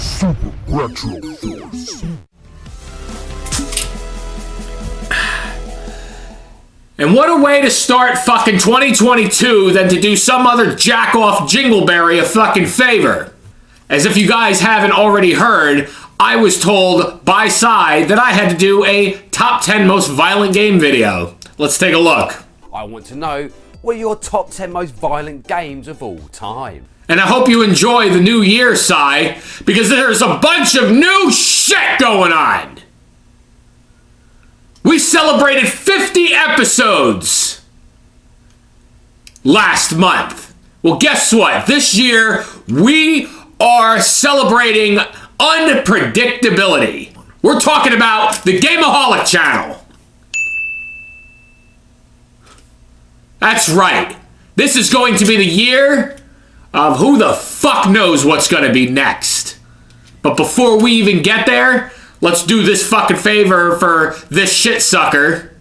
Super Retro Force. And what a way to start fucking 2022 than to do some other jack-off Jingleberry a fucking favor. As if you guys haven't already heard, I was told by Sai that I had to do a top 10 most violent game video. Let's take a look. I want to know what are your top 10 most violent games of all time. And I hope you enjoy the new year, Sai, because there's a bunch of new shit going on. We celebrated 50 episodes last month. Well, guess what? This year, we are celebrating unpredictability. We're talking about the Gameoholic channel. That's right. This is going to be the year of who the fuck knows what's going to be next. But before we even get there, let's do this fucking favor for this shit sucker.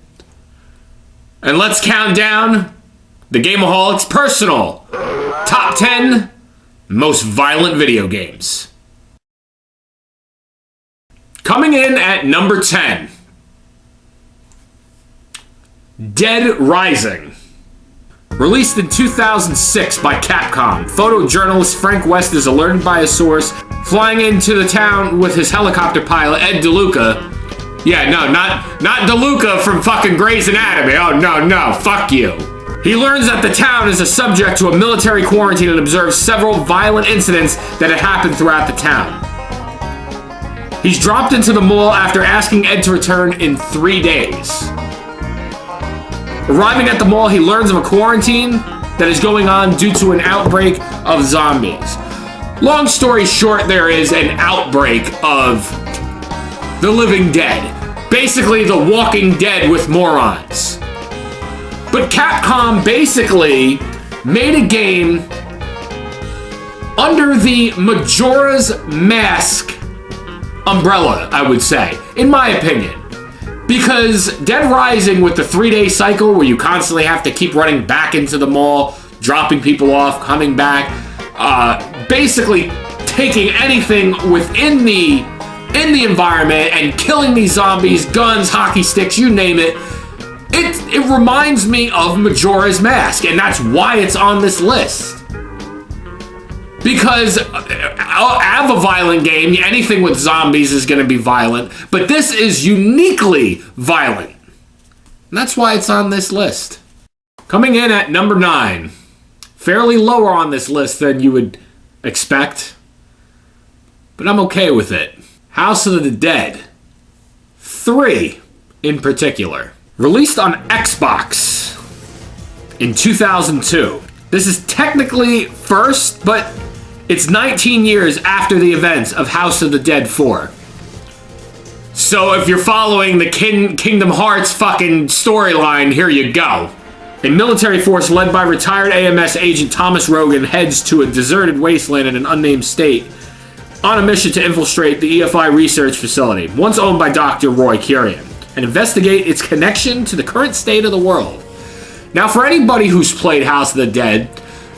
And let's count down the Gameoholic's personal top 10 most violent video games. Coming in at number 10, Dead Rising. Released in 2006 by Capcom, photojournalist Frank West is alerted by a source flying into the town with his helicopter pilot, Ed DeLuca. Yeah, no, not DeLuca from fucking Grey's Anatomy. Oh, no, fuck you. He learns that the town is a subject to a military quarantine and observes several violent incidents that had happened throughout the town. He's dropped into the mall after asking Ed to return in 3 days. Arriving at the mall, he learns of a quarantine that is going on due to an outbreak of zombies. Long story short, there is an outbreak of the living dead. Basically, the Walking Dead with morons. But Capcom basically made a game under the Majora's Mask umbrella, I would say, in my opinion. Because Dead Rising with the 3-day cycle where you constantly have to keep running back into the mall, dropping people off, coming back, basically taking anything within the environment and killing these zombies, guns, hockey sticks, you name it. It reminds me of Majora's Mask, and that's why it's on this list. Because I'll have a violent game, anything with zombies is going to be violent, but this is uniquely violent. And that's why it's on this list. Coming in at number 9, fairly lower on this list than you would expect, but I'm okay with it. House of the Dead 3 in particular. Released on Xbox in 2002. This is technically first, but it's 19 years after the events of House of the Dead 4. So if you're following the Kingdom Hearts fucking storyline, here you go. A military force led by retired AMS agent Thomas Rogan heads to a deserted wasteland in an unnamed state on a mission to infiltrate the EFI research facility, once owned by Dr. Roy Kurian, and investigate its connection to the current state of the world. Now, for anybody who's played House of the Dead,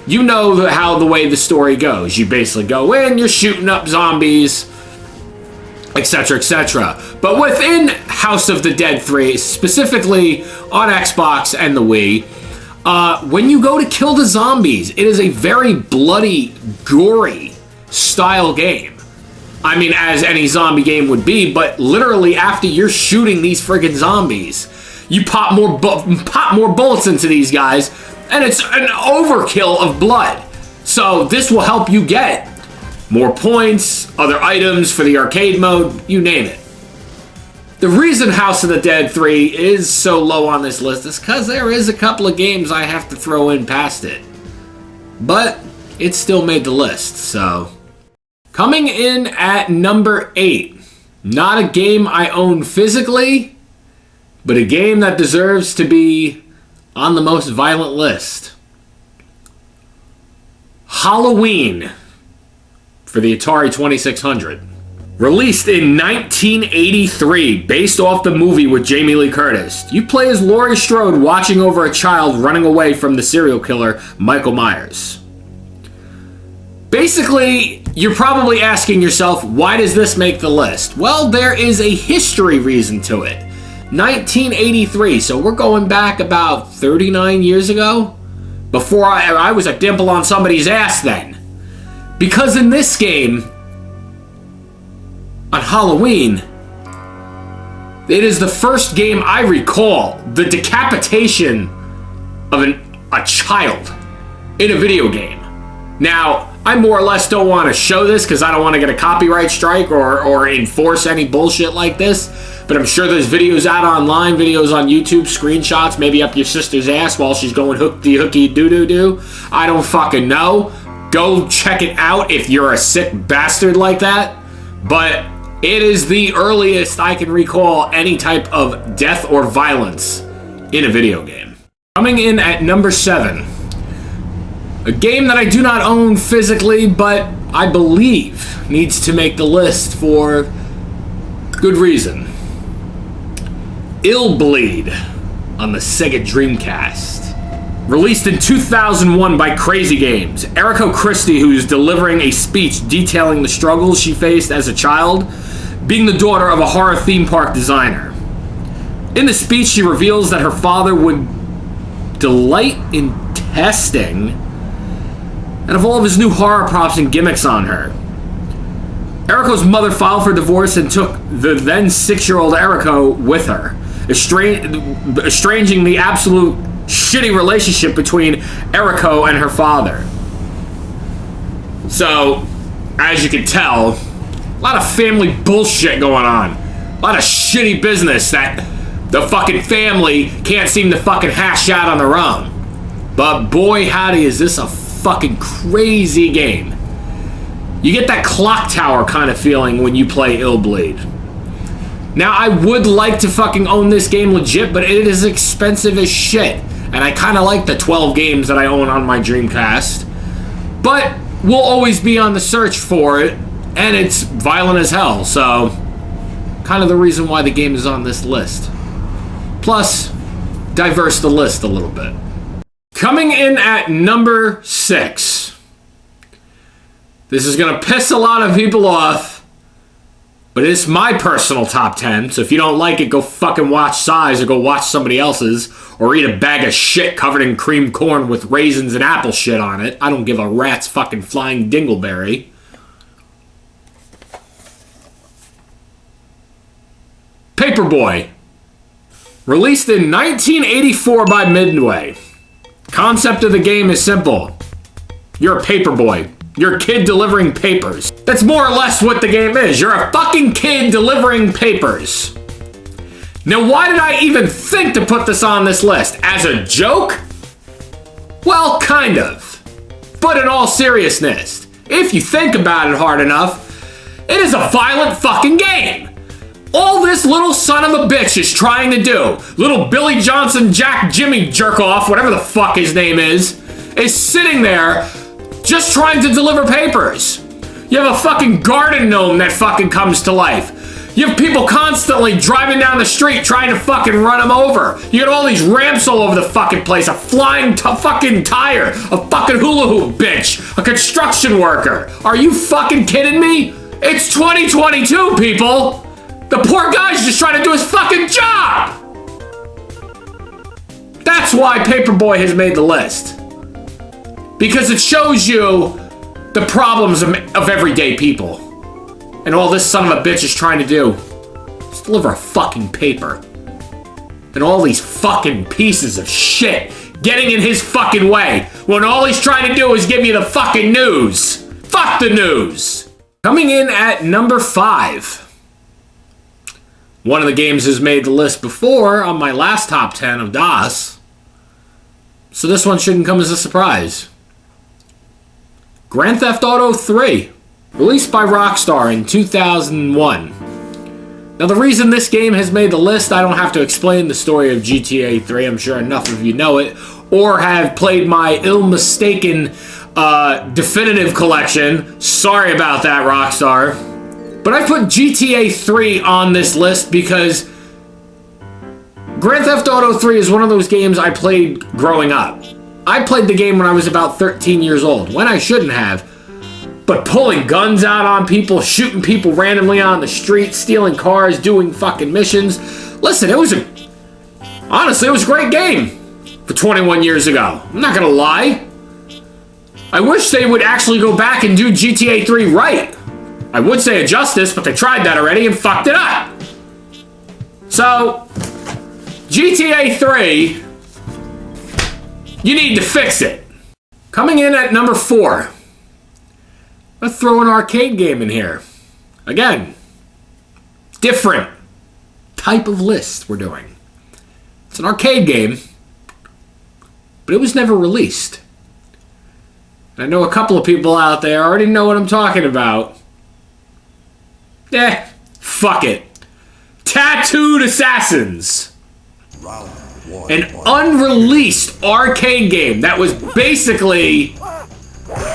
you know how the way the story goes. You basically go in, you're shooting up zombies, etc., etc. But within House of the Dead 3, specifically on Xbox and the Wii, when you go to kill the zombies, it is a very bloody, gory style game. I mean, as any zombie game would be, but literally after you're shooting these friggin' zombies, you pop more bullets into these guys, and it's an overkill of blood. So this will help you get more points, other items for the arcade mode, you name it. The reason House of the Dead 3 is so low on this list is because there is a couple of games I have to throw in past it. But it still made the list, so. Coming in at number 8. Not a game I own physically, but a game that deserves to be on the most violent list. Halloween for the Atari 2600. Released in 1983, based off the movie with Jamie Lee Curtis. You play as Laurie Strode watching over a child running away from the serial killer, Michael Myers. Basically, You're probably asking yourself, why does this make the list? Well, there is a history reason to it. 1983, so we're going back about 39 years ago? Before I was a dimple on somebody's ass then. Because in this game, on Halloween, it is the first game I recall the decapitation of a child in a video game. Now, I more or less don't want to show this because I don't want to get a copyright strike or enforce any bullshit like this. But I'm sure there's videos out online, videos on YouTube, screenshots, maybe up your sister's ass while she's going hooky doo-doo-doo. I don't fucking know. Go check it out if you're a sick bastard like that. But it is the earliest I can recall any type of death or violence in a video game. Coming in at number 7. A game that I do not own physically, but I believe needs to make the list for good reason. Illbleed on the Sega Dreamcast. Released in 2001 by Crazy Games, Eriko Christie, who's delivering a speech detailing the struggles she faced as a child, being the daughter of a horror theme park designer. In the speech, she reveals that her father would delight in testing and of all of his new horror props and gimmicks on her. Eriko's mother filed for divorce and took the then 6-year-old Eriko with her, estranging the absolute shitty relationship between Eriko and her father. So, as you can tell, a lot of family bullshit going on. A lot of shitty business that the fucking family can't seem to fucking hash out on their own. But boy howdy is this a fucking crazy game. You get that clock tower kind of feeling when you play Illbleed. Now, I would like to fucking own this game legit, but it is expensive as shit. And I kind of like the 12 games that I own on my Dreamcast. But we'll always be on the search for it, and it's violent as hell, so kind of the reason why the game is on this list. Plus, diverse the list a little bit. Coming in at number 6. This is going to piss a lot of people off, but it's my personal top 10, so if you don't like it, go fucking watch Size or go watch somebody else's, or eat a bag of shit covered in cream corn with raisins and apple shit on it. I don't give a rat's fucking flying dingleberry. Paperboy. Released in 1984 by Midway. Concept of the game is simple. You're a paperboy. You're a kid delivering papers. That's more or less what the game is. You're a fucking kid delivering papers. Now, why did I even think to put this on this list? As a joke? Well, kind of. But in all seriousness, if you think about it hard enough, it is a violent fucking game. All this little son of a bitch is trying to do, little Billy Johnson, Jack Jimmy Jerkoff, whatever the fuck his name is sitting there just trying to deliver papers. You have a fucking garden gnome that fucking comes to life. You have people constantly driving down the street trying to fucking run them over. You got all these ramps all over the fucking place, a flying fucking tire, a fucking hula hoop bitch, a construction worker. Are you fucking kidding me? It's 2022, people. The poor guy's just trying to do his fucking job! That's why Paperboy has made the list. Because it shows you the problems of everyday people. And all this son of a bitch is trying to do is deliver a fucking paper. And all these fucking pieces of shit getting in his fucking way when all he's trying to do is give you the fucking news. Fuck the news! Coming in at number 5. One of the games has made the list before on my last top 10 of DOS, so this one shouldn't come as a surprise. Grand Theft Auto 3, released by Rockstar in 2001. Now, the reason this game has made the list, I don't have to explain the story of GTA 3. I'm sure enough of you know it, or have played my ill-mistaken definitive collection. Sorry about that, Rockstar. But I put GTA 3 on this list because Grand Theft Auto 3 is one of those games I played growing up. I played the game when I was about 13 years old, when I shouldn't have. But pulling guns out on people, shooting people randomly on the street, stealing cars, doing fucking missions. Listen, honestly, it was a great game for 21 years ago. I'm not gonna lie. I wish they would actually go back and do GTA 3 right. I would say a justice, but they tried that already and fucked it up. So, GTA 3, you need to fix it. Coming in at number 4. Let's throw an arcade game in here. Again, different type of list we're doing. It's an arcade game, but it was never released. And I know a couple of people out there already know what I'm talking about. Fuck it. Tattooed Assassins. An unreleased arcade game that was basically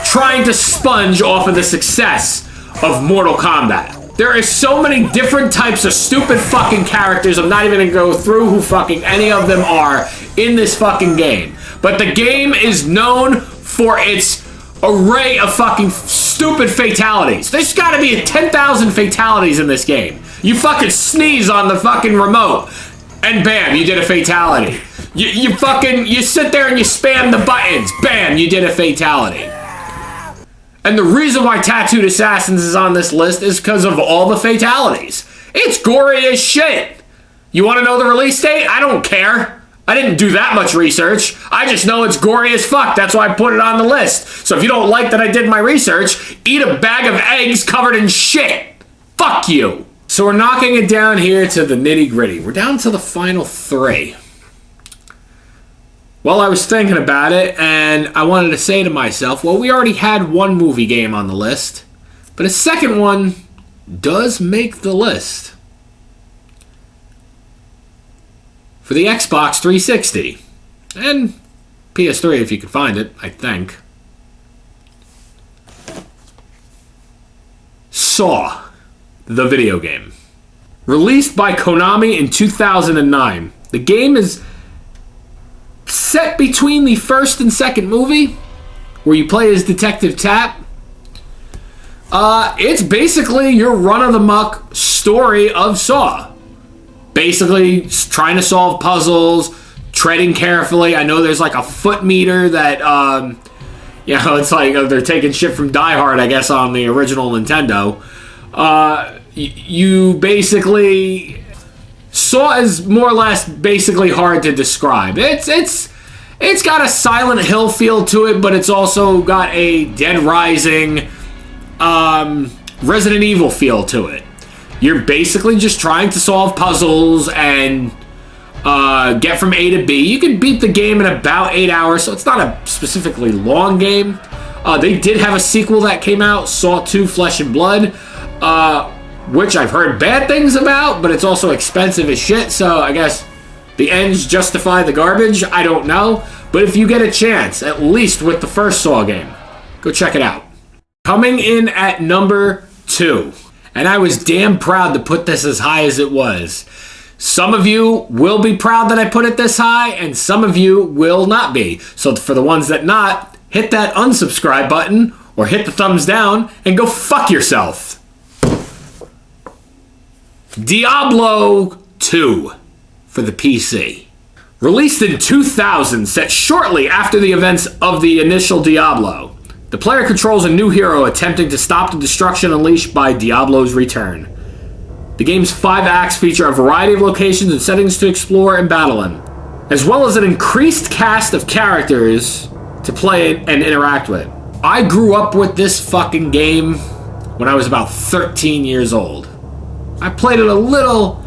trying to sponge off of the success of Mortal Kombat. There are so many different types of stupid fucking characters, I'm not even gonna go through who fucking any of them are in this fucking game. But the game is known for its array of fucking stupid fatalities. There's gotta be 10,000 fatalities in this game. You fucking sneeze on the fucking remote, and bam, you did a fatality. You sit there and you spam the buttons, bam, you did a fatality. And the reason why Tattooed Assassins is on this list is because of all the fatalities. It's gory as shit. You want to know the release date? I don't care. I didn't do that much research. I just know it's gory as fuck. That's why I put it on the list. So if you don't like that I did my research, eat a bag of eggs covered in shit. Fuck you. So we're knocking it down here to the nitty gritty. We're down to the final 3. Well, I was thinking about it, and I wanted to say to myself, well, we already had one movie game on the list, but a second one does make the list. For the Xbox 360, and PS3 if you can find it, I think. Saw, the video game. Released by Konami in 2009. The game is set between the first and second movie, where you play as Detective Tapp. It's basically your run-of-the-muck story of Saw. Basically, trying to solve puzzles, treading carefully. I know there's like a foot meter that, it's like they're taking shit from Die Hard, I guess, on the original Nintendo. You basically... Saw is more or less basically hard to describe. It's got a Silent Hill feel to it, but it's also got a Dead Rising, Resident Evil feel to it. You're basically just trying to solve puzzles and get from A to B. You can beat the game in about 8 hours, so it's not a specifically long game. They did have a sequel that came out, Saw 2 Flesh and Blood, which I've heard bad things about, but it's also expensive as shit, so I guess the ends justify the garbage. I don't know. But if you get a chance, at least with the first Saw game, go check it out. Coming in at number 2, and I was damn proud to put this as high as it was. Some of you will be proud that I put it this high, and some of you will not be. So for the ones that not, hit that unsubscribe button, or hit the thumbs down, and go fuck yourself. Diablo 2 for the PC. Released in 2000, set shortly after the events of the initial Diablo, the player controls a new hero attempting to stop the destruction unleashed by Diablo's return. The game's 5 acts feature a variety of locations and settings to explore and battle in, as well as an increased cast of characters to play and interact with. I grew up with this fucking game when I was about 13 years old. I played it a little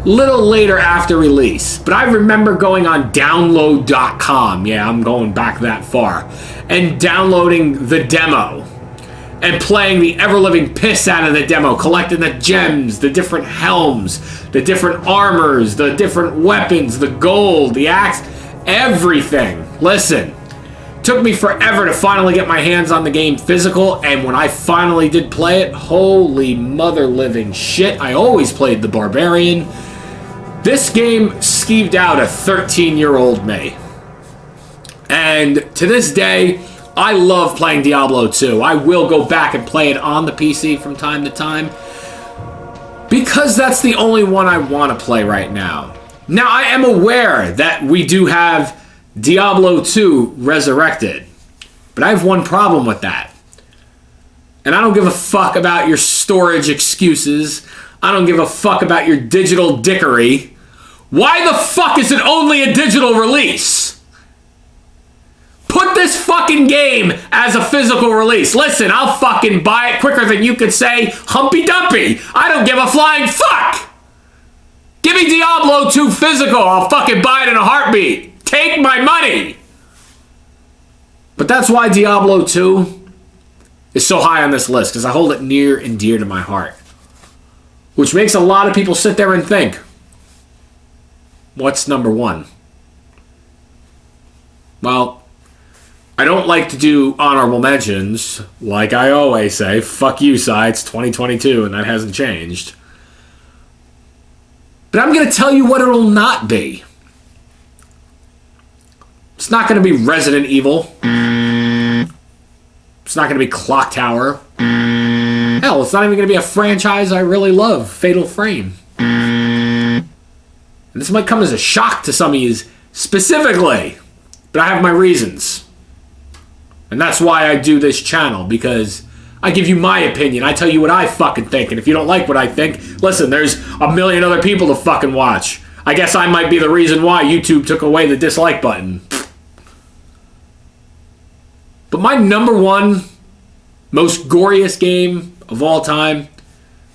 later after release, but I remember going on download.com, yeah, I'm going back that far, and downloading the demo and playing the ever-living piss out of the demo, collecting the gems, the different helms, the different armors, the different weapons, the gold, the axe, everything. Listen, took me forever to finally get my hands on the game physical, and when I finally did play it, holy mother living shit, I always played the Barbarian. This game skeeved out a 13-year-old me. And to this day, I love playing Diablo 2. I will go back and play it on the PC from time to time, because that's the only one I want to play right now. Now, I am aware that we do have Diablo 2 Resurrected, but I have one problem with that. And I don't give a fuck about your storage excuses. I don't give a fuck about your digital dickery. Why the fuck is it only a digital release? Put this fucking game as a physical release. Listen, I'll fucking buy it quicker than you could say Humpy Dumpy. I don't give a flying fuck. Give me Diablo 2 physical. I'll fucking buy it in a heartbeat. Take my money. But that's why Diablo 2 is so high on this list, because I hold it near and dear to my heart. Which makes a lot of people sit there and think, what's number one? Well, I don't like to do honorable mentions. Like I always say, fuck you, Si, it's 2022 and that hasn't changed. But I'm going to tell you what it'll not be. It's not going to be Resident Evil. It's not going to be Clock Tower. Hell, it's not even going to be a franchise I really love, Fatal Frame. And this might come as a shock to some of you specifically, but I have my reasons. And that's why I do this channel, because I give you my opinion. I tell you what I fucking think, and if you don't like what I think, listen, there's a million other people to fucking watch. I guess I might be the reason why YouTube took away the dislike button. But my number one most goriest game of all time,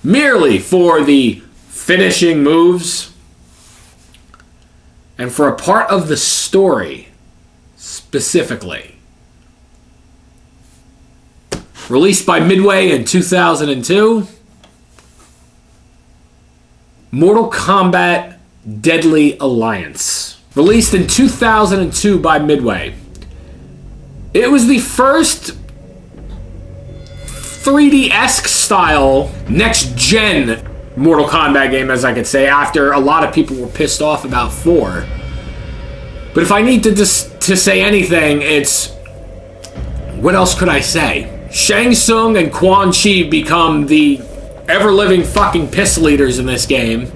merely for the finishing moves and for a part of the story specifically, released by Midway in 2002, Mortal Kombat Deadly Alliance. Released in 2002 by Midway. It was the first 3D-esque style, next-gen Mortal Kombat game, as I could say, after a lot of people were pissed off about 4. But if I need to say anything, it's... what else could I say? Shang Tsung and Quan Chi become the ever-living fucking piss leaders in this game,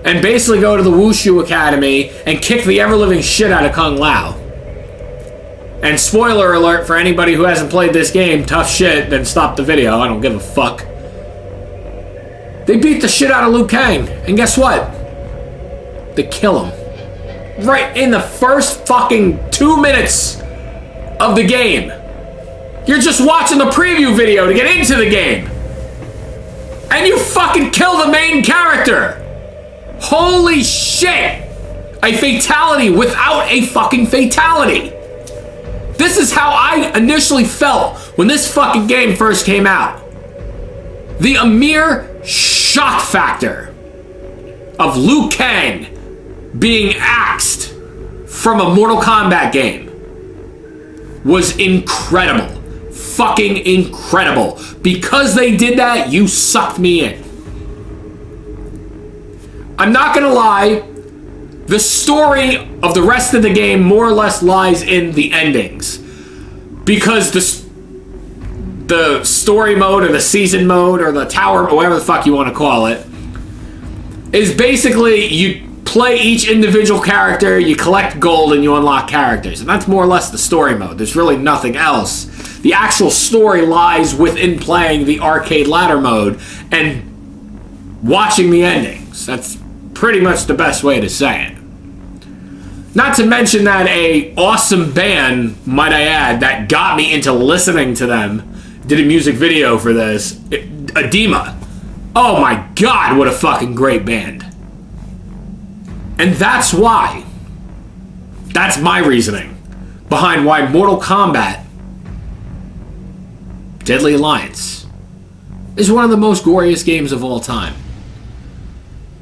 and basically go to the Wushu Academy and kick the ever-living shit out of Kung Lao. And spoiler alert for anybody who hasn't played this game, tough shit, then stop the video, I don't give a fuck. They beat the shit out of Liu Kang, and guess what? They kill him. Right in the first fucking 2 minutes of the game. You're just watching the preview video to get into the game. And you fucking kill the main character. Holy shit. A fatality without a fucking fatality. This is how I initially felt when this fucking game first came out. The mere shock factor of Liu Kang being axed from a Mortal Kombat game was incredible. Fucking incredible. Because they did that, you sucked me in. I'm not gonna lie, the story of the rest of the game more or less lies in the endings. Because the story mode or the season mode or the tower, or whatever the fuck you want to call it, is basically you play each individual character, you collect gold, and you unlock characters. And that's more or less the story mode. There's really nothing else. The actual story lies within playing the arcade ladder mode and watching the endings. That's pretty much the best way to say it. Not to mention that a awesome band, might I add, that got me into listening to them, did a music video for this, Edema. Oh my god, what a fucking great band. And that's why, that's my reasoning behind why Mortal Kombat Deadly Alliance is one of the most goriest games of all time.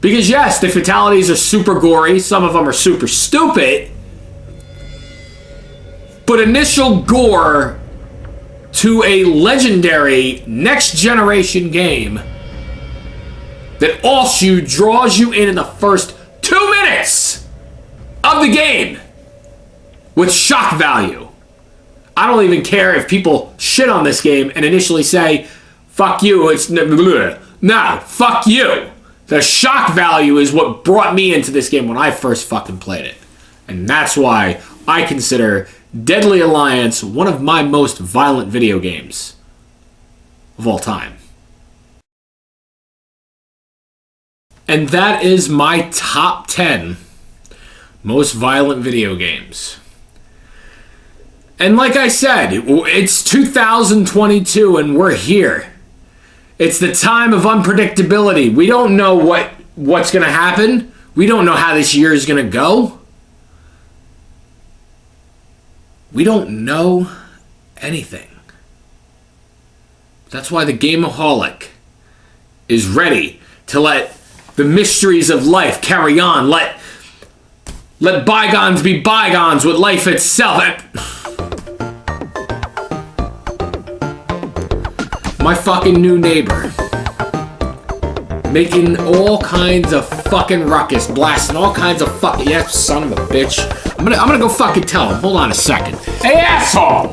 Because yes, the fatalities are super gory, some of them are super stupid, but initial gore to a legendary next generation game that also draws you in the first 2 minutes of the game with shock value. I don't even care if people shit on this game and initially say, fuck you, it's no, fuck you. The shock value is what brought me into this game when I first fucking played it. And that's why I consider Deadly Alliance one of my most violent video games of all time. And that is my top 10 most violent video games. And like I said, it's 2022 and we're here. It's the time of unpredictability. We don't know what's going to happen. We don't know how this year is going to go. We don't know anything. That's why the Gameoholic is ready to let the mysteries of life carry on. Let bygones be bygones with life itself. My fucking new neighbor, making all kinds of fucking ruckus, blasting all kinds of fucking, yeah, son of a bitch. I'm gonna go fucking tell him. Hold on a second. Hey, asshole!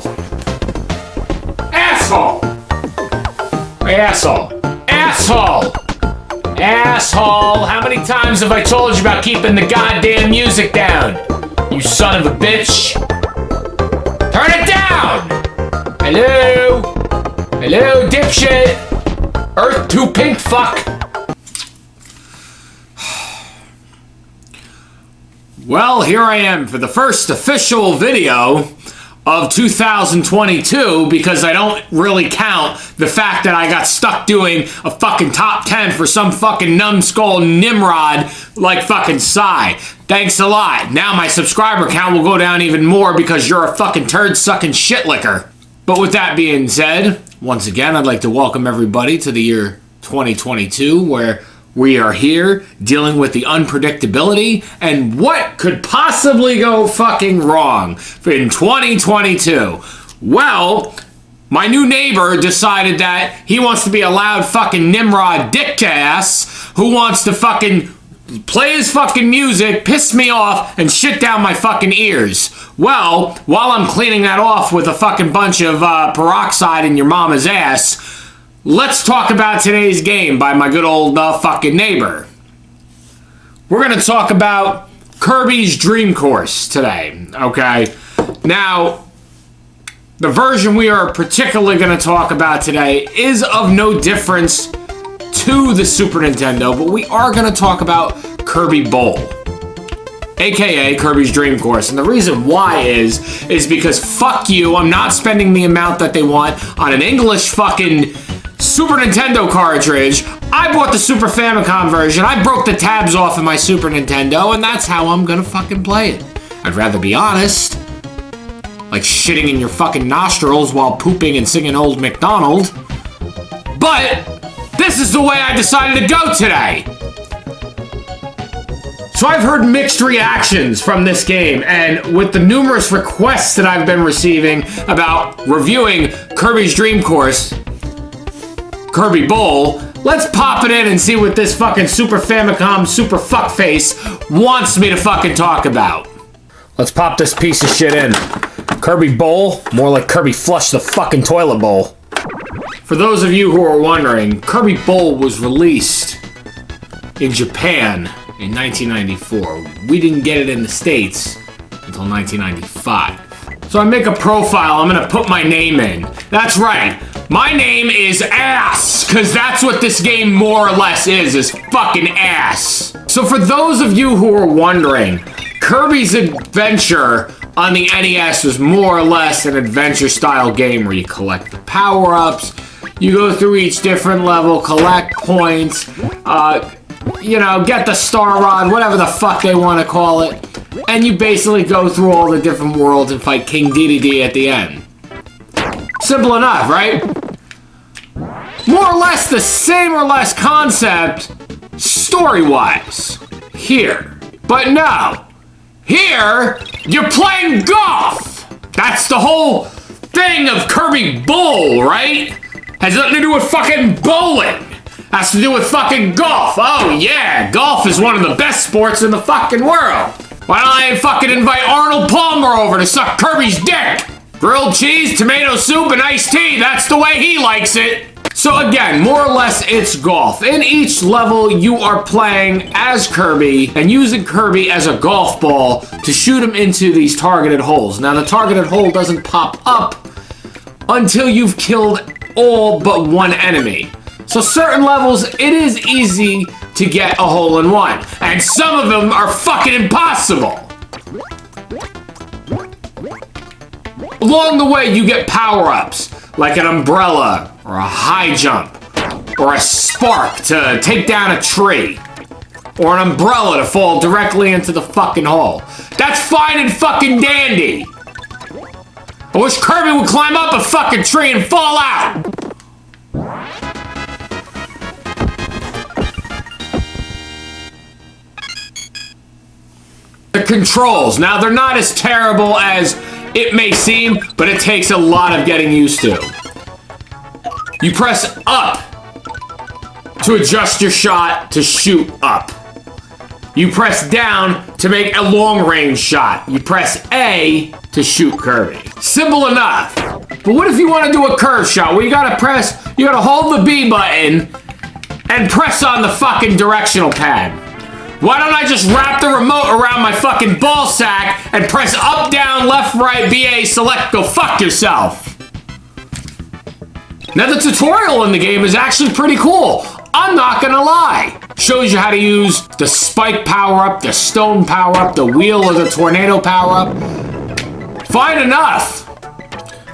Asshole! Hey, asshole! Asshole! Asshole! How many times have I told you about keeping the goddamn music down? You son of a bitch! Turn it down! Hello? Hello, dipshit! Earth 2 pink fuck! Well, here I am for the first official video of 2022 because I don't really count the fact that I got stuck doing a fucking top 10 for some fucking numbskull Nimrod like fucking Psy. Thanks a lot. Now my subscriber count will go down even more because you're a fucking turd-sucking shitlicker. But with that being said, once again, I'd like to welcome everybody to the year 2022, where we are here dealing with the unpredictability and what could possibly go fucking wrong in 2022. Well, my new neighbor decided that he wants to be a loud fucking Nimrod dick ass who wants to fucking play his fucking music, piss me off, and shit down my fucking ears. Well, while I'm cleaning that off with a fucking bunch of peroxide in your mama's ass, let's talk about today's game by my good old fucking neighbor. We're going to talk about Kirby's Dream Course today, okay? Now, the version we are particularly going to talk about today is of no difference to the Super Nintendo, but we are going to talk about Kirby Bowl, aka Kirby's Dream Course. And the reason why is because fuck you, I'm not spending the amount that they want on an English fucking Super Nintendo cartridge. I bought the Super Famicom version. I broke the tabs off of my Super Nintendo, and that's how I'm gonna fucking play it. I'd rather be honest, like shitting in your fucking nostrils while pooping and singing Old MacDonald. But this is the way I decided to go today. So I've heard mixed reactions from this game, and with the numerous requests that I've been receiving about reviewing Kirby's Dream Course, Kirby Bowl, let's pop it in and see what this fucking Super Famicom Super Fuckface wants me to fucking talk about. Let's pop this piece of shit in. Kirby Bowl, more like Kirby Flush the fucking toilet bowl. For those of you who are wondering, Kirby Bowl was released in Japan in 1994. We didn't get it in the States until 1995. So I make a profile, I'm gonna put my name in. That's right, my name is Ass, because that's what this game more or less is fucking ass. So for those of you who are wondering, Kirby's Adventure on the NES was more or less an adventure-style game where you collect the power-ups, you go through each different level, collect points, you know, get the Star Rod, whatever the fuck they want to call it, and you basically go through all the different worlds and fight King Dedede at the end. Simple enough, right? More or less the same or less concept, story-wise, here. But no, here, you're playing golf! That's the whole thing of Kirby Bowl, right? Has nothing to do with fucking bowling. Has to do with fucking golf. Oh yeah, golf is one of the best sports in the fucking world. Why don't I fucking invite Arnold Palmer over to suck Kirby's dick? Grilled cheese, tomato soup, and iced tea. That's the way he likes it. So again, more or less, it's golf. In each level, you are playing as Kirby and using Kirby as a golf ball to shoot him into these targeted holes. Now, the targeted hole doesn't pop up until you've killed all but one enemy. So certain levels, it is easy to get a hole-in-one. And some of them are fucking impossible. Along the way, you get power-ups, like an umbrella, or a high jump, or a spark to take down a tree, or an umbrella to fall directly into the fucking hole. That's fine and fucking dandy. I wish Kirby would climb up a fucking tree and fall out. The controls. Now, they're not as terrible as it may seem, but it takes a lot of getting used to. You press up to adjust your shot to shoot up. You press down to make a long-range shot. You press A to shoot Kirby. Simple enough. But what if you want to do a curve shot? Well, you gotta hold the B button and press on the fucking directional pad. Why don't I just wrap the remote around my fucking ball sack and press up, down, left, right, BA, select, go fuck yourself? Now, the tutorial in the game is actually pretty cool. I'm not gonna lie. Shows you how to use the spike power-up, the stone power-up, the wheel or the tornado power-up. Fine enough.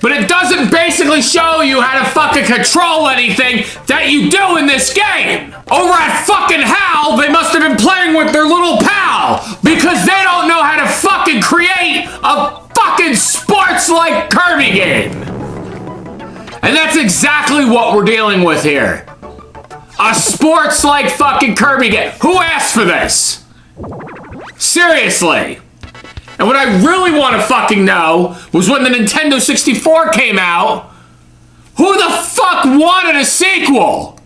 But it doesn't basically show you how to fucking control anything that you do in this game. Over at fucking HAL, they must have been playing with their little pal because they don't know how to fucking create a fucking sports-like Kirby game. And that's exactly what we're dealing with here. A sports-like fucking Kirby game. Who asked for this? Seriously. And what I really want to fucking know was when the Nintendo 64 came out, who the fuck wanted a sequel?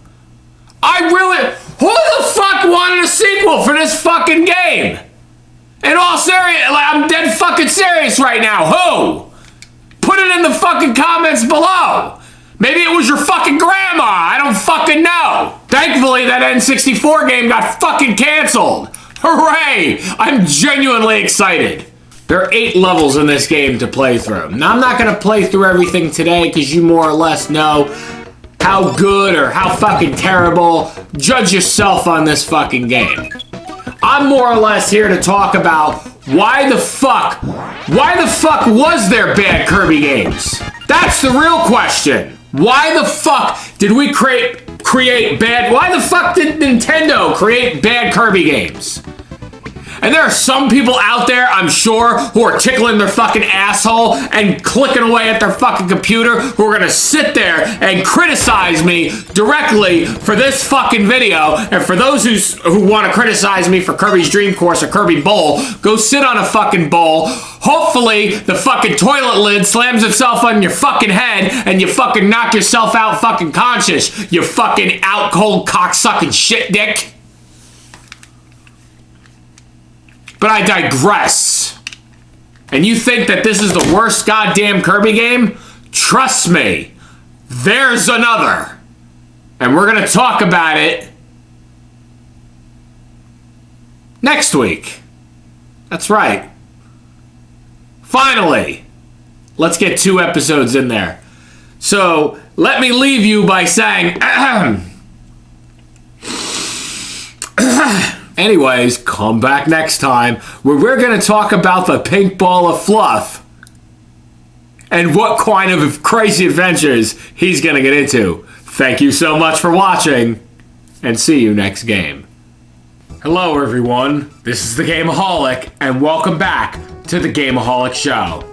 Who the fuck wanted a sequel for this fucking game? In all serious, like, I'm dead fucking serious right now. Who? Put it in the fucking comments below. Maybe it was your fucking grandma. I don't fucking know. Thankfully, that N64 game got fucking canceled. Hooray! I'm genuinely excited. There are 8 levels in this game to play through. Now, I'm not going to play through everything today because you more or less know how good or how fucking terrible. Judge yourself on this fucking game. I'm more or less here to talk about why the fuck was there bad Kirby games? That's the real question. Why the fuck did we create bad, why the fuck did Nintendo create bad Kirby games? And there are some people out there, I'm sure, who are tickling their fucking asshole and clicking away at their fucking computer who are gonna sit there and criticize me directly for this fucking video. And for those who want to criticize me for Kirby's Dream Course or Kirby Bowl, go sit on a fucking bowl. Hopefully, the fucking toilet lid slams itself on your fucking head and you fucking knock yourself out fucking conscious, you fucking out cold cocksucking shit dick. But I digress. And you think that this is the worst goddamn Kirby game? Trust me, there's another. And we're gonna talk about it next week. That's right. Finally, let's get 2 episodes in there. So, let me leave you by saying, anyways, come back next time where we're going to talk about the pink ball of fluff and what kind of crazy adventures he's going to get into. Thank you so much for watching and see you next game. Hello everyone, this is the Gameaholic and welcome back to the Gameaholic Show.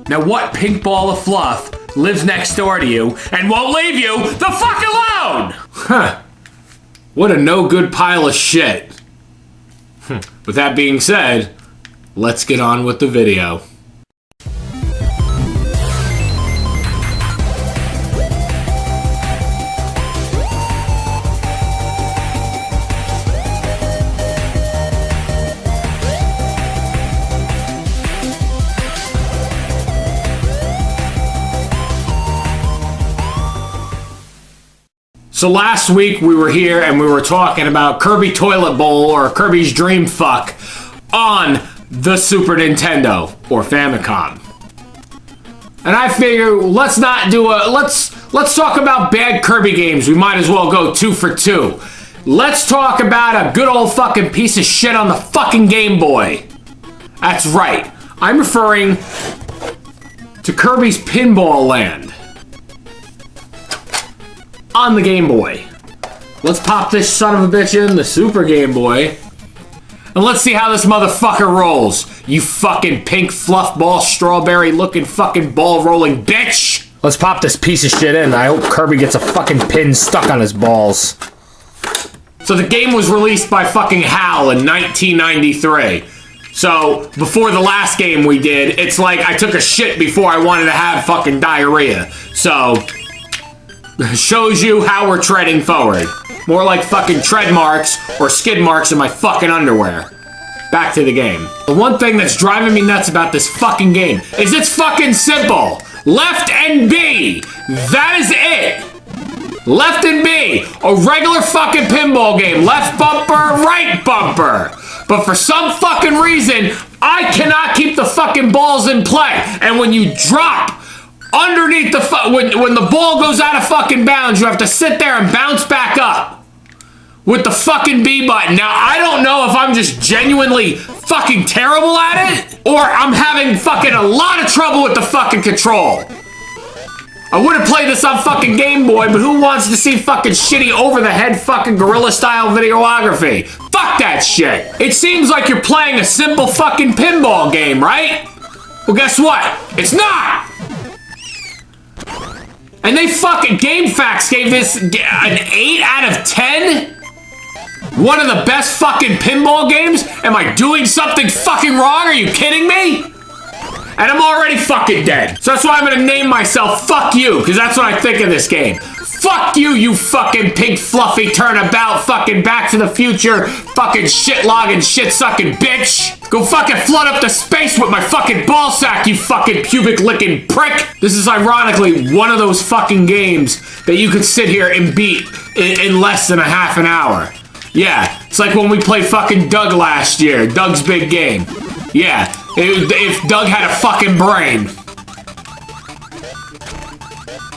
Now what pink ball of fluff lives next door to you and won't leave you the fuck alone? Huh. What a no-good pile of shit. With that being said, let's get on with the video. So last week we were here and we were talking about Kirby Toilet Bowl or Kirby's Dream Fuck on the Super Nintendo or Famicom. And I figure let's not do let's talk about bad Kirby games. We might as well go 2 for 2. Let's talk about a good old fucking piece of shit on the fucking Game Boy. That's right. I'm referring to Kirby's Pinball Land on the Game Boy. Let's pop this son of a bitch in the Super Game Boy. And let's see how this motherfucker rolls. You fucking pink fluff ball strawberry looking fucking ball rolling bitch. Let's pop this piece of shit in. I hope Kirby gets a fucking pin stuck on his balls. So the game was released by fucking HAL in 1993. So before the last game we did, it's like I took a shit before I wanted to have fucking diarrhea. So shows you how we're treading forward. More like fucking tread marks or skid marks in my fucking underwear. Back to the game. The one thing that's driving me nuts about this fucking game is it's fucking simple. Left and B. That is it. Left and B. A regular fucking pinball game. Left bumper, right bumper. But for some fucking reason, I cannot keep the fucking balls in play. And when you drop underneath the when the ball goes out of fucking bounds, you have to sit there and bounce back up with the fucking B button. Now, I don't know if I'm just genuinely fucking terrible at it or I'm having fucking a lot of trouble with the fucking control. I would have played this on fucking Game Boy, but who wants to see fucking shitty over-the-head fucking gorilla-style videography? Fuck that shit. It seems like you're playing a simple fucking pinball game, right? Well, guess what? It's not! And they fucking GameFAQs gave this an 8 out of 10? One of the best fucking pinball games? Am I doing something fucking wrong? Are you kidding me? And I'm already fucking dead. So that's why I'm gonna name myself Fuck You, because that's what I think of this game. Fuck you, you fucking pink fluffy turnabout fucking Back to the Future fucking shit-logging, shit-sucking bitch. Go fucking flood up the space with my fucking ball sack, you fucking pubic-licking prick. This is ironically one of those fucking games that you could sit here and beat in less than a half an hour. Yeah, it's like when we played fucking Doug last year, Doug's Big Game. Yeah, if Doug had a fucking brain.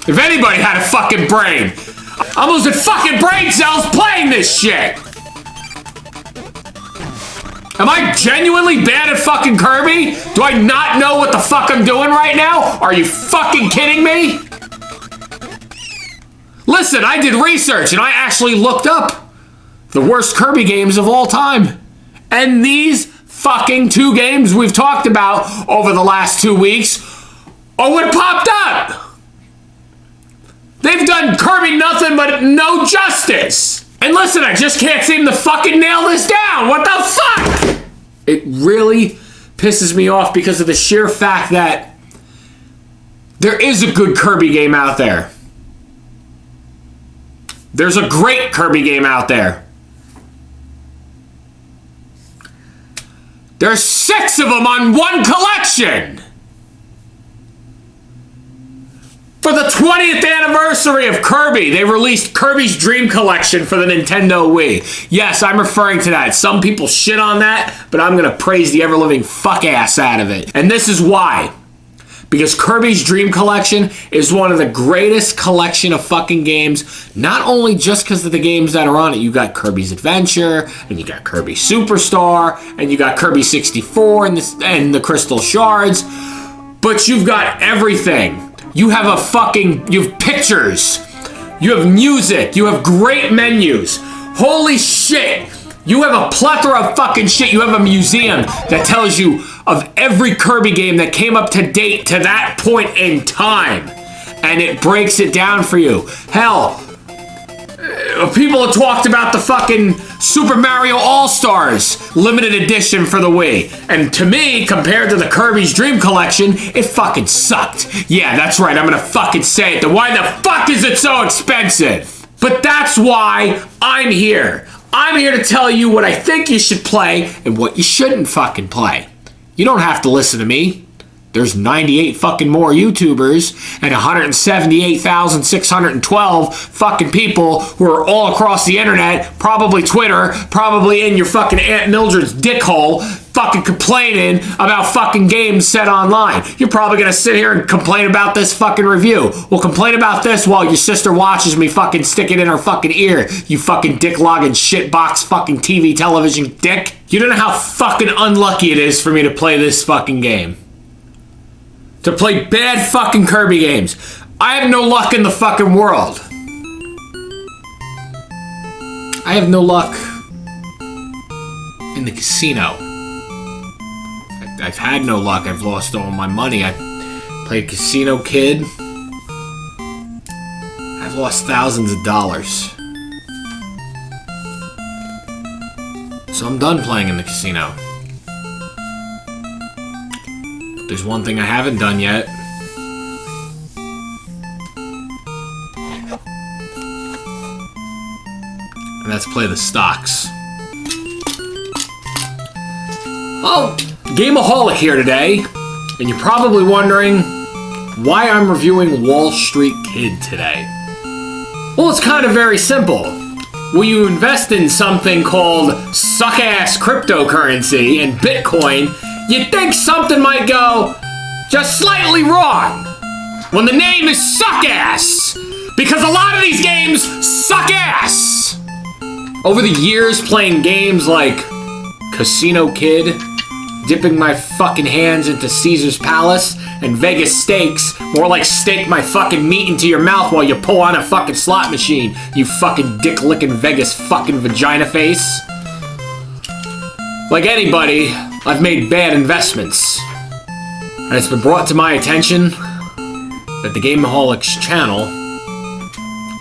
If anybody had a fucking brain. I almost had fucking brain cells playing this shit. Am I genuinely bad at fucking Kirby? Do I not know what the fuck I'm doing right now? Are you fucking kidding me? Listen, I did research and I actually looked up the worst Kirby games of all time. And these fucking 2 games we've talked about over the last 2 weeks are what popped up. They've done Kirby nothing but no justice. And listen, I just can't seem to fucking nail this down. What the fuck? It really pisses me off because of the sheer fact that there is a good Kirby game out there. There's a great Kirby game out there. There's 6 of them on one collection! For the 20th anniversary of Kirby, they released Kirby's Dream Collection for the Nintendo Wii. Yes, I'm referring to that. Some people shit on that, but I'm gonna praise the ever-living fuck-ass out of it. And this is why. Because Kirby's Dream Collection is one of the greatest collection of fucking games, not only just because of the games that are on it. You got Kirby's Adventure, and you got Kirby Superstar, and you got Kirby 64 and the Crystal Shards, but you've got everything. You have you have pictures, you have music, you have great menus. Holy shit. You have a plethora of fucking shit. You have a museum that tells you of every Kirby game that came up to date to that point in time. And it breaks it down for you. Hell, people have talked about the fucking Super Mario All-Stars limited edition for the Wii. And to me, compared to the Kirby's Dream Collection, it fucking sucked. Yeah, that's right, I'm gonna fucking say it. Then why the fuck is it so expensive? But that's why I'm here. I'm here to tell you what I think you should play and what you shouldn't fucking play. You don't have to listen to me. There's 98 fucking more YouTubers and 178,612 fucking people who are all across the internet, probably Twitter, probably in your fucking Aunt Mildred's dick hole, fucking complaining about fucking games set online. You're probably gonna sit here and complain about this fucking review. Well, complain about this while your sister watches me fucking stick it in her fucking ear, you fucking dick-logging shitbox fucking TV television dick. You don't know how fucking unlucky it is for me to play this fucking game. To play bad fucking Kirby games. I have no luck in the fucking world. I have no luck in the casino. I've had no luck. I've lost all my money. I played Casino Kid. I've lost thousands of dollars. So I'm done playing in the casino. There's one thing I haven't done yet. And that's play the stocks. Oh, Gameoholic here today. And you're probably wondering why I'm reviewing Wall Street Kid today. Well, it's kind of very simple. When you invest in something called suck-ass cryptocurrency and Bitcoin, you'd think something might go just slightly wrong when the name is suck-ass, because a lot of these games suck ass. Over the years playing games like Casino Kid, dipping my fucking hands into Caesar's Palace, and Vegas Steaks, more like steak my fucking meat into your mouth while you pull on a fucking slot machine, you fucking dick-licking Vegas fucking vagina face. Like anybody, I've made bad investments. And it's been brought to my attention that the Game-O-Holics channel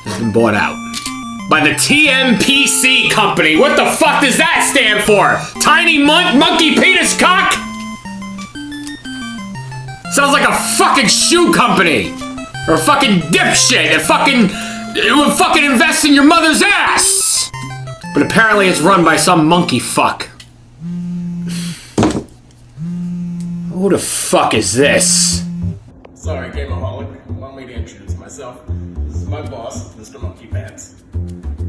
has been bought out by the TMPC company. What the fuck does that stand for? Tiny monkey penis cock? Sounds like a fucking shoe company. Or a fucking dipshit that would fucking invest in your mother's ass. But apparently it's run by some monkey fuck. Who the fuck is this? Sorry, Gameoholic. Allow me to introduce myself. This is my boss, Mr. Monkey Pants.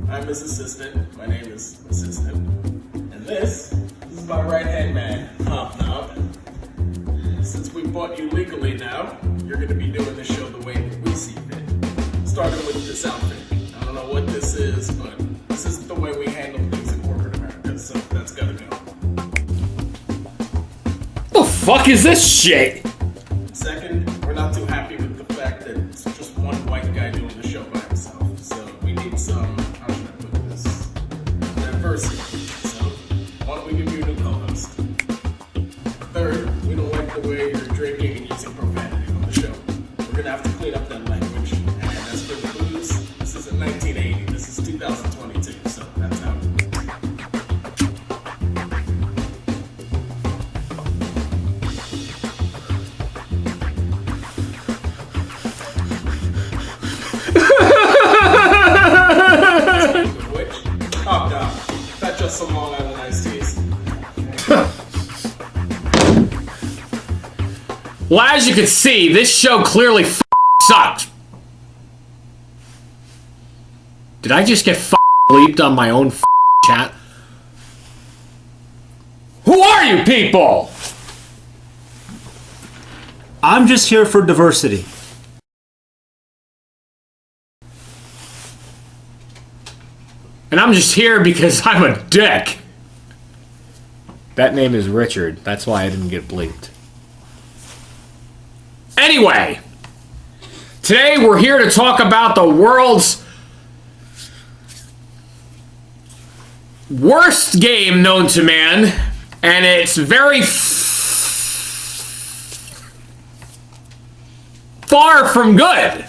I'm his assistant. My name is Assistant. And this is my right-hand man, Hobnob. Since we bought you legally now, you're going to be doing the show the way that we see fit. Starting with this outfit. I don't know what this is, but this isn't the way we handle things in corporate America, so that's gotta go. The fuck is this shit? Second, we're not too happy with the fact that it's just one white guy doing the show by himself. So we need some, how should I put this, diversity. So why don't we give you a new co-host? Third, we don't like the way you're drinking and using profanity on the show. We're gonna have to clean up that language. And as for the booze, this isn't 1980, this is 2022, so that's how. Not just some Long Island iced teas. Well, as you can see, this show clearly sucks. Did I just get bleeped on my own chat? Who are you people? I'm just here for diversity. And I'm just here because I'm a dick. That name is Richard. That's why I didn't get bleeped. Anyway, today we're here to talk about the world's worst game known to man, and it's very far from good.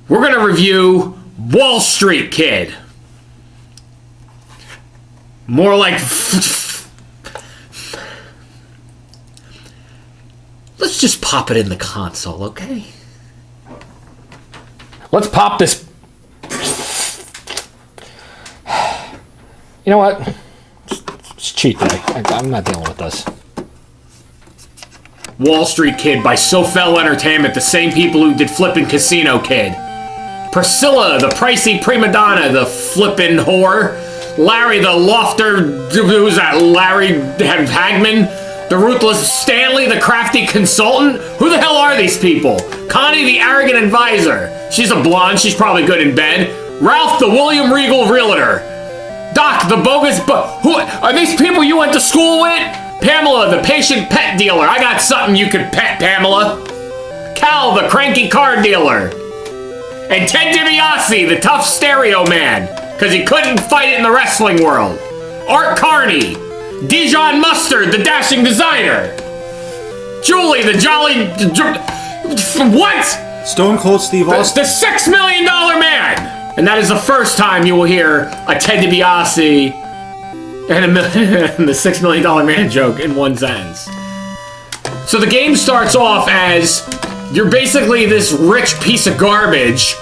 We're going to review Wall Street Kid. More like... Let's just pop it in the console, okay? Let's pop this... You know what? It's cheat day. I'm not dealing with this. Wall Street Kid by SoFel Entertainment, the same people who did Flippin' Casino Kid. Priscilla, the pricey prima donna, the flippin' whore. Larry, the lofter, who's that? Larry Hagman? The ruthless Stanley, the crafty consultant? Who the hell are these people? Connie, the arrogant advisor. She's a blonde, she's probably good in bed. Ralph, the William Regal realtor. Doc, the bogus who are these people you went to school with? Pamela, the patient pet dealer. I got something you could pet, Pamela. Cal, the cranky car dealer. And Ted DiBiase, the tough stereo man, because he couldn't fight it in the wrestling world. Art Carney, Dijon Mustard, the dashing designer. Julie, the jolly... What? Stone Cold Steve Austin. The $6 million man! And that is the first time you will hear a Ted DiBiase and the $6 million man joke in one sentence. So the game starts off as you're basically this rich piece of garbage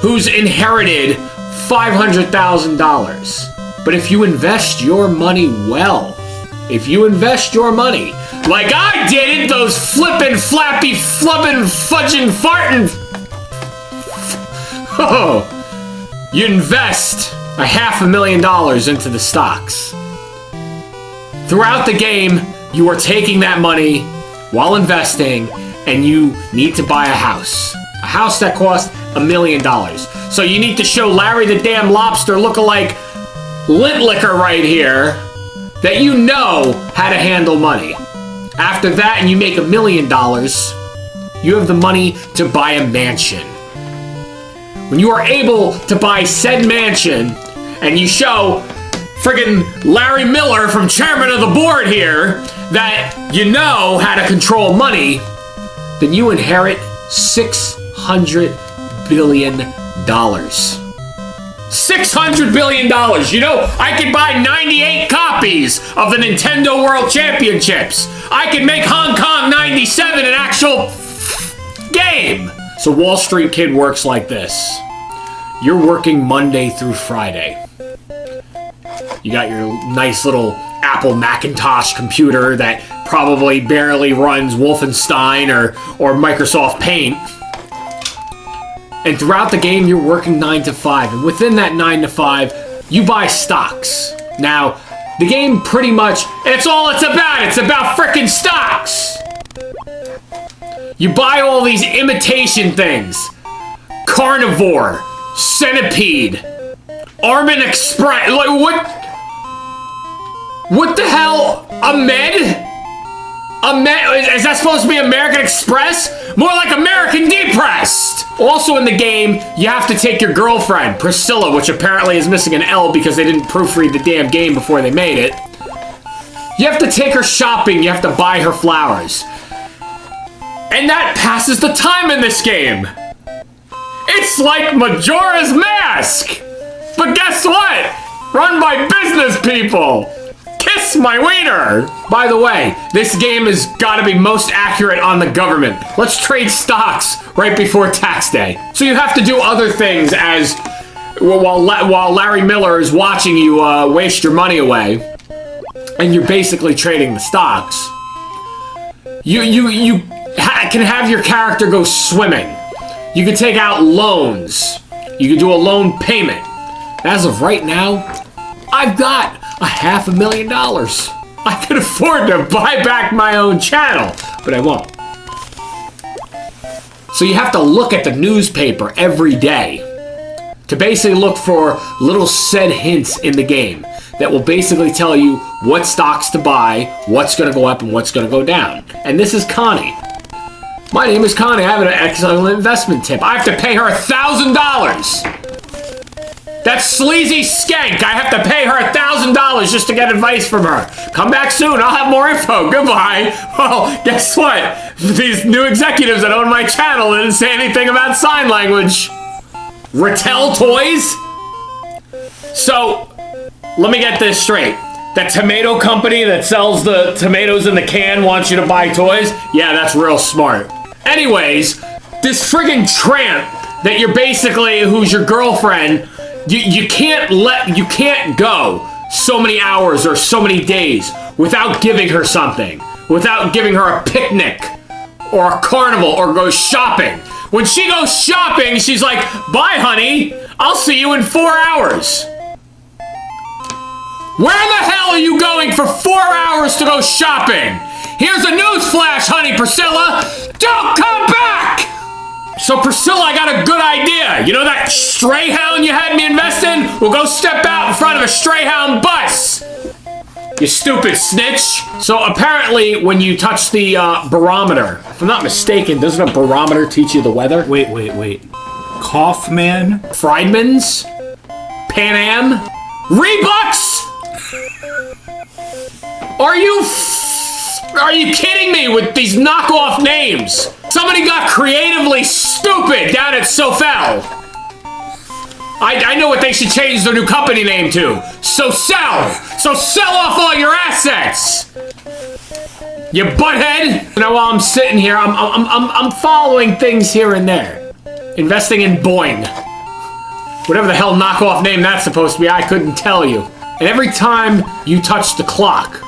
who's inherited $500,000. But if you invest your money well, if you invest your money, like I didn't, those flippin', flappy, flubbin', fudgin', fartin', oh, you invest $500,000 into the stocks. Throughout the game, you are taking that money while investing, and you need to buy a house. A house that costs $1 million. So you need to show Larry the damn lobster lookalike lint licker right here that you know how to handle money. After that, and you make $1 million, you have the money to buy a mansion. When you are able to buy said mansion, and you show friggin' Larry Miller from chairman of the board here that you know how to control money, then you inherit $600 billion. $600 billion! You know, I could buy 98 copies of the Nintendo World Championships. I could make Hong Kong 97 an actual game. So Wall Street Kid works like this. You're working Monday through Friday. You got your nice little Apple Macintosh computer that probably barely runs Wolfenstein or Microsoft Paint. And throughout the game, you're working 9 to 5. And within that 9 to 5, you buy stocks. Now, the game pretty much, it's all it's about. It's about frickin' stocks. You buy all these imitation things. Carnivore, Centipede, Armin Express. Like, what the hell? Ahmed? Is that supposed to be American Express? More like American Depressed! Also in the game, you have to take your girlfriend, Priscilla, which apparently is missing an L because they didn't proofread the damn game before they made it. You have to take her shopping, you have to buy her flowers. And that passes the time in this game! It's like Majora's Mask! But guess what? Run by business people! Kiss my wiener! By the way, this game has got to be most accurate on the government. Let's trade stocks right before tax day. So you have to do other things as while Larry Miller is watching you waste your money away, and you're basically trading the stocks. You can have your character go swimming. You can take out loans. You can do a loan payment. As of right now, I've got $500,000. I can afford to buy back my own channel, but I won't. So you have to look at the newspaper every day to basically look for little said hints in the game that will basically tell you what stocks to buy, what's going to go up, and what's going to go down. And this is Connie. My name is Connie. I have an excellent investment tip. I have to pay her $1,000. That sleazy skank, I have to pay her $1,000 just to get advice from her. Come back soon, I'll have more info. Goodbye. Well, guess what? These new executives that own my channel didn't say anything about sign language. Rattel Toys? So, let me get this straight. That tomato company that sells the tomatoes in the can wants you to buy toys? Yeah, that's real smart. Anyways, this friggin' tramp that you're basically, who's your girlfriend, you can't go so many hours or so many days without giving her something, without giving her a picnic or a carnival or goes shopping. When she goes shopping, she's like, bye, honey. I'll see you in 4 hours. Where the hell are you going for 4 hours to go shopping? Here's a news flash, honey Priscilla. Don't come back! So Priscilla, I got a good idea. You know that stray hound you had me invest in? We'll go step out in front of a stray hound bus. You stupid snitch. So apparently when you touch the barometer, if I'm not mistaken, doesn't a barometer teach you the weather? Wait. Kaufman? Friedman's? Pan Am? Reeboks? Are you kidding me with these knockoff names? Somebody got creatively stupid down at Sofel. I know what they should change their new company name to. So sell off all your assets. You butthead. Now while I'm sitting here, I'm following things here and there. Investing in Boing. Whatever the hell knockoff name that's supposed to be, I couldn't tell you. And every time you touch the clock,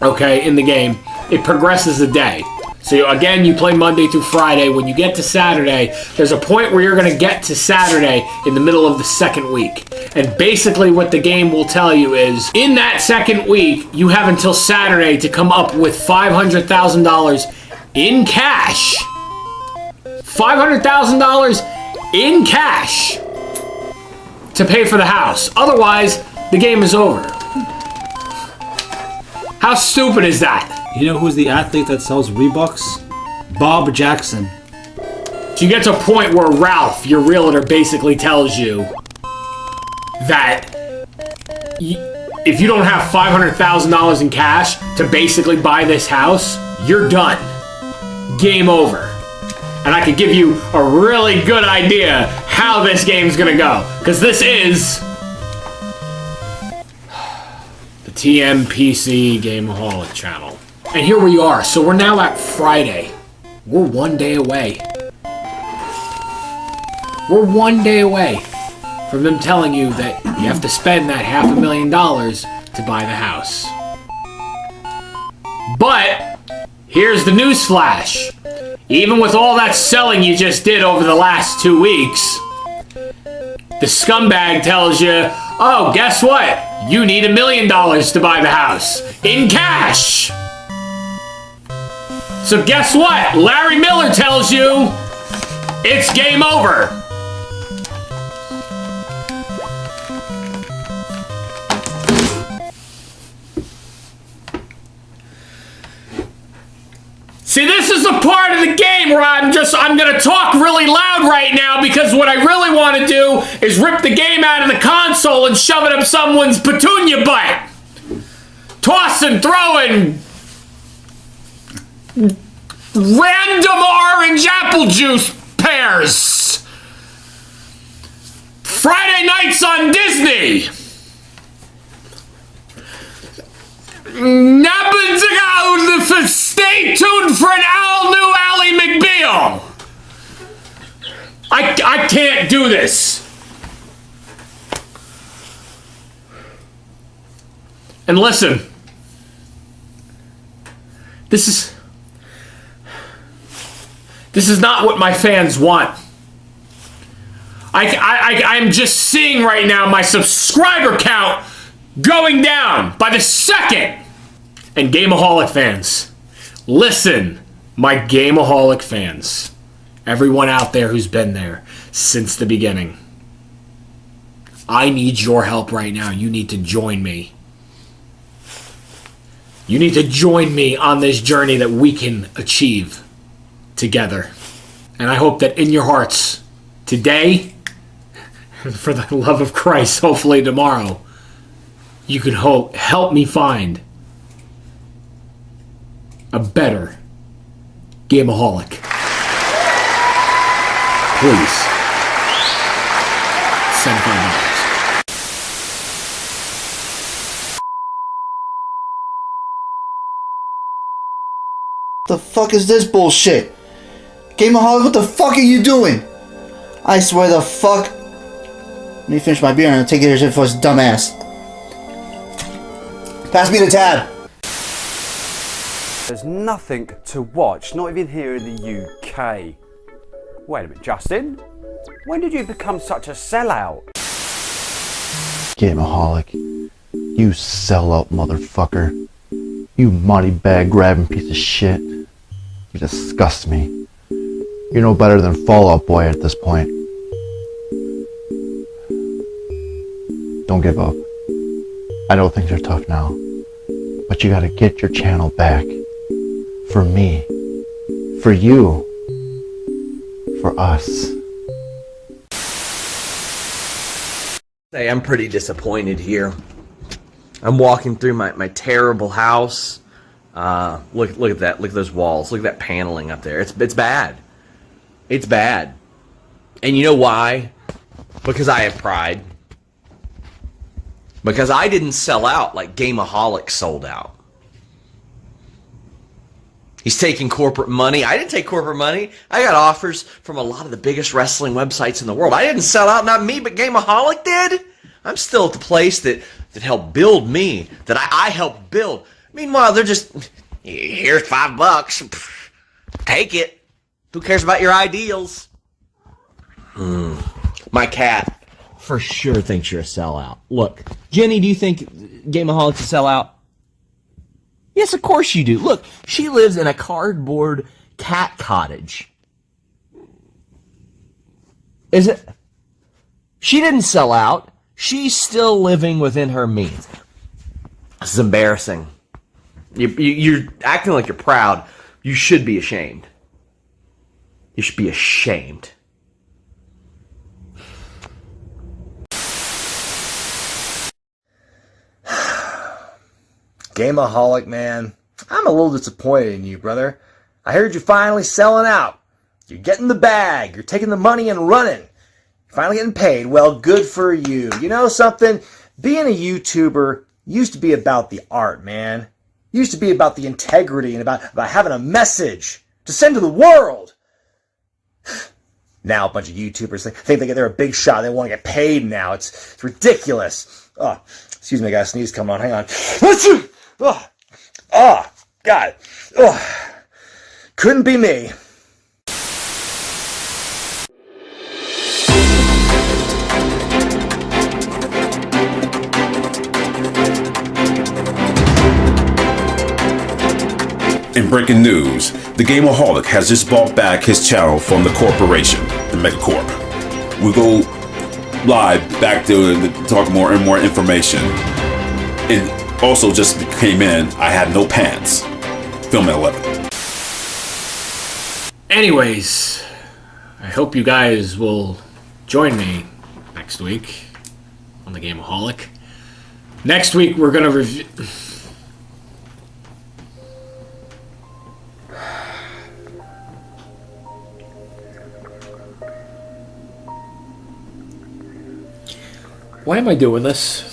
okay, in the game, it progresses a day. So again, you play Monday through Friday. When you get to Saturday, there's a point where you're going to get to Saturday in the middle of the second week. And basically what the game will tell you is, in that second week, you have until Saturday to come up with $500,000 in cash. $500,000 in cash to pay for the house. Otherwise, the game is over. How stupid is that? You know who's the athlete that sells Reeboks? Bob Jackson. So you get to a point where Ralph, your realtor, basically tells you that if you don't have $500,000 in cash to basically buy this house, you're done. Game over. And I could give you a really good idea how this game's gonna go. Because this is the TMPC Gameoholic channel. And here we are. So we're now at Friday. We're 1 day away. We're 1 day away from them telling you that you have to spend that $500,000 to buy the house. But here's the news flash. Even with all that selling you just did over the last 2 weeks, the scumbag tells you, oh, guess what? You need $1 million to buy the house in cash. So guess what? Larry Miller tells you it's game over. See, this is the part of the game where I'm gonna talk really loud right now, because what I really want to do is rip the game out of the console and shove it up someone's petunia butt. Tossing, throwing random orange apple juice pairs. Friday nights on Disney. Stay tuned for an all-new Ally McBeal. I can't do this. And listen, this is not what my fans want. I'm just seeing right now my subscriber count going down by the second. And Gameaholic fans, listen, my Gameaholic fans, everyone out there who's been there since the beginning, I need your help right now. You need to join me. You need to join me on this journey that we can achieve together. And I hope that in your hearts, today, for the love of Christ, hopefully tomorrow, you can help me find a better Gameaholic. Please. Send $5. The fuck is this bullshit? Gameaholic, what the fuck are you doing? I swear the fuck. Let me finish my beer and I'll take your shit for his dumb ass. Pass me the tab. There's nothing to watch, not even here in the UK. Wait a minute, Justin? When did you become such a sellout? Gameaholic, you sellout motherfucker. You money bag grabbing piece of shit. You disgust me. You're no better than Fallout Boy at this point. Don't give up. I know things are tough now, but you gotta get your channel back. For me. For you. For us. Hey, I'm pretty disappointed here. I'm walking through my terrible house. Look at that. Look at those walls. Look at that paneling up there. It's bad. It's bad. And you know why? Because I have pride. Because I didn't sell out like Game-O-Holic sold out. He's taking corporate money. I didn't take corporate money. I got offers from a lot of the biggest wrestling websites in the world. I didn't sell out, not me, but Game-O-Holic did. I'm still at the place that helped build me, that I helped build. Meanwhile, they're just, here's $5. Take it. Who cares about your ideals? My cat for sure thinks you're a sellout. Look, Jenny, do you think Game-O-Holic's a sellout? Yes, of course you do. Look, she lives in a cardboard cat cottage. Is it? She didn't sell out. She's still living within her means. This is embarrassing. You're acting like you're proud. You should be ashamed. You should be ashamed. Gameaholic, man, I'm a little disappointed in you, brother. I heard you're finally selling out. You're getting the bag. You're taking the money and running. You're finally getting paid. Well, good for you. You know something? Being a YouTuber used to be about the art, man. Used to be about the integrity and about having a message to send to the world. Now a bunch of YouTubers think they're a big shot. They want to get paid now. It's ridiculous. Oh, excuse me, I got a sneeze coming on. Hang on. Oh, God. Oh, couldn't be me. In breaking news, the Gameaholic has just bought back his channel from the corporation, the Megacorp. We go live back there to talk more and more information. And also just came in, I had no pants. Film at 11. Anyways, I hope you guys will join me next week on the Gameaholic. Next week we're gonna review. Why am I doing this?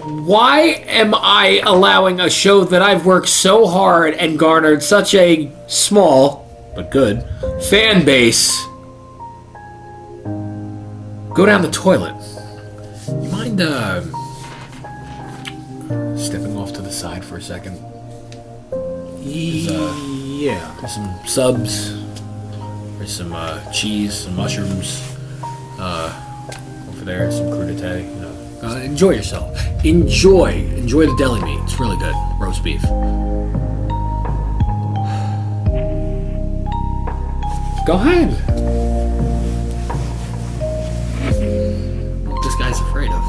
Why am I allowing a show that I've worked so hard and garnered such a small, but good, fan base go down the toilet? You mind, stepping off to the side for a second? Yeah. There's some subs. There's some cheese, some mushrooms. Over there, some crudité. You know, enjoy yourself. Enjoy the deli meat. It's really good. Roast beef. Go ahead. What this guy's afraid of.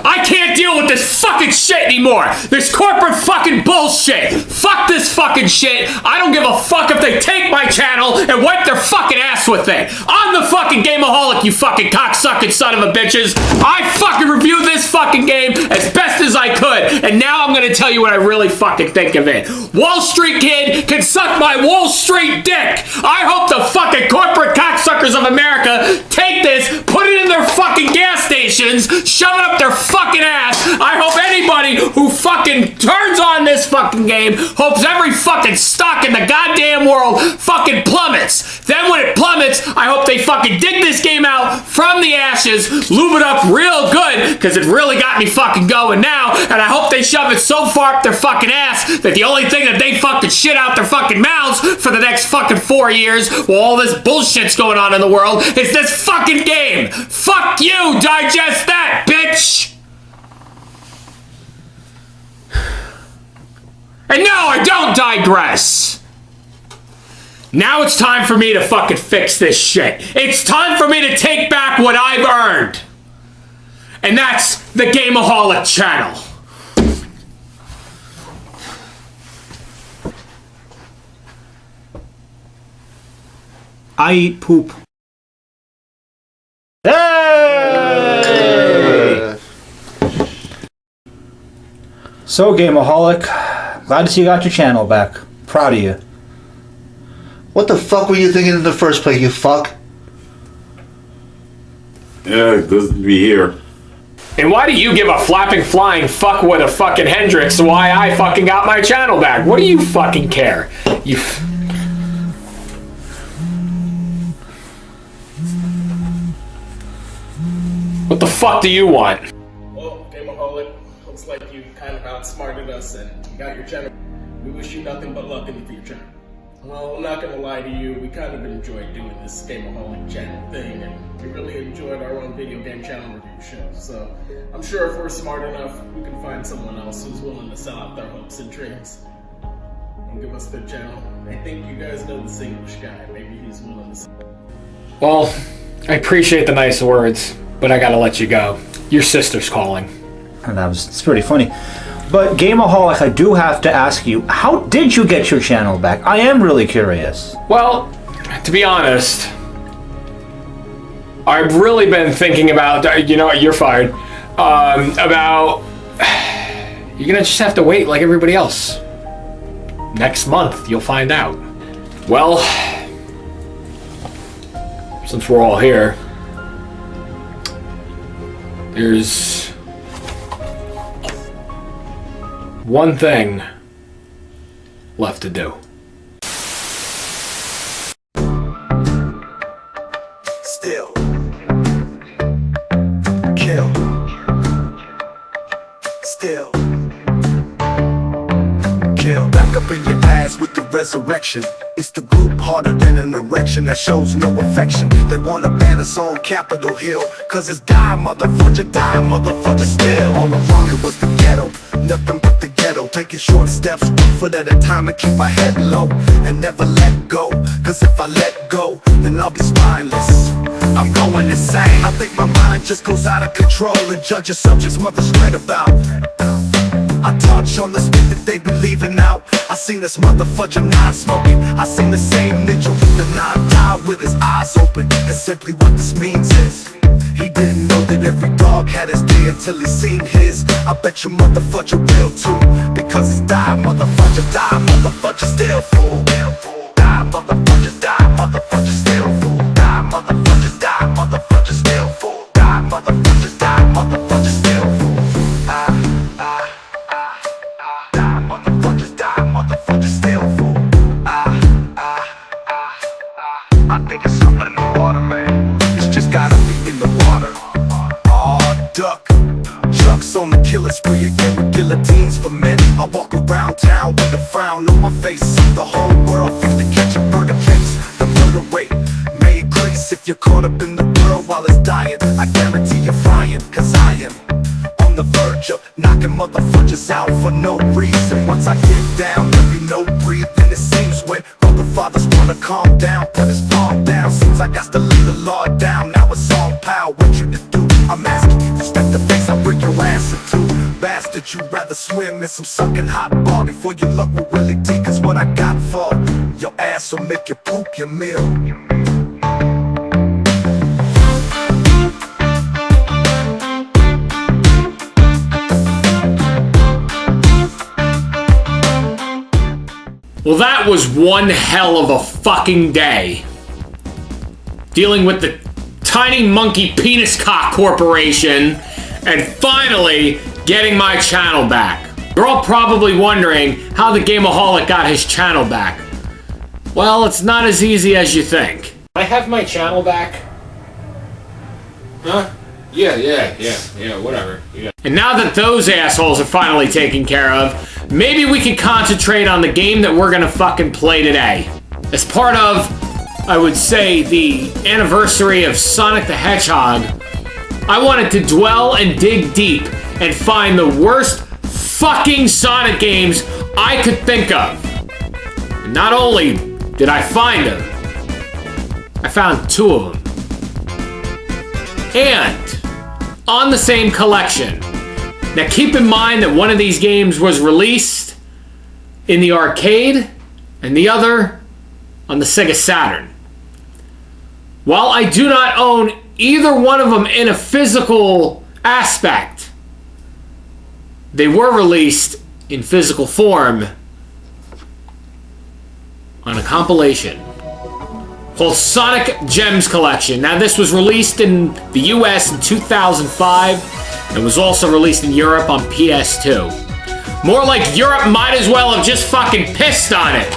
I can't deal with this fucking shit anymore! This corporate fucking bullshit! Fuck this fucking shit! I don't give a fuck if they take my channel and wipe their fucking ass with it! I'm the fucking Gameaholic, you fucking cocksucking son of a bitches! I fucking reviewed this fucking game as best as I could, and now I'm gonna tell you what I really fucking think of it. Wall Street Kid can suck my Wall Street dick! I hope the fucking corporate cocksuckers of America take this, put it in their fucking gas stations, shove it up their fucking ass. I hope anybody who fucking turns on this fuck fucking game, hopes every fucking stock in the goddamn world fucking plummets. Then when it plummets, I hope they fucking dig this game out from the ashes, lube it up real good, because it really got me fucking going now, and I hope they shove it so far up their fucking ass that the only thing that they fucking shit out their fucking mouths for the next fucking 4 years while all this bullshit's going on in the world is this fucking game. Fuck you, digest that, bitch! And no, I don't digress! Now it's time for me to fucking fix this shit. It's time for me to take back what I've earned. And that's the Gameoholic channel. I eat poop. Hey! So, Gameoholic, glad to see you got your channel back. Proud of you. What the fuck were you thinking in the first place, you fuck? Yeah, good to be here. And why do you give a flapping flying fuck with a fucking Hendrix why I fucking got my channel back? What do you fucking care? You... What the fuck do you want? Well, Gameoholic, looks like you kind of outsmarted us and got your channel. We wish you nothing but luck in the future. Well, I'm not gonna lie to you, we kind of enjoyed doing this Gameoholic channel thing, and we really enjoyed our own video game channel review show. So, I'm sure if we're smart enough, we can find someone else who's willing to sell out their hopes and dreams and give us their channel. I think you guys know this English guy. Maybe he's willing to sell. Well, I appreciate the nice words, but I gotta let you go. Your sister's calling. And it's pretty funny. But Gameoholic, I do have to ask you, how did you get your channel back? I am really curious. Well, to be honest, I've really been thinking about, you know what, you're fired, about, you're gonna just have to wait like everybody else. Next month, you'll find out. Well, since we're all here, there's one thing left to do. Still kill. Still kill. Back up in your ass with the resurrection. It's the group harder than an erection that shows no affection. They wanna ban us on Capitol Hill, cause it's die motherfucker still. All along it was the ghetto, nothing but the ghetto. Taking short steps, 1 foot at a time, and keep my head low and never let go. Cause if I let go, then I'll be spineless. I'm going insane. I think my mind just goes out of control and judges subjects mothers read about. I touch on the spit that they be leaving out. I seen this motherfucker not smoking. I seen the same ninja with the non-tie with his eyes open. And simply what this means is he didn't know that every dog had his day until he seen his. I bet you motherfucker will too, because it's die motherfucker still fool. Die motherfucker still fool. Die motherfucker still fool. Die motherfucker still fool. Motherfucker still fool. I think it's something in the water, man. It's just gotta be in the water. Aw, duck. Chucks on the killer spree again with guillotines for men. I walk around town with a frown on my face. The whole world thinks to catch a murder case. The murder rate may increase if you're caught up in the world while it's dying. I guarantee you're frying, cause I am on the verge of knocking motherfuckers out for no reason. Once I get down, there be no breathing. It seems when other fathers wanna calm down, put his palm down. Seems I got to lay the law down. Now it's on pal, what you to do? I'm asking you, respect the face I bring your ass into. Bastard, you'd rather swim in some sucking hot bar before your luck will really take. Cause what I got for your ass will make you poop your meal. Well, that was one hell of a fucking day. Dealing with the Tiny Monkey Penis Cock Corporation and finally getting my channel back. You're all probably wondering how the Gameoholic got his channel back. Well, it's not as easy as you think. I have my channel back. Huh? Yeah, whatever. Yeah. And now that those assholes are finally taken care of, maybe we can concentrate on the game that we're gonna fucking play today. As part of, I would say, the anniversary of Sonic the Hedgehog, I wanted to dwell and dig deep and find the worst fucking Sonic games I could think of. And not only did I find them, I found 2 of them. And on the same collection. Now keep in mind that one of these games was released in the arcade and the other on the Sega Saturn. While I do not own either one of them in a physical aspect, they were released in physical form on a compilation called Sonic Gems Collection. Now this was released in the US in 2005 and was also released in Europe on PS2. More like Europe might as well have just fucking pissed on it.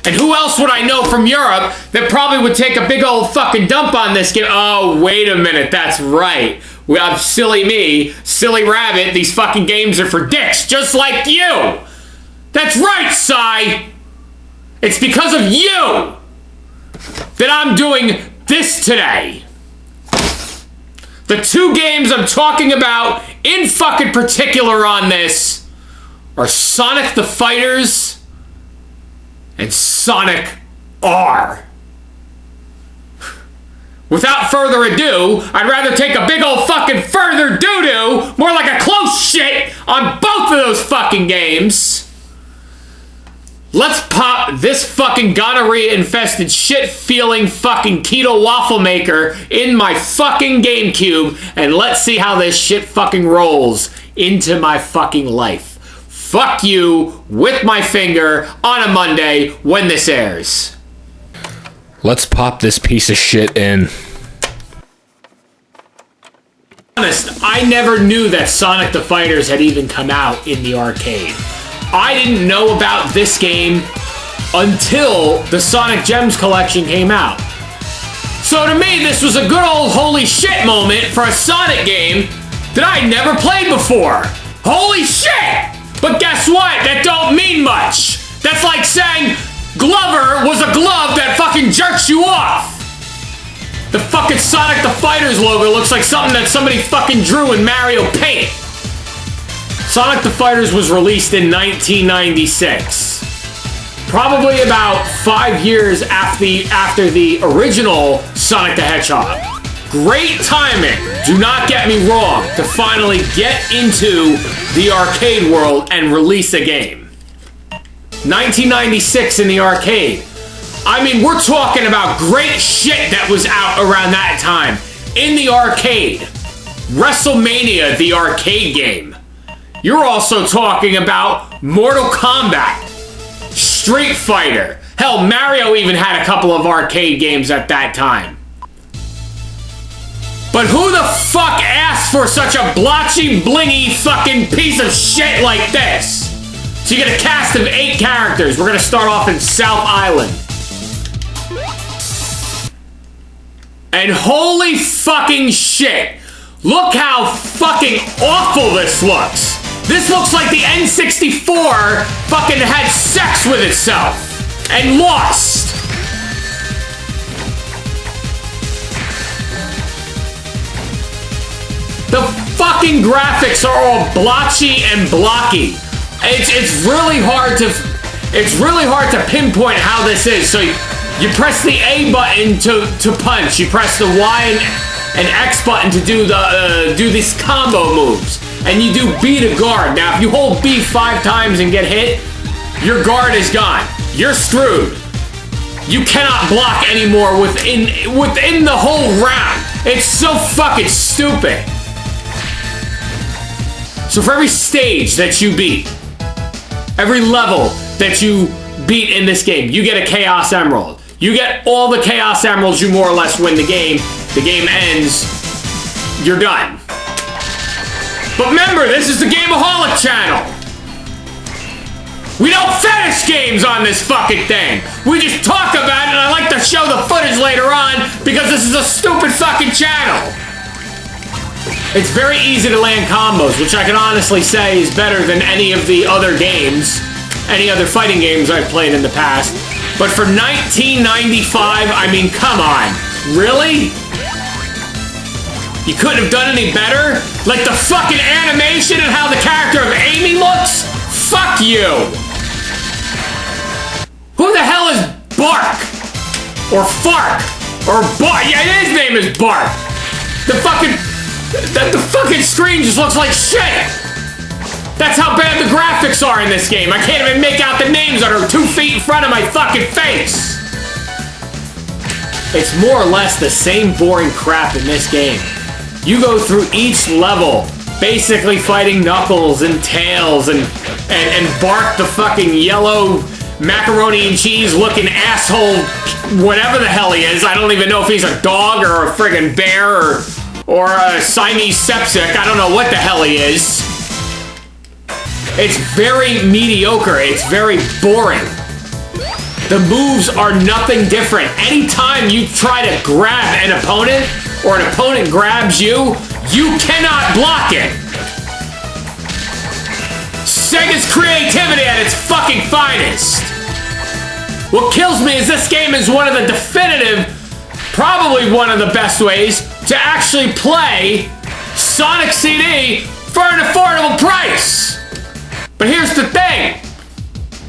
And who else would I know from Europe that probably would take a big old fucking dump on this game? Oh, wait a minute, that's right. Well, silly me, silly rabbit, these fucking games are for dicks, just like you! That's right, Sai! It's because of you that I'm doing this today. The 2 games I'm talking about in fucking particular on this are Sonic the Fighters and Sonic R. Without further ado, I'd rather take a big old fucking further doo-doo, more like a close shit, on both of those fucking games. Let's pop this fucking gonorrhea-infested shit-feeling fucking keto waffle maker in my fucking GameCube, and let's see how this shit fucking rolls into my fucking life. Fuck you with my finger on a Monday when this airs. Let's pop this piece of shit in. Honest, I never knew that Sonic the Fighters had even come out in the arcade. I didn't know about this game until the Sonic Gems Collection came out. So to me, this was a good old holy shit moment for a Sonic game that I'd never played before. Holy shit! But guess what? That don't mean much. That's like saying Glover was a glove that fucking jerks you off. The fucking Sonic the Fighters logo looks like something that somebody fucking drew in Mario Paint. Sonic the Fighters was released in 1996. Probably about 5 years after the original Sonic the Hedgehog. Great timing, do not get me wrong, to finally get into the arcade world and release a game. 1996 in the arcade. I mean, we're talking about great shit that was out around that time. In the arcade. WrestleMania, the arcade game. You're also talking about Mortal Kombat, Street Fighter. Hell, Mario even had a couple of arcade games at that time. But who the fuck asked for such a blotchy, blingy fucking piece of shit like this? So you get a cast of 8 characters. We're gonna start off in South Island. And holy fucking shit. Look how fucking awful this looks. This looks like the N64 fucking had sex with itself and lost. The fucking graphics are all blotchy and blocky. It's really hard to pinpoint how this is. So you press the A button to punch. You press the Y and X button to do these combo moves. And you do B to guard. Now, if you hold B 5 times and get hit, your guard is gone. You're screwed. You cannot block anymore within the whole round. It's so fucking stupid. So for every stage that you beat, every level that you beat in this game, you get a Chaos Emerald. You get all the Chaos Emeralds, you more or less win the game. The game ends, you're done. But remember, this is the Game Game-O-Holic channel. We don't finish games on this fucking thing. We just talk about it, and I like to show the footage later on because this is a stupid fucking channel. It's very easy to land combos, which I can honestly say is better than any of the other games, any other fighting games I've played in the past. But for 1995, I mean, come on. Really? You couldn't have done any better? Like the fucking animation and how the character of Amy looks? Fuck you! Who the hell is Bark? Or Fark? Or Bark? Yeah, his name is Bark. The fucking screen just looks like shit. That's how bad the graphics are in this game. I can't even make out the names that are 2 feet in front of my fucking face. It's more or less the same boring crap in this game. You go through each level, basically fighting Knuckles and Tails and Bark, the fucking yellow macaroni and cheese looking asshole, whatever the hell he is. I don't even know if he's a dog or a friggin' bear or a Siamese septic. I don't know what the hell he is. It's very mediocre. It's very boring. The moves are nothing different. Anytime you try to grab an opponent or an opponent grabs you, you cannot block it. Sega's creativity at its fucking finest. What kills me is this game is one of the definitive, probably one of the best ways to actually play Sonic CD for an affordable price. But here's the thing.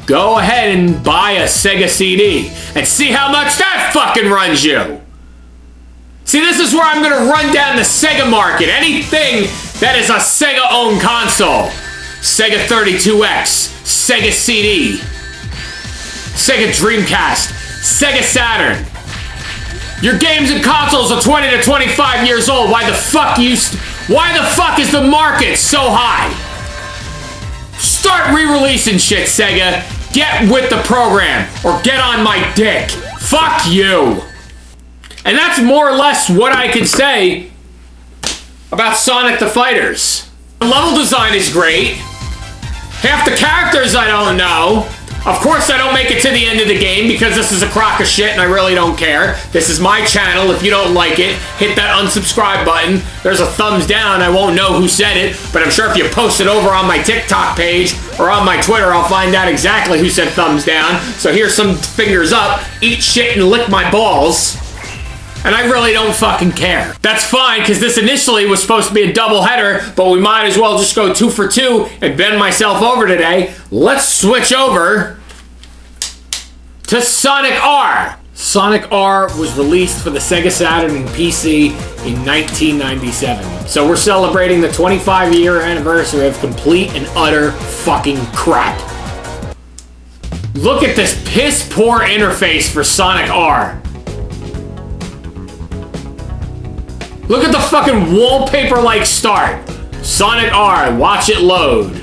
Go ahead and buy a Sega CD and see how much that fucking runs you. See, this is where I'm gonna run down the Sega market. Anything that is a Sega-owned console. Sega 32X, Sega CD, Sega Dreamcast, Sega Saturn. Your games and consoles are 20 to 25 years old. Why the fuck is the market so high? Start re-releasing shit, Sega. Get with the program or get on my dick. Fuck you. And that's more or less what I can say about Sonic the Fighters. The level design is great. Half the characters I don't know. Of course I don't make it to the end of the game because this is a crock of shit and I really don't care. This is my channel. If you don't like it, hit that unsubscribe button. There's a thumbs down. I won't know who said it, but I'm sure if you post it over on my TikTok page or on my Twitter, I'll find out exactly who said thumbs down. So here's some fingers up. Eat shit and lick my balls. And I really don't fucking care. That's fine, because this initially was supposed to be a double header, but we might as well just go 2 for 2 and bend myself over today. Let's switch over to Sonic R. Sonic R was released for the Sega Saturn and PC in 1997. So we're celebrating the 25-year anniversary of complete and utter fucking crap. Look at this piss-poor interface for Sonic R. Look at the fucking wallpaper-like start. Sonic R, watch it load.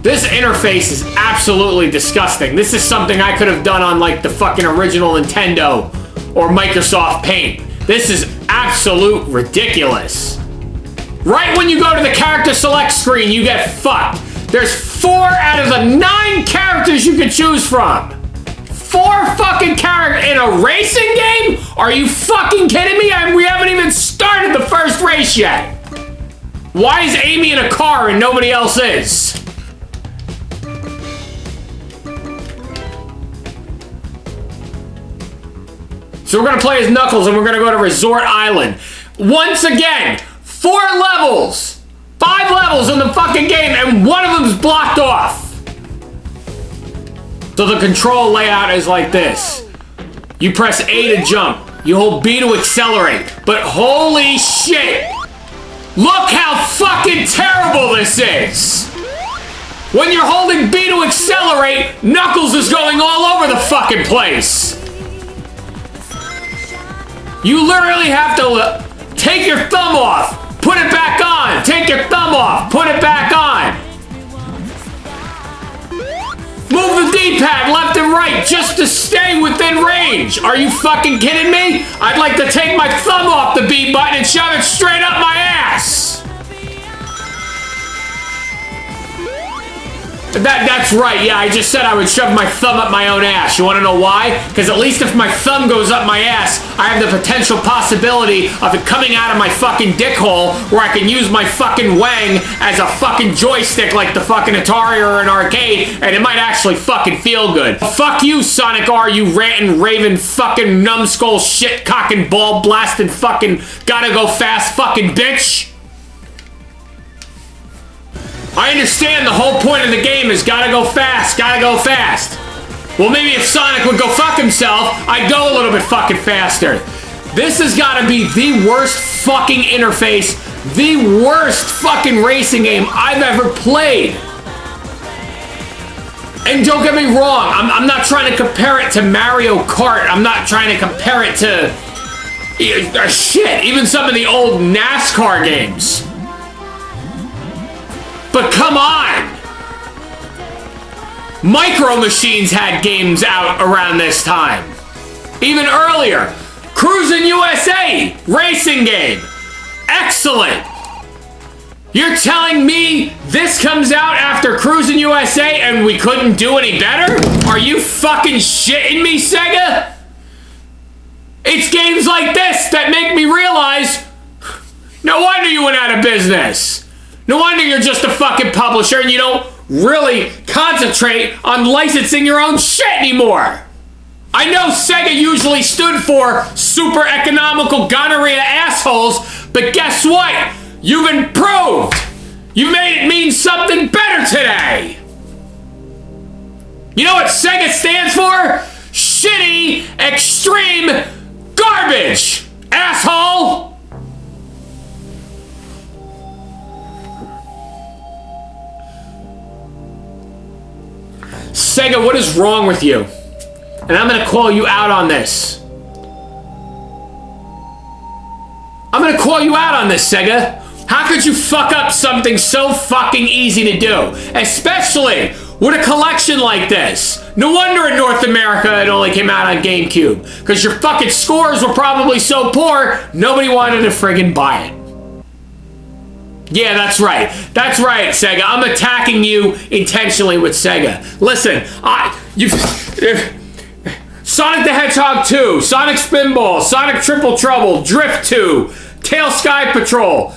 This interface is absolutely disgusting. This is something I could have done on like the fucking original Nintendo or Microsoft Paint. This is absolute ridiculous. Right when you go to the character select screen, you get fucked. There's 4 out of the 9 characters you can choose from. 4 fucking characters in a racing game? Are you fucking kidding me? We haven't even started the first race yet. Why is Amy in a car and nobody else is? So we're gonna play as Knuckles and we're gonna go to Resort Island. Once again, 4 levels. 5 levels in the fucking game and one of them's blocked off. So the control layout is like this. You press A to jump. You hold B to accelerate. But holy shit! Look how fucking terrible this is! When you're holding B to accelerate, Knuckles is going all over the fucking place. You literally have to take your thumb off, put it back on, take your thumb off, put it back on. Move the D-pad left and right just to stay within range. Are you fucking kidding me? I'd like to take my thumb off the B button and shove it straight up my ass. That's right, yeah, I just said I would shove my thumb up my own ass. You wanna know why? Because at least if my thumb goes up my ass, I have the potential possibility of it coming out of my fucking dick hole where I can use my fucking wang as a fucking joystick like the fucking Atari or an arcade, and it might actually fucking feel good. Fuck you, Sonic R, you rantin', raving, fucking numbskull, shit-cocking, ball-blasting, fucking gotta-go-fast fucking bitch! I understand the whole point of the game is gotta go fast, gotta go fast. Well, maybe if Sonic would go fuck himself, I'd go a little bit fucking faster. This has gotta be the worst fucking interface, the worst fucking racing game I've ever played. And don't get me wrong, I'm not trying to compare it to Mario Kart. I'm not trying to compare it to shit, even some of the old NASCAR games. But come on! Micro Machines had games out around this time. Even earlier. Cruisin' USA! Racing game. Excellent! You're telling me this comes out after Cruisin' USA and we couldn't do any better? Are you fucking shitting me, Sega? It's games like this that make me realize no wonder you went out of business. No wonder you're just a fucking publisher and you don't really concentrate on licensing your own shit anymore. I know Sega usually stood for super economical gonorrhea assholes, but guess what? You've improved. You made it mean something better today. You know what Sega stands for? Shitty, extreme garbage, asshole. Sega, what is wrong with you? And I'm gonna call you out on this. I'm gonna call you out on this, Sega. How could you fuck up something so fucking easy to do? Especially with a collection like this. No wonder in North America it only came out on GameCube. Because your fucking scores were probably so poor, nobody wanted to friggin' buy it. Yeah, that's right. That's right, Sega. I'm attacking you intentionally with Sega. Listen, Sonic the Hedgehog 2, Sonic Spinball, Sonic Triple Trouble, Drift 2, Tail Sky Patrol,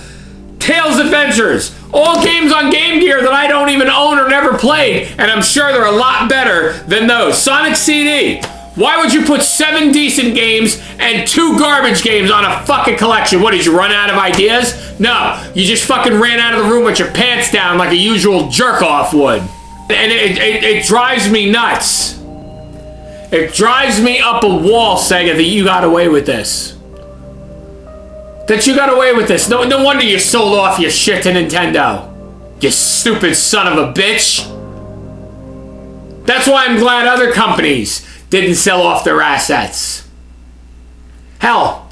Tails Adventures, all games on Game Gear that I don't even own or never played, and I'm sure they're a lot better than those. Sonic CD. Why would you put 7 decent games and 2 garbage games on a fucking collection? What, did you run out of ideas? No, you just fucking ran out of the room with your pants down like a usual jerk-off would. And it drives me nuts. It drives me up a wall, Sega, that you got away with this. That you got away with this. No wonder you sold off your shit to Nintendo. You stupid son of a bitch. That's why I'm glad other companies didn't sell off their assets. Hell,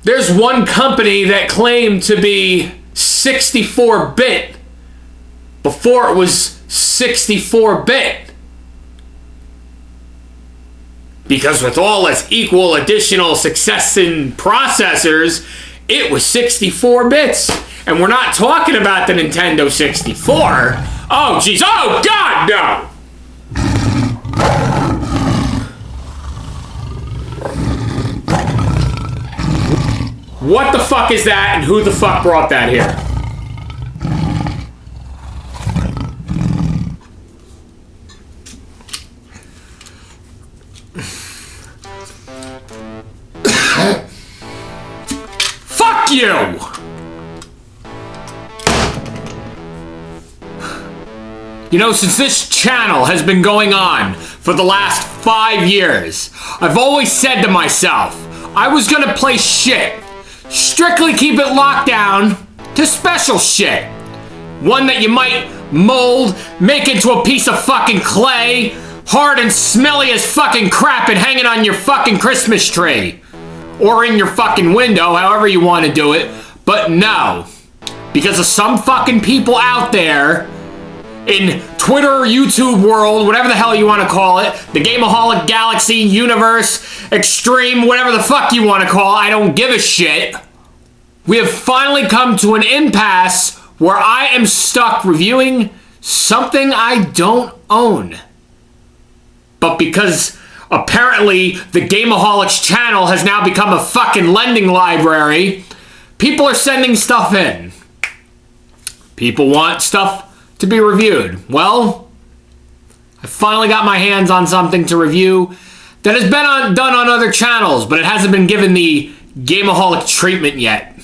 there's one company that claimed to be 64-bit before it was 64-bit. Because with all its equal additional success in processors, it was 64 bits. And we're not talking about the Nintendo 64. Oh, jeez. Oh, God, no! What the fuck is that, and who the fuck brought that here? Fuck you! You know, since this channel has been going on for the last 5 years, I've always said to myself, I was gonna play shit. Strictly keep it locked down to special shit. One that you might mold, make into a piece of fucking clay, hard and smelly as fucking crap and hanging on your fucking Christmas tree. Or in your fucking window, however you want to do it. But no. Because of some fucking people out there in Twitter, YouTube world, whatever the hell you want to call it, the Gameoholic Galaxy, Universe, Extreme, whatever the fuck you want to call it, I don't give a shit. We have finally come to an impasse where I am stuck reviewing something I don't own. But because apparently the Gameoholics channel has now become a fucking lending library, people are sending stuff in. People want stuff to be reviewed. Well, I finally got my hands on something to review that has been done on other channels, but it hasn't been given the Gameoholic treatment yet.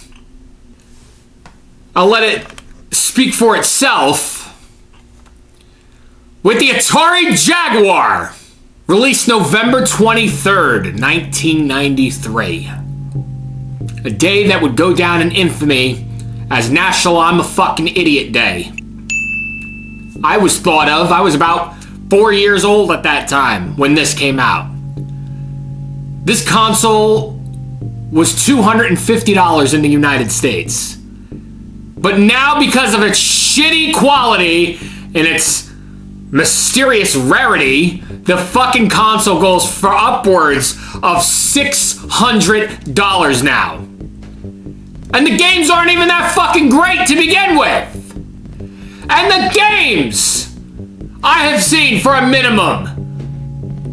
I'll let it speak for itself. With the Atari Jaguar, released November 23rd, 1993. A day that would go down in infamy as National I'm a Fucking Idiot Day. I was about 4 years old at that time when this came out. This console was $250 in the United States. But now, because of its shitty quality and its mysterious rarity, the fucking console goes for upwards of $600 now. And the games aren't even that fucking great to begin with. And the games I have seen for a minimum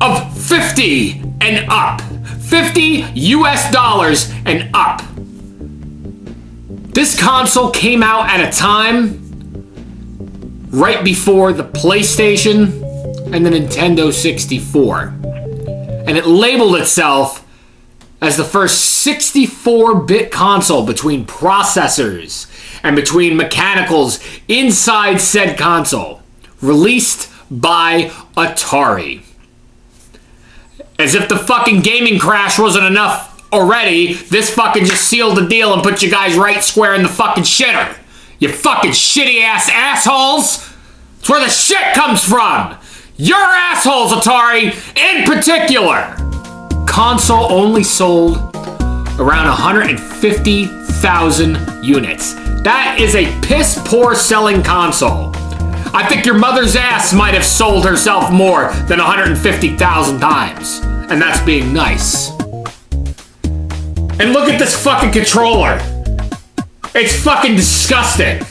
of 50 and up. 50 US dollars and up. This console came out at a time right before the PlayStation and the Nintendo 64. And it labeled itself as the first 64-bit console between processors and between mechanicals inside said console, released by Atari. As if the fucking gaming crash wasn't enough already, this fucking just sealed the deal and put you guys right square in the fucking shitter. You fucking shitty ass assholes! It's where the shit comes from! Your assholes, Atari, in particular! Console only sold around 150,000 units. That is a piss poor selling console. I think your mother's ass might have sold herself more than 150,000 times. And that's being nice. And look at this fucking controller. It's fucking disgusting.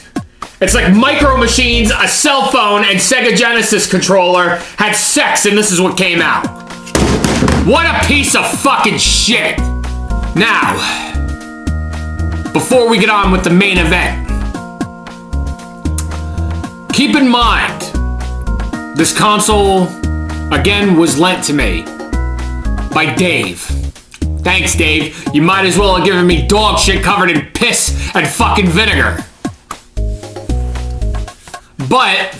It's like Micro Machines, a cell phone, and Sega Genesis controller had sex and this is what came out. What a piece of fucking shit. Now, before we get on with the main event, keep in mind, this console, again, was lent to me by Dave. Thanks, Dave. You might as well have given me dog shit covered in piss and fucking vinegar. But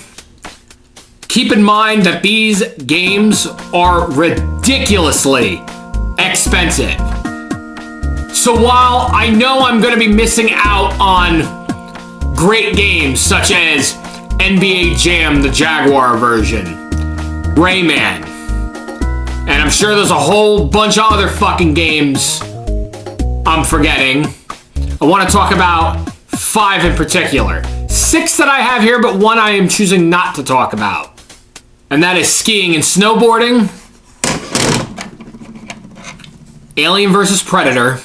keep in mind that these games are ridiculously expensive. So while I know I'm going to be missing out on great games such as NBA Jam, the Jaguar version, Rayman, and I'm sure there's a whole bunch of other fucking games I'm forgetting, I want to talk about 5 in particular. 6 that I have here, but 1 I am choosing not to talk about. And that is skiing and snowboarding, Alien vs. Predator,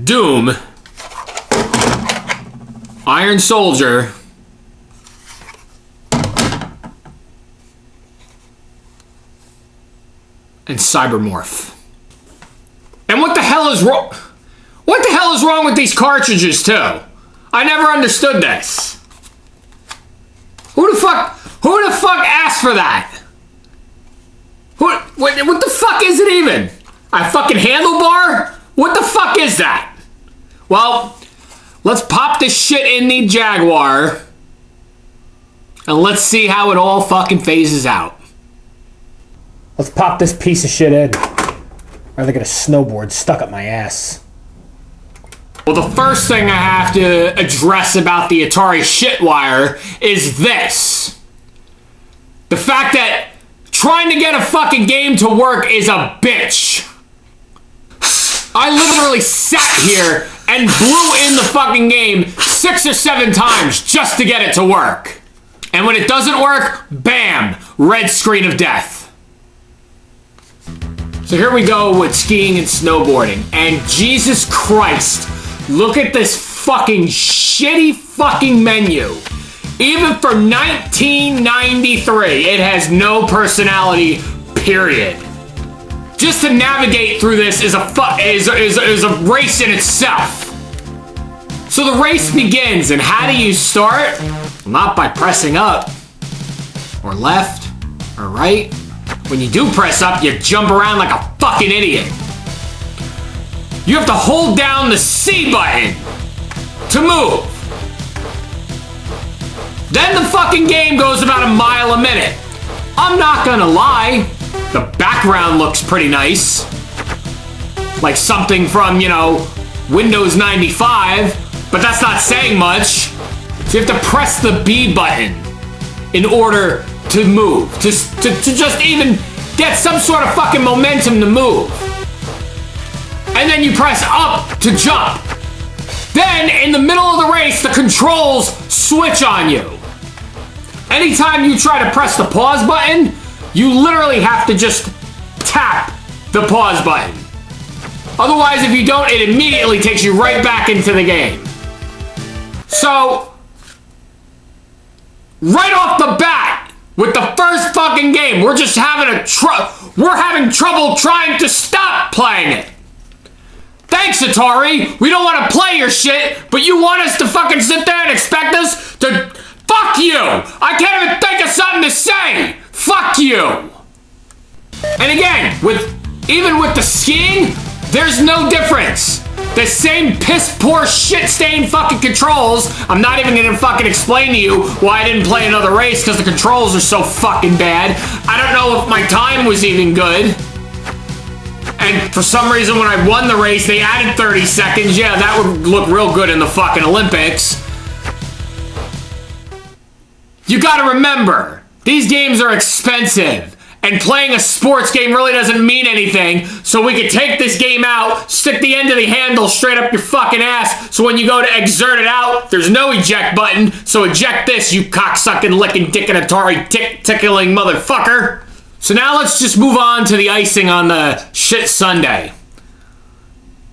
Doom, Iron Soldier, and Cybermorph. And what the hell is wrong? What the hell is wrong with these cartridges too? I never understood this. Who the fuck asked for that? What the fuck is it even? A fucking handlebar? What the fuck is that? Well, let's pop this shit in the Jaguar and let's see how it all fucking phases out. Let's pop this piece of shit in. Or they got a snowboard stuck up my ass. Well, the first thing I have to address about the Atari shitwire is this. The fact that trying to get a fucking game to work is a bitch. I literally sat here and blew in the fucking game 6 or 7 times just to get it to work. And when it doesn't work, bam, red screen of death. So here we go with skiing and snowboarding. And Jesus Christ, look at this fucking shitty fucking menu. Even for 1993, it has no personality, period. Just to navigate through this is a race in itself. So the race begins, and how do you start? Well, not by pressing up, or left, or right. When you do press up, you jump around like a fucking idiot. You have to hold down the C button to move. Then the fucking game goes about a mile a minute. I'm not gonna lie, the background looks pretty nice. Like something from, you know, Windows 95, but that's not saying much. So you have to press the B button in order to move, to just even get some sort of fucking momentum to move. And then you press up to jump. Then, in the middle of the race, the controls switch on you. Anytime you try to press the pause button, you literally have to just tap the pause button. Otherwise, if you don't, it immediately takes you right back into the game. So, right off the bat, with the first fucking game, we're just having trouble trying to stop playing it. Thanks, Atari. We don't want to play your shit, but you want us to fucking sit there and expect us to... Fuck you! I can't even think of something to say! Fuck you! And again, even with the skiing, there's no difference. The same piss poor shit stained fucking controls. I'm not even gonna fucking explain to you why I didn't play another race, because the controls are so fucking bad. I don't know if my time was even good. And for some reason, when I won the race, they added 30 seconds. Yeah, that would look real good in the fucking Olympics. You gotta remember, these games are expensive. And playing a sports game really doesn't mean anything. So we could take this game out, stick the end of the handle straight up your fucking ass. So when you go to exert it out, there's no eject button. So eject this, you cocksucking, licking, dickin' Atari tickling motherfucker. So now let's just move on to the icing on the shit sundae.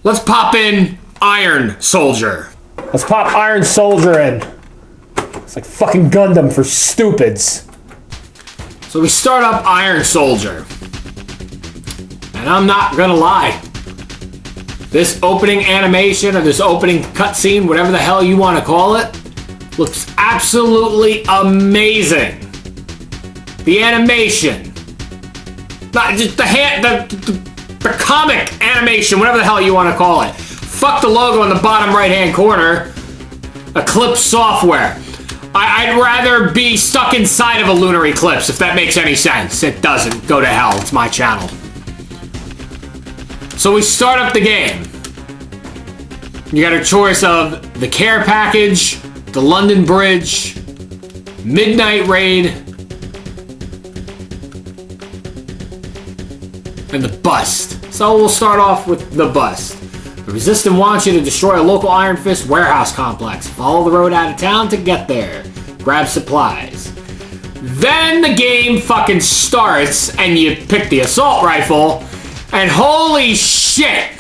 Let's pop in Iron Soldier. Let's pop Iron Soldier in. It's like fucking Gundam for stupids. So we start up Iron Soldier. And I'm not gonna lie. This opening animation or this opening cutscene, whatever the hell you want to call it, looks absolutely amazing. The animation. Not just the comic animation, whatever the hell you want to call it. Fuck the logo in the bottom right-hand corner. Eclipse software. I'd rather be stuck inside of a lunar eclipse, if that makes any sense. It doesn't. Go to hell. It's my channel. So we start up the game. You got a choice of the care package, the London Bridge, Midnight Raid, and the bust. So we'll start off with the bust. The Resistance wants you to destroy a local Iron Fist warehouse complex. Follow the road out of town to get there. Grab supplies. Then the game fucking starts and you pick the assault rifle. And holy shit!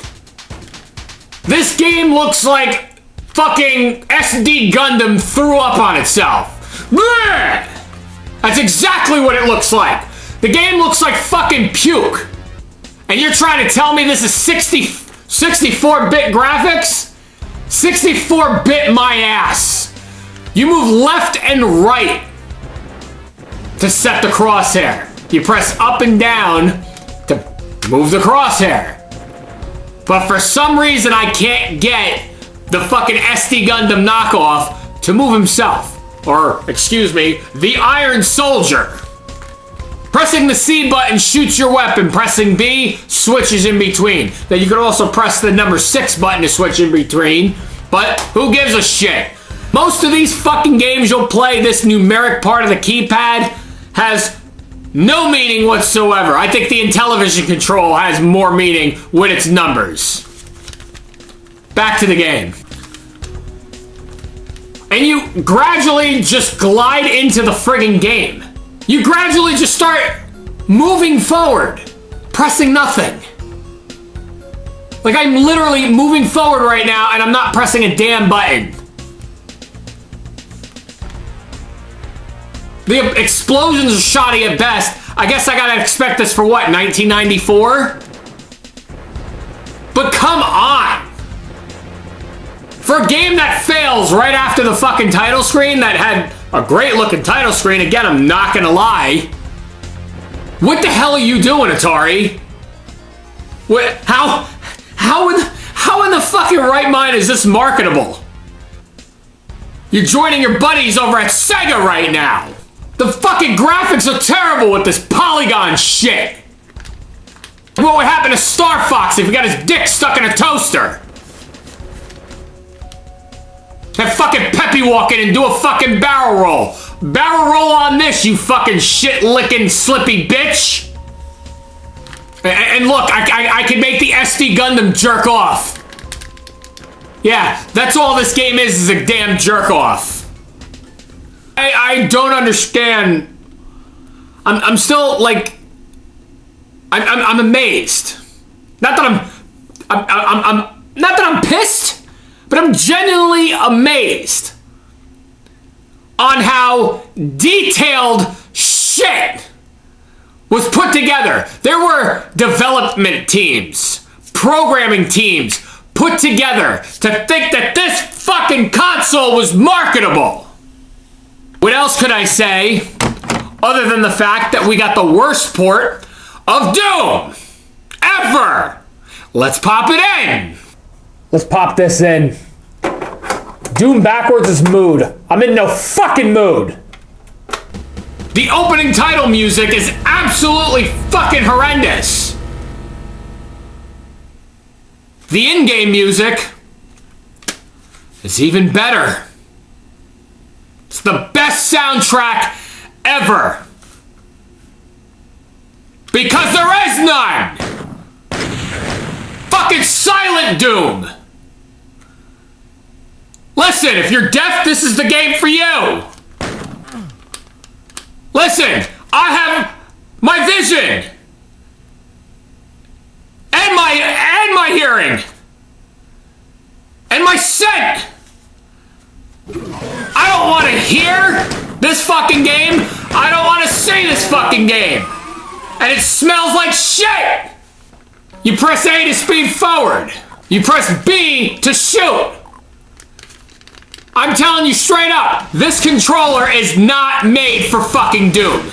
This game looks like fucking SD Gundam threw up on itself. Blech! That's exactly what it looks like. The game looks like fucking puke. And you're trying to tell me this is 64-bit graphics? 64-bit my ass. You move left and right to set the crosshair. You press up and down to move the crosshair. But for some reason I can't get the fucking SD Gundam knockoff to move himself. Or, excuse me, the Iron Soldier. Pressing the C button shoots your weapon. Pressing B switches in between. Then you can also press the number 6 button to switch in between. But who gives a shit? Most of these fucking games you'll play, this numeric part of the keypad has no meaning whatsoever. I think the Intellivision control has more meaning with its numbers. Back to the game. And you gradually just glide into the friggin' game. You gradually just start moving forward, pressing nothing. Like, I'm literally moving forward right now and I'm not pressing a damn button. The explosions are shoddy at best. I guess I gotta expect this for what, 1994? But come on! For a game that fails right after the fucking title screen, that had a great looking title screen, again, I'm not gonna lie. What the hell are you doing, Atari? What, how in the fucking right mind is this marketable? You're joining your buddies over at Sega right now. The fucking graphics are terrible with this polygon shit. What would happen to Star Fox if he got his dick stuck in a toaster? Have fucking Peppy walk in and do a fucking barrel roll. Barrel roll on this, you fucking shit-licking slippy bitch. And look, I can make the SD Gundam jerk off. Yeah, that's all this game is a damn jerk off. I don't understand. I'm still like, I'm amazed. Not that I'm pissed, but I'm genuinely amazed on how detailed shit was put together. There were development teams, programming teams put together to think that this fucking console was marketable. What else could I say other than the fact that we got the worst port of Doom ever? Let's pop it in. Let's pop this in. Doom backwards is mood. I'm in no fucking mood. The opening title music is absolutely fucking horrendous. The in-game music is even better. It's the best soundtrack ever. Because there is none. Fucking Silent Doom. Listen, if you're deaf, this is the game for you. Listen, I have my vision. And my hearing. And my scent. I don't want to hear this fucking game. I don't want to see this fucking game. And it smells like shit. You press A to speed forward. You press B to shoot. I'm telling you straight up, this controller is not made for fucking Doom.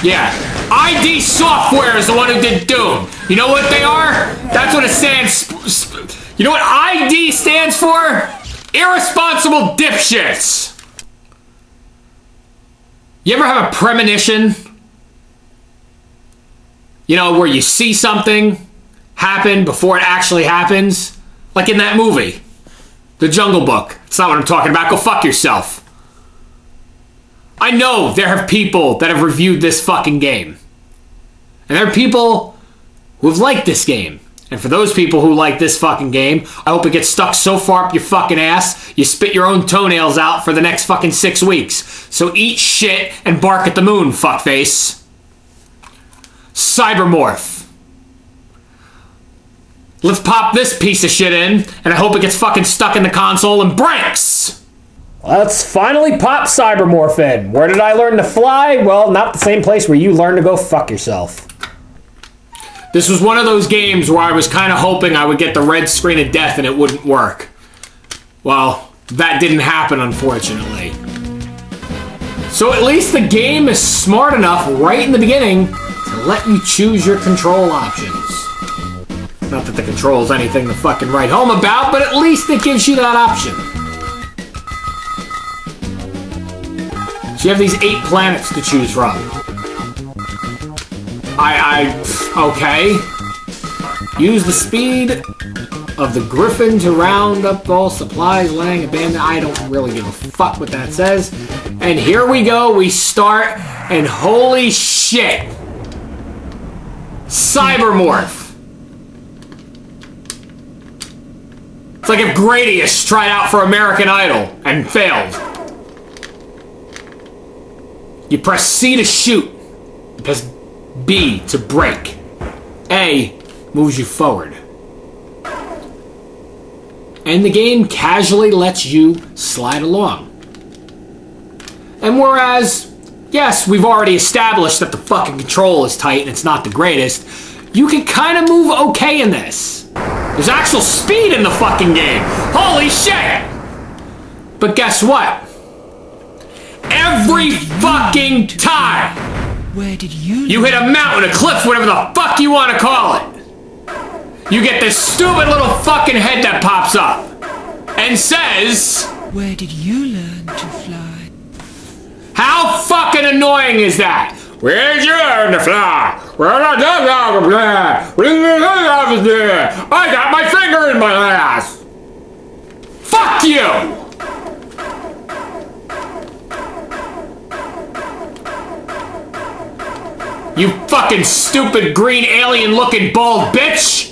Yeah, ID Software is the one who did Doom. You know what they are? That's what it stands. You know what ID stands for? Irresponsible dipshits. You ever have a premonition? You know, where you see something happen before it actually happens? Like in that movie, The Jungle Book. It's not what I'm talking about. Go fuck yourself. I know there are people that have reviewed this fucking game. And there are people who have liked this game. And for those people who like this fucking game, I hope it gets stuck so far up your fucking ass, you spit your own toenails out for the next fucking 6 weeks. So eat shit and bark at the moon, fuckface. Cybermorph. Let's pop this piece of shit in, and I hope it gets fucking stuck in the console and breaks. Let's finally pop Cybermorph in. Where did I learn to fly? Well, not the same place where you learn to go fuck yourself. This was one of those games where I was kind of hoping I would get the red screen of death and it wouldn't work. Well, that didn't happen, unfortunately. So at least the game is smart enough right in the beginning to let you choose your control options. Not that the control is anything to fucking write home about, but at least it gives you that option. So you have these 8 planets to choose from. Okay. Use the speed of the Griffin to round up all supplies laying abandoned. I don't really give a fuck what that says. And here we go, we start, and holy shit. Cybermorph. It's like if Gradius tried out for American Idol and failed. You press C to shoot. Press B to brake. A moves you forward. And the game casually lets you slide along. And whereas, yes, we've already established that the fucking control is tight and it's not the greatest, you can kind of move okay in this. There's actual speed in the fucking game. Holy shit! But guess what? Every fucking time you hit a mountain, a cliff, whatever the fuck you want to call it, you get this stupid little fucking head that pops up and says, "Where did you learn to fly?" How fucking annoying is that? Where did you learn to fly? I got my finger in my ass. Fuck you! You fucking stupid green alien looking bald bitch!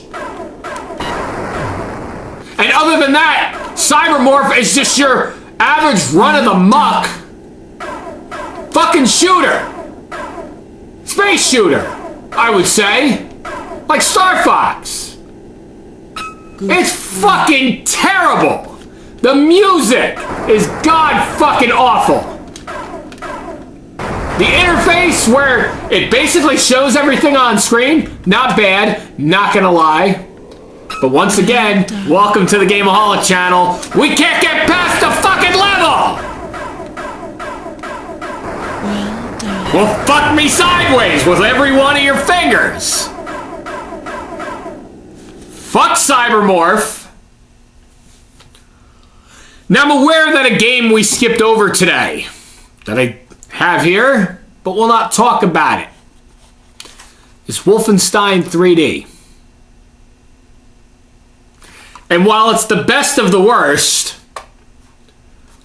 And other than that, Cybermorph is just your average run of the muck fucking shooter. Space shooter, I would say. Like Star Fox. It's fucking terrible. The music is god fucking awful. The interface where it basically shows everything on screen, not bad, not gonna lie. But once again, welcome to the Gameaholic channel. We can't get past the fucking level! Well, fuck me sideways with every one of your fingers! Fuck Cybermorph. Now I'm aware that a game we skipped over today, that I have here, but we'll not talk about it, is Wolfenstein 3D. And while it's the best of the worst,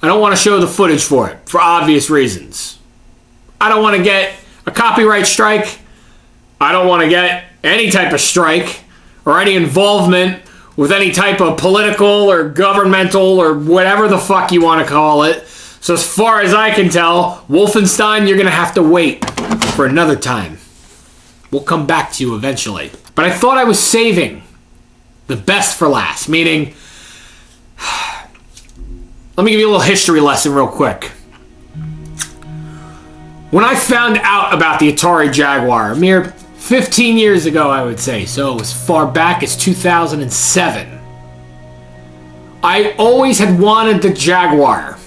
I don't want to show the footage for it, for obvious reasons. I don't want to get a copyright strike. I don't want to get any type of strike or any involvement with any type of political or governmental or whatever the fuck you want to call it. So as far as I can tell, Wolfenstein, you're going to have to wait for another time. We'll come back to you eventually. But I thought I was saving the best for last, meaning, let me give you a little history lesson real quick. When I found out about the Atari Jaguar, a mere 15 years ago, I would say, so as far back as 2007, I always had wanted the Jaguar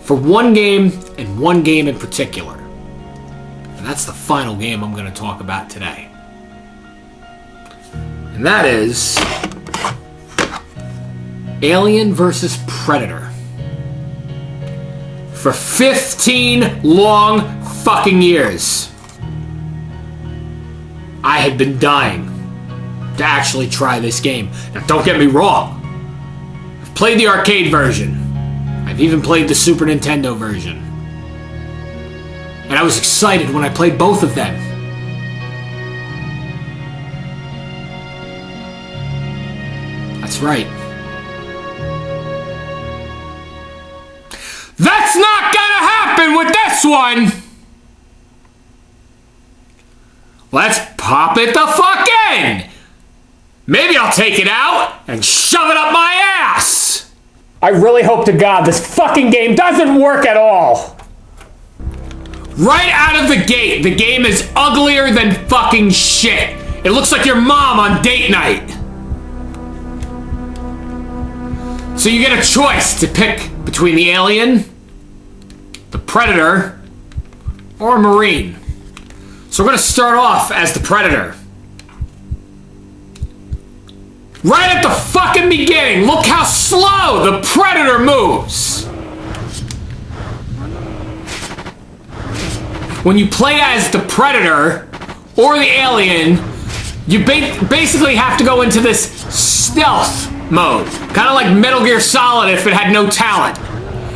for one game, and one game in particular. And that's the final game I'm going to talk about today. And that is Alien vs. Predator. For 15 long fucking years, I had been dying to actually try this game. Now don't get me wrong, I've played the arcade version. I've even played the Super Nintendo version. And I was excited when I played both of them. That's right. That's not gonna happen with this one! Let's pop it the fuck in! Maybe I'll take it out and shove it up my ass! I really hope to God this fucking game doesn't work at all! Right out of the gate, the game is uglier than fucking shit. It looks like your mom on date night. So you get a choice to pick between the alien, the predator, or a marine. So we're gonna start off as the predator. Right at the fucking beginning, look how slow the predator moves. When you play as the predator or the alien, you basically have to go into this stealth mode. Kind of like Metal Gear Solid if it had no talent.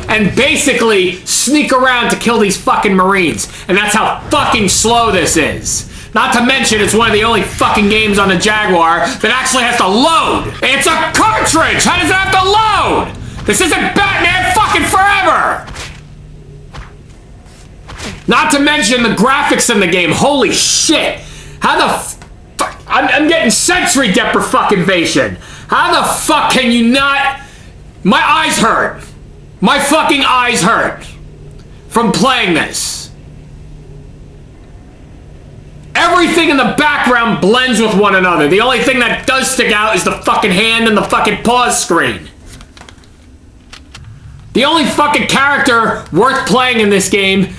And basically sneak around to kill these fucking Marines. And that's how fucking slow this is. Not to mention, it's one of the only fucking games on the Jaguar that actually has to load. It's a cartridge! How does it have to load? This isn't Batman fucking Forever! Not to mention the graphics in the game. Holy shit. How the fuck? I'm getting sensory deprivation. How the fuck can you not? My eyes hurt. My fucking eyes hurt from playing this. Everything in the background blends with one another. The only thing that does stick out is the fucking hand and the fucking pause screen. The only fucking character worth playing in this game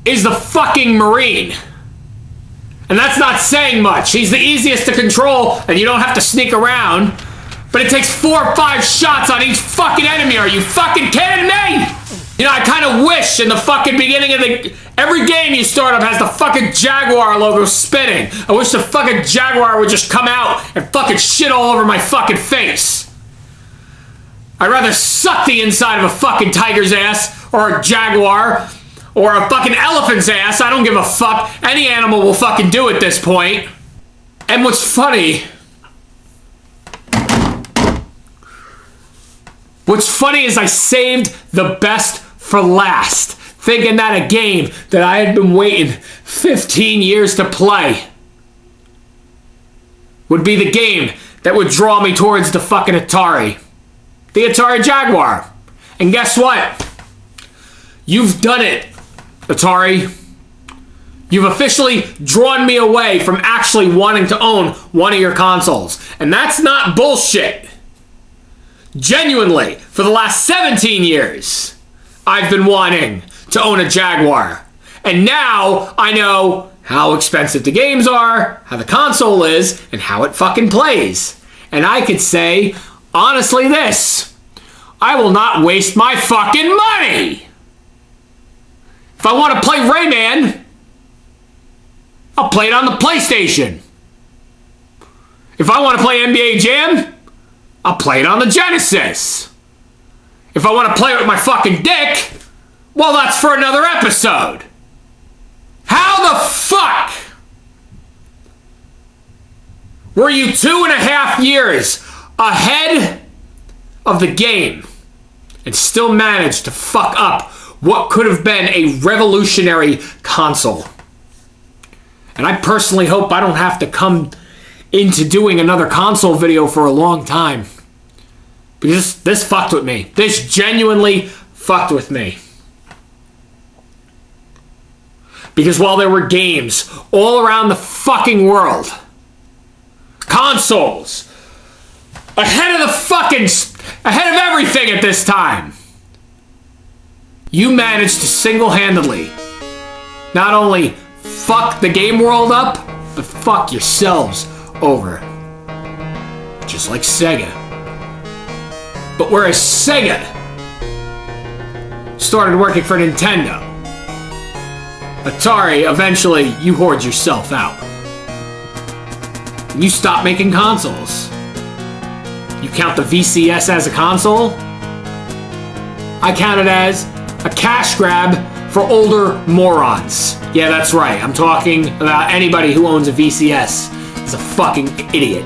is the fucking Marine. And that's not saying much. He's the easiest to control and you don't have to sneak around. But it takes 4 or 5 shots on each fucking enemy. Are you fucking kidding me? You know, I kind of wish in the fucking beginning of every game you start up has the fucking Jaguar logo spinning. I wish the fucking Jaguar would just come out and fucking shit all over my fucking face. I'd rather suck the inside of a fucking tiger's ass or a jaguar or a fucking elephant's ass. I don't give a fuck. Any animal will fucking do at this point. And what's funny is I saved the best for last, thinking that a game that I had been waiting 15 years to play would be the game that would draw me towards the fucking Atari. The Atari Jaguar. And guess what? You've done it, Atari. You've officially drawn me away from actually wanting to own one of your consoles. And that's not bullshit. Genuinely, for the last 17 years, I've been wanting to own a Jaguar. And now I know how expensive the games are, how the console is, and how it fucking plays. And I could say, honestly, this: I will not waste my fucking money. If I want to play Rayman, I'll play it on the PlayStation. If I want to play NBA Jam, I'll play it on the Genesis. If I want to play it with my fucking dick, well, that's for another episode. How the fuck were you 2.5 years ahead of the game and still managed to fuck up what could have been a revolutionary console? And I personally hope I don't have to come into doing another console video for a long time. Because this fucked with me. This genuinely fucked with me. Because while there were games all around the fucking world, consoles, ahead of everything at this time, you managed to single-handedly not only fuck the game world up, but fuck yourselves over. Just like Sega. But whereas Sega started working for Nintendo, Atari, eventually, you hoard yourself out. And you stop making consoles. You count the VCS as a console? I count it as a cash grab for older morons. Yeah, that's right. I'm talking about anybody who owns a VCS is a fucking idiot.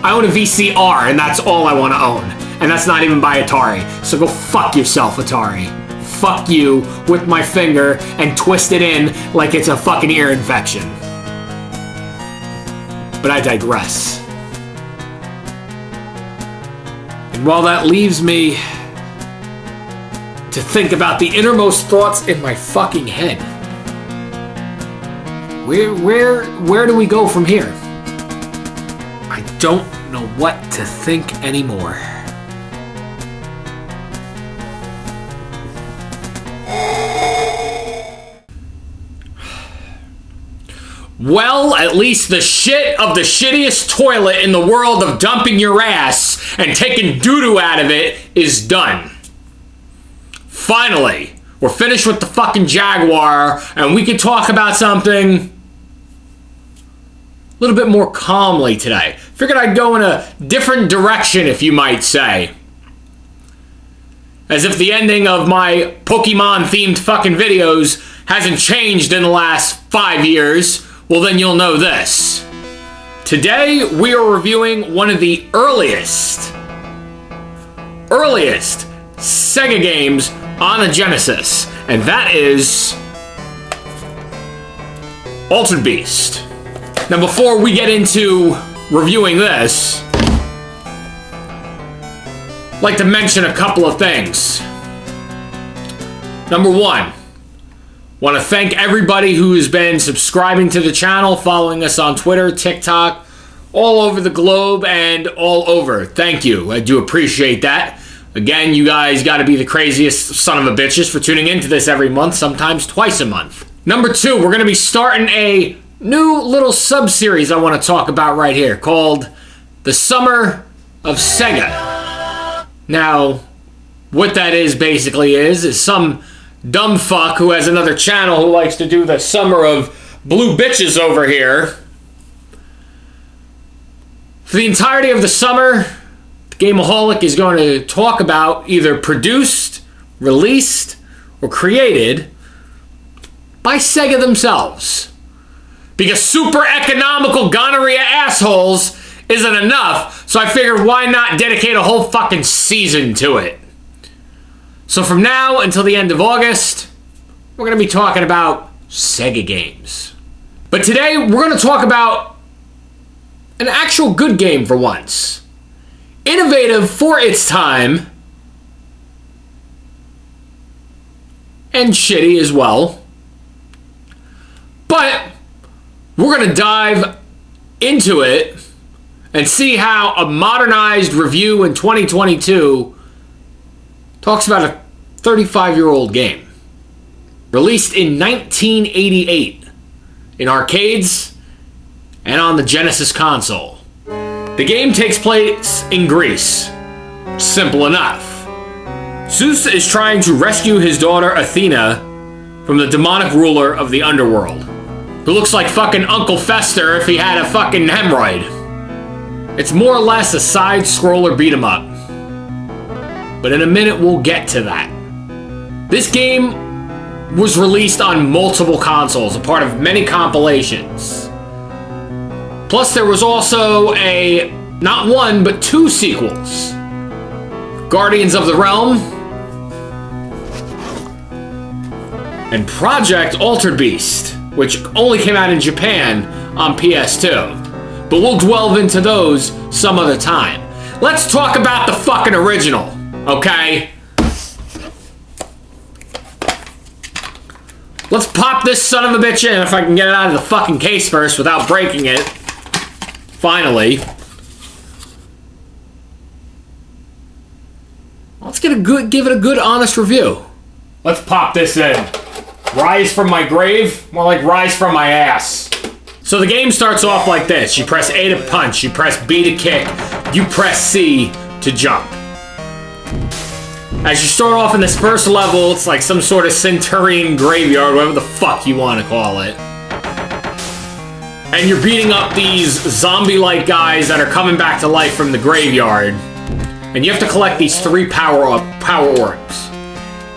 I own a VCR, and that's all I want to own. And that's not even by Atari. So go fuck yourself, Atari. Fuck you with my finger and twist it in like it's a fucking ear infection. But I digress. And while that leaves me to think about the innermost thoughts in my fucking head, where do we go from here? I don't know what to think anymore. Well, at least the shit of the shittiest toilet in the world of dumping your ass and taking doo-doo out of it is done. Finally, we're finished with the fucking Jaguar, and we can talk about something a little bit more calmly today. Figured I'd go in a different direction, if you might say. As if the ending of my Pokemon-themed fucking videos hasn't changed in the last 5 years. Well, then you'll know this. Today, we are reviewing one of the earliest Sega games on the Genesis, and that is Altered Beast. Now, before we get into reviewing this, I'd like to mention a couple of things. Number one, want to thank everybody who has been subscribing to the channel, following us on Twitter, TikTok, all over the globe and all over. Thank you. I do appreciate that. Again, you guys got to be the craziest son of a bitches for tuning into this every month, sometimes twice a month. Number two, we're going to be starting a new little sub-series I want to talk about right here called The Summer of Sega. Now, what that is basically is some dumb fuck who has another channel who likes to do the Summer of Blue Bitches over here. For the entirety of the summer, the Gameoholic is going to talk about either produced, released, or created by Sega themselves. Because super economical gonorrhea assholes isn't enough, so I figured why not dedicate a whole fucking season to it. So from now until the end of August, we're going to be talking about Sega games. But today, we're going to talk about an actual good game for once. Innovative for its time, and shitty as well. But we're going to dive into it and see how a modernized review in 2022 talks about a 35-year-old game. Released in 1988 in arcades and on the Genesis console. The game takes place in Greece. Simple enough. Zeus is trying to rescue his daughter Athena from the demonic ruler of the underworld, who looks like fucking Uncle Fester if he had a fucking hemorrhoid. It's more or less a side-scroller beat-em-up. But in a minute we'll get to that. This game was released on multiple consoles, a part of many compilations. Plus there was also not one, but two sequels. Guardians of the Realm and Project Altered Beast, which only came out in Japan on PS2. But we'll delve into those some other time. Let's talk about the fucking original, okay? Let's pop this son of a bitch in, if I can get it out of the fucking case first without breaking it. Finally. Let's give it a good, honest review. Let's pop this in. Rise from my grave? More like rise from my ass. So the game starts off like this. You press A to punch, you press B to kick, you press C to jump. As you start off in this first level, it's like some sort of Centurion graveyard, whatever the fuck you want to call it. And you're beating up these zombie-like guys that are coming back to life from the graveyard. And you have to collect these 3 power orbs.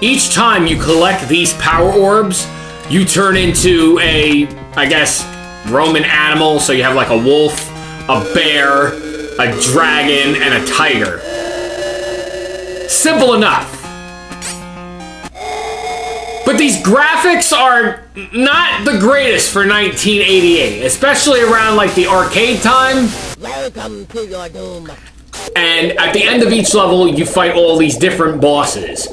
Each time you collect these power orbs, you turn into a, I guess, Roman animal. So you have like a wolf, a bear, a dragon, and a tiger. Simple enough. But these graphics are not the greatest for 1988, especially around like the arcade time. Welcome to your doom. And at the end of each level, you fight all these different bosses.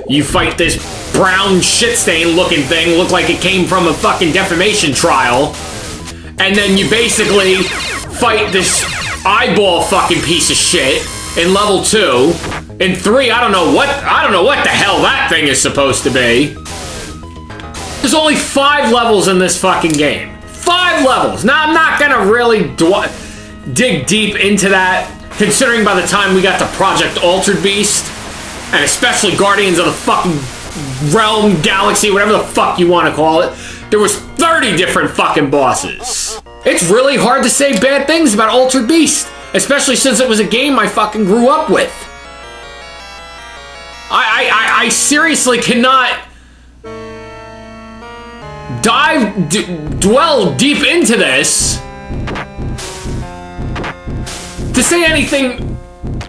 You fight this brown shit stain looking thing, look like it came from a fucking defamation trial. And then you basically fight this eyeball fucking piece of shit in level 2. In 3, I don't know what the hell that thing is supposed to be. There's only 5 levels in this fucking game. 5 levels. Now, I'm not gonna really dig deep into that, considering by the time we got to Project Altered Beast, and especially Guardians of the fucking Realm, Galaxy, whatever the fuck you want to call it, there was 30 different fucking bosses. It's really hard to say bad things about Altered Beast, especially since it was a game I fucking grew up with. I seriously cannot dwell deep into this to say anything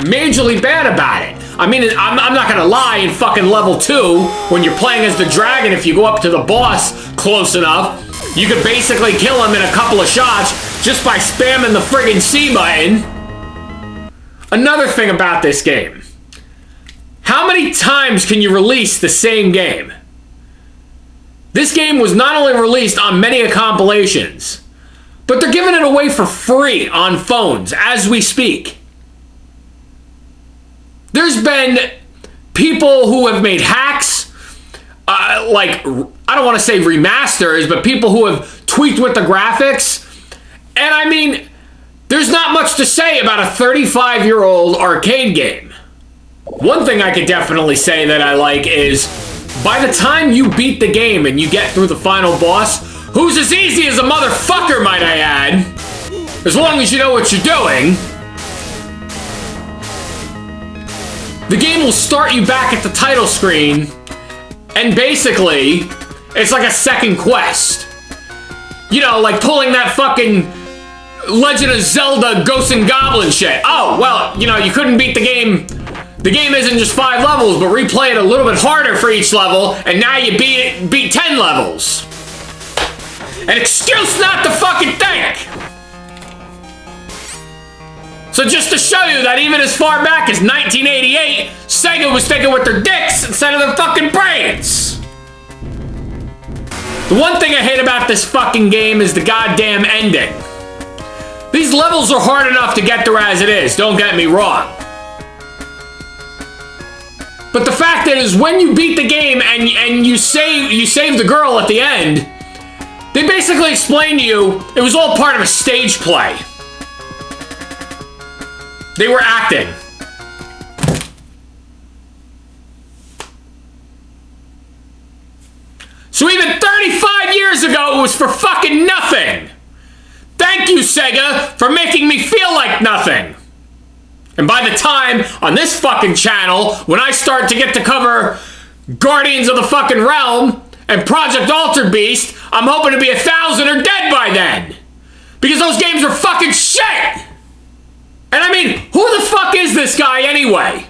majorly bad about it. I mean, I'm not gonna lie, in fucking level 2, when you're playing as the dragon, if you go up to the boss close enough, You could basically kill him in a couple of shots just by spamming the friggin' C button. Another thing about this game. How many times can you release the same game? This game was not only released on many compilations, but they're giving it away for free on phones as we speak. There's been people who have made hacks, like, I don't want to say remasters, but people who have tweaked with the graphics. And I mean, there's not much to say about a 35-year-old arcade game. One thing I could definitely say that I like is, by the time you beat the game and you get through the final boss, who's as easy as a motherfucker, might I add, as long as you know what you're doing, the game will start you back at the title screen, and basically, it's like a second quest. You know, like pulling that fucking Legend of Zelda Ghosts and Goblins shit. Oh, well, you know, you couldn't beat the game. The game isn't just 5 levels, but replay it a little bit harder for each level, and now you beat 10 levels. An excuse not to fucking think! So just to show you that even as far back as 1988, Sega was thinking with their dicks instead of their fucking brains. The one thing I hate about this fucking game is the goddamn ending. These levels are hard enough to get through as it is, don't get me wrong. But the fact is, when you beat the game and you save the girl at the end, they basically explain to you it was all part of a stage play. They were acting. So even 35 years ago, it was for fucking nothing. Thank you, Sega, for making me feel like nothing. And by the time on this fucking channel, when I start to get to cover Guardians of the fucking Realm and Project Altered Beast, I'm hoping to be 1,000 or dead by then. Because those games are fucking shit. And I mean, who the fuck is this guy anyway?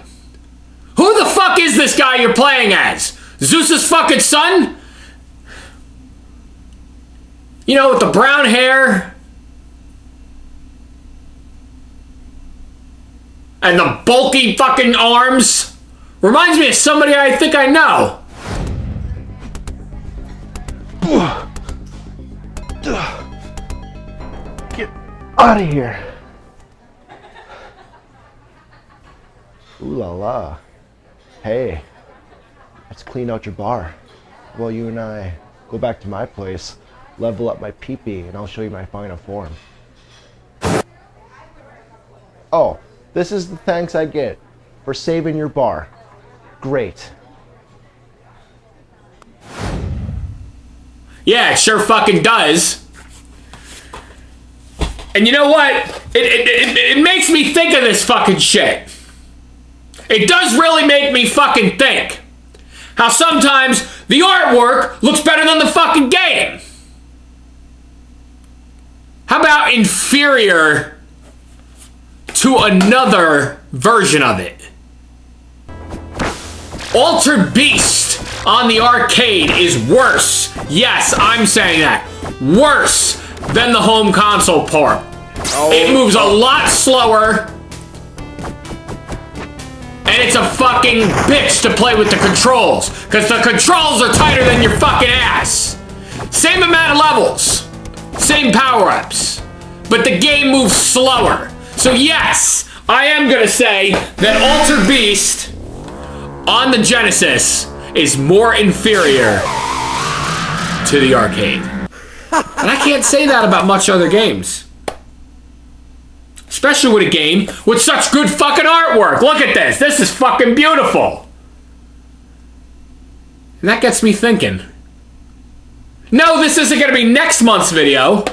Who the fuck is this guy you're playing as? Zeus's fucking son? You know, with the brown hair? And the bulky fucking arms? Reminds me of somebody I think I know. Get out of here. Ooh la la. Hey, let's clean out your bar. While you and I go back to my place, level up my pee-pee, and I'll show you my final form. Oh, this is the thanks I get for saving your bar. Great. Yeah, it sure fucking does. And you know what? It makes me think of this fucking shit. It does really make me fucking think. How sometimes the artwork looks better than the fucking game. How about inferior to another version of it? Altered Beast on the arcade is worse. Yes, I'm saying that. Worse than the home console port. It moves a lot slower. And it's a fucking bitch to play with the controls. Because the controls are tighter than your fucking ass. Same amount of levels. Same power-ups. But the game moves slower. So yes, I am going to say that Altered Beast on the Genesis is more inferior to the arcade. And I can't say that about much other games. Especially with a game with such good fucking artwork. Look at this. This is fucking beautiful. And that gets me thinking. No, this isn't going to be next month's video.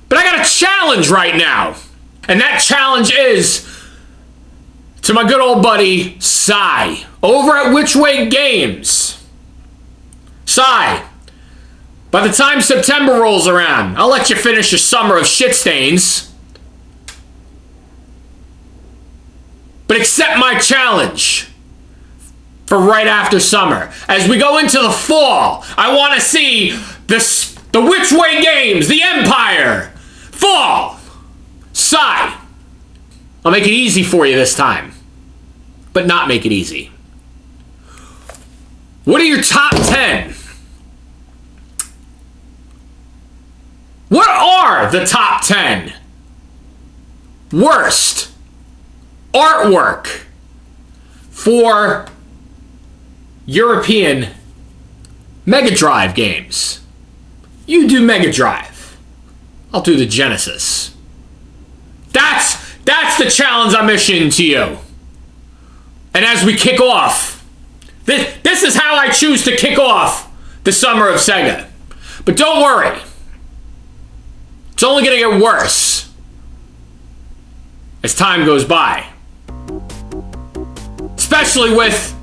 But I got a challenge right now. And that challenge is to my good old buddy, Cy, over at Which Way Games. Cy, by the time September rolls around, I'll let you finish your summer of shit stains. But accept my challenge for right after summer. As we go into the fall, I want to see the The Which Way Games, The Empire, Fall, Sigh. I'll make it easy for you this time, but not make it easy. What are your top 10? What are the top 10 worst artwork for European Mega Drive games? You do Mega Drive. I'll do the Genesis. That's the challenge I'm issuing to you. And as we kick off, this is how I choose to kick off the summer of Sega. But don't worry. It's only going to get worse as time goes by. Especially with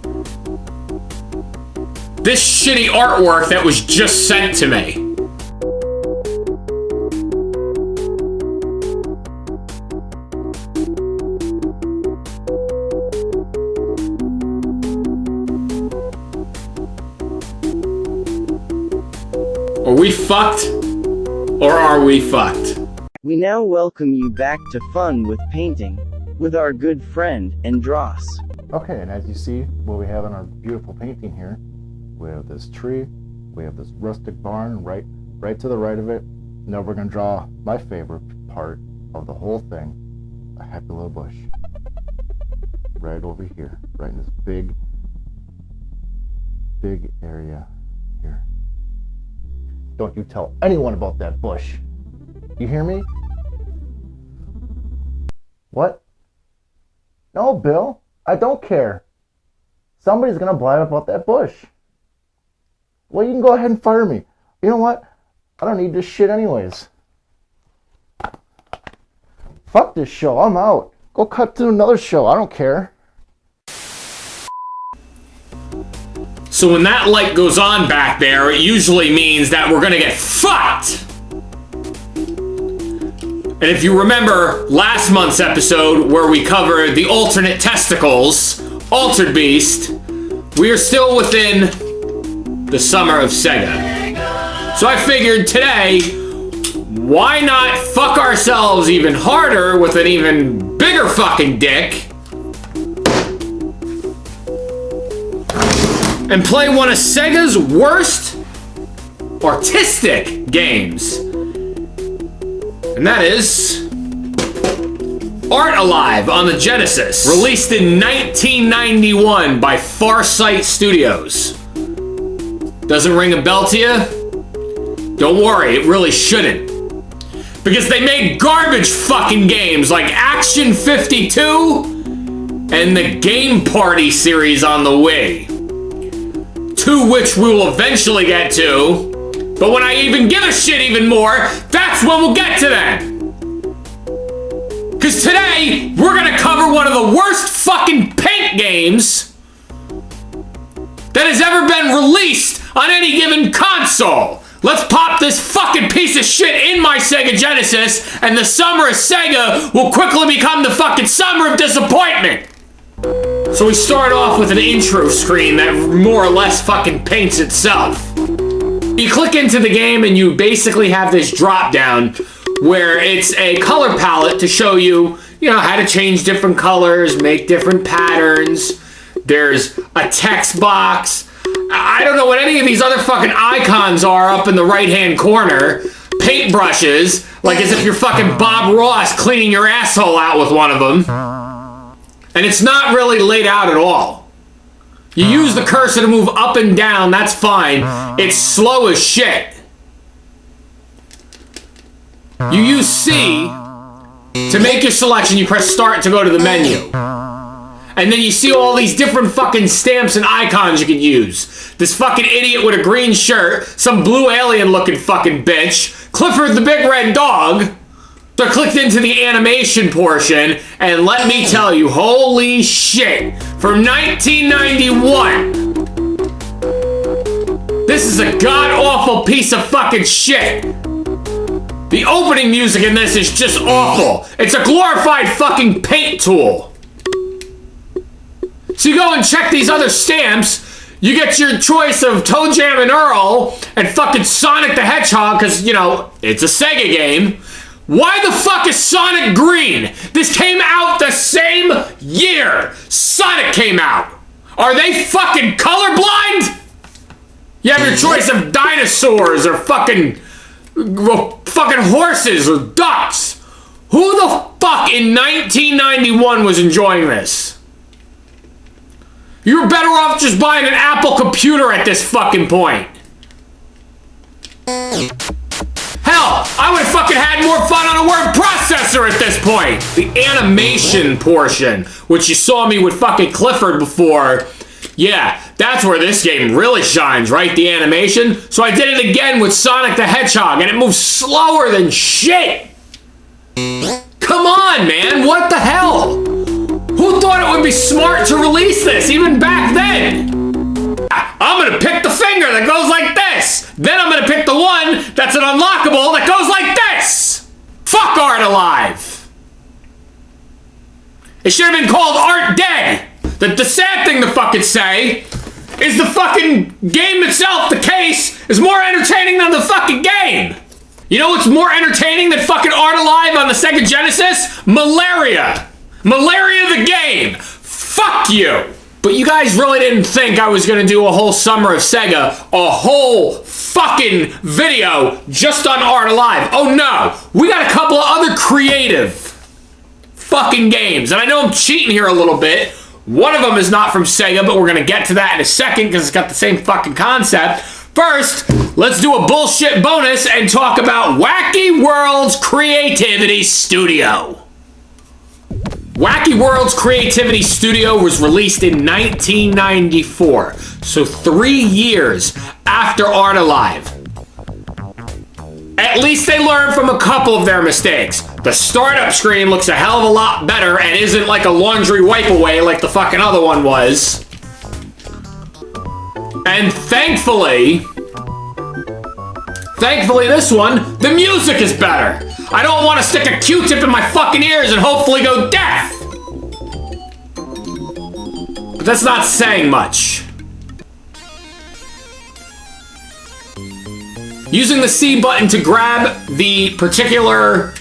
this shitty artwork that was just sent to me. Are we fucked? Or are we fucked? We now welcome you back to fun with painting, with our good friend, Andros. Okay, and as you see, what we have in our beautiful painting here, we have this tree, we have this rustic barn right to the right of it. Now we're going to draw my favorite part of the whole thing, a happy little bush. Right over here, right in this big area here. Don't you tell anyone about that bush. You hear me? What? No, Bill, I don't care. Somebody's gonna blab about that bush. Well, you can go ahead and fire me. You know what? I don't need this shit anyways. Fuck this show, I'm out. Go cut to another show, I don't care. So when that light goes on back there, it usually means that we're gonna get fucked! And if you remember last month's episode where we covered the alternate testicles, Altered Beast, we are still within the summer of Sega. So I figured today, why not fuck ourselves even harder with an even bigger fucking dick and play one of Sega's worst artistic games. And that is Art Alive on the Genesis, released in 1991 by Farsight Studios. Doesn't ring a bell to you? Don't worry, it really shouldn't. Because they made garbage fucking games like Action 52 and the Game Party series on the Wii. To which we will eventually get to. But when I even give a shit even more, that's when we'll get to them. Because today, we're gonna cover one of the worst fucking paint games that has ever been released on any given console. Let's pop this fucking piece of shit in my Sega Genesis, and the summer of Sega will quickly become the fucking summer of disappointment. So we start off with an intro screen that more or less fucking paints itself. You click into the game and you basically have this drop down where it's a color palette to show you, how to change different colors, make different patterns. There's a text box. I don't know what any of these other fucking icons are up in the right-hand corner. Paintbrushes, like as if you're fucking Bob Ross cleaning your asshole out with one of them. And it's not really laid out at all. You use the cursor to move up and down, that's fine. It's slow as shit. You use C to make your selection, you press start to go to the menu. And then you see all these different fucking stamps and icons you can use. This fucking idiot with a green shirt, some blue alien looking fucking bitch, Clifford the Big Red Dog. So I clicked into the animation portion, and let me tell you, holy shit, from 1991, this is a god-awful piece of fucking shit. The opening music in this is just awful. It's a glorified fucking paint tool. So you go and check these other stamps, You get your choice of Toe Jam and Earl and fucking Sonic the Hedgehog, because, you know, it's a Sega game. Why the fuck is Sonic green? This came out the same year Sonic came out. Are they fucking colorblind? You have your choice of dinosaurs or fucking horses or ducks. Who the fuck in 1991 was enjoying this? You're better off just buying an Apple computer at this fucking point. Hell, I would have fucking had more fun on a word processor at this point. The animation portion, which you saw me with fucking Clifford before, yeah, that's where this game really shines, right? The animation. So I did it again with Sonic the Hedgehog, and it moves slower than shit. Come on, man, what the hell? Who thought it would be smart to release this, even back then? I'm gonna pick the finger that goes like this. Then I'm gonna pick the one that's an unlockable that goes like this. Fuck Art Alive. It should have been called Art Dead. The sad thing to fucking say is the fucking game itself, the case, is more entertaining than the fucking game. You know what's more entertaining than fucking Art Alive on the Sega Genesis? Malaria. Malaria the game. Fuck you. But you guys really didn't think I was gonna do a whole summer of Sega, a whole fucking video just on Art Alive. Oh no, we got a couple of other creative fucking games. And I know I'm cheating here a little bit. One of them is not from Sega, but we're gonna get to that in a second because it's got the same fucking concept. First, let's do a bullshit bonus and talk about Wacky World's Creativity Studio. Wacky World's Creativity Studio was released in 1994, so 3 years after Art Alive. At least they learned from a couple of their mistakes. The startup screen looks a hell of a lot better and isn't like a laundry wipe away like the fucking other one was. And thankfully this one, the music is better. I don't want to stick a Q-tip in my fucking ears and hopefully go deaf. But that's not saying much. Using the C button to grab the particular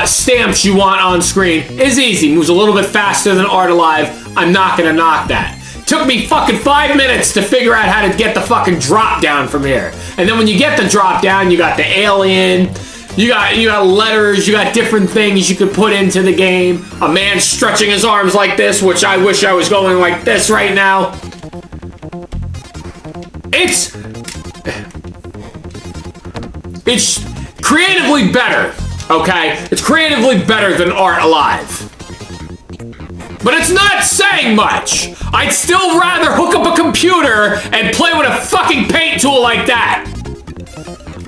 stamps you want on screen is easy. Moves a little bit faster than Art Alive. I'm not gonna knock that. Took me fucking 5 minutes to figure out how to get the fucking drop down from here. And then when you get the drop down, you got the alien, you got letters, you got different things you could put into the game. A man stretching his arms like this, which I wish I was going like this right now. It's creatively better, okay? It's creatively better than Art Alive. But it's not saying much. I'd still rather hook up a computer and play with a fucking paint tool like that.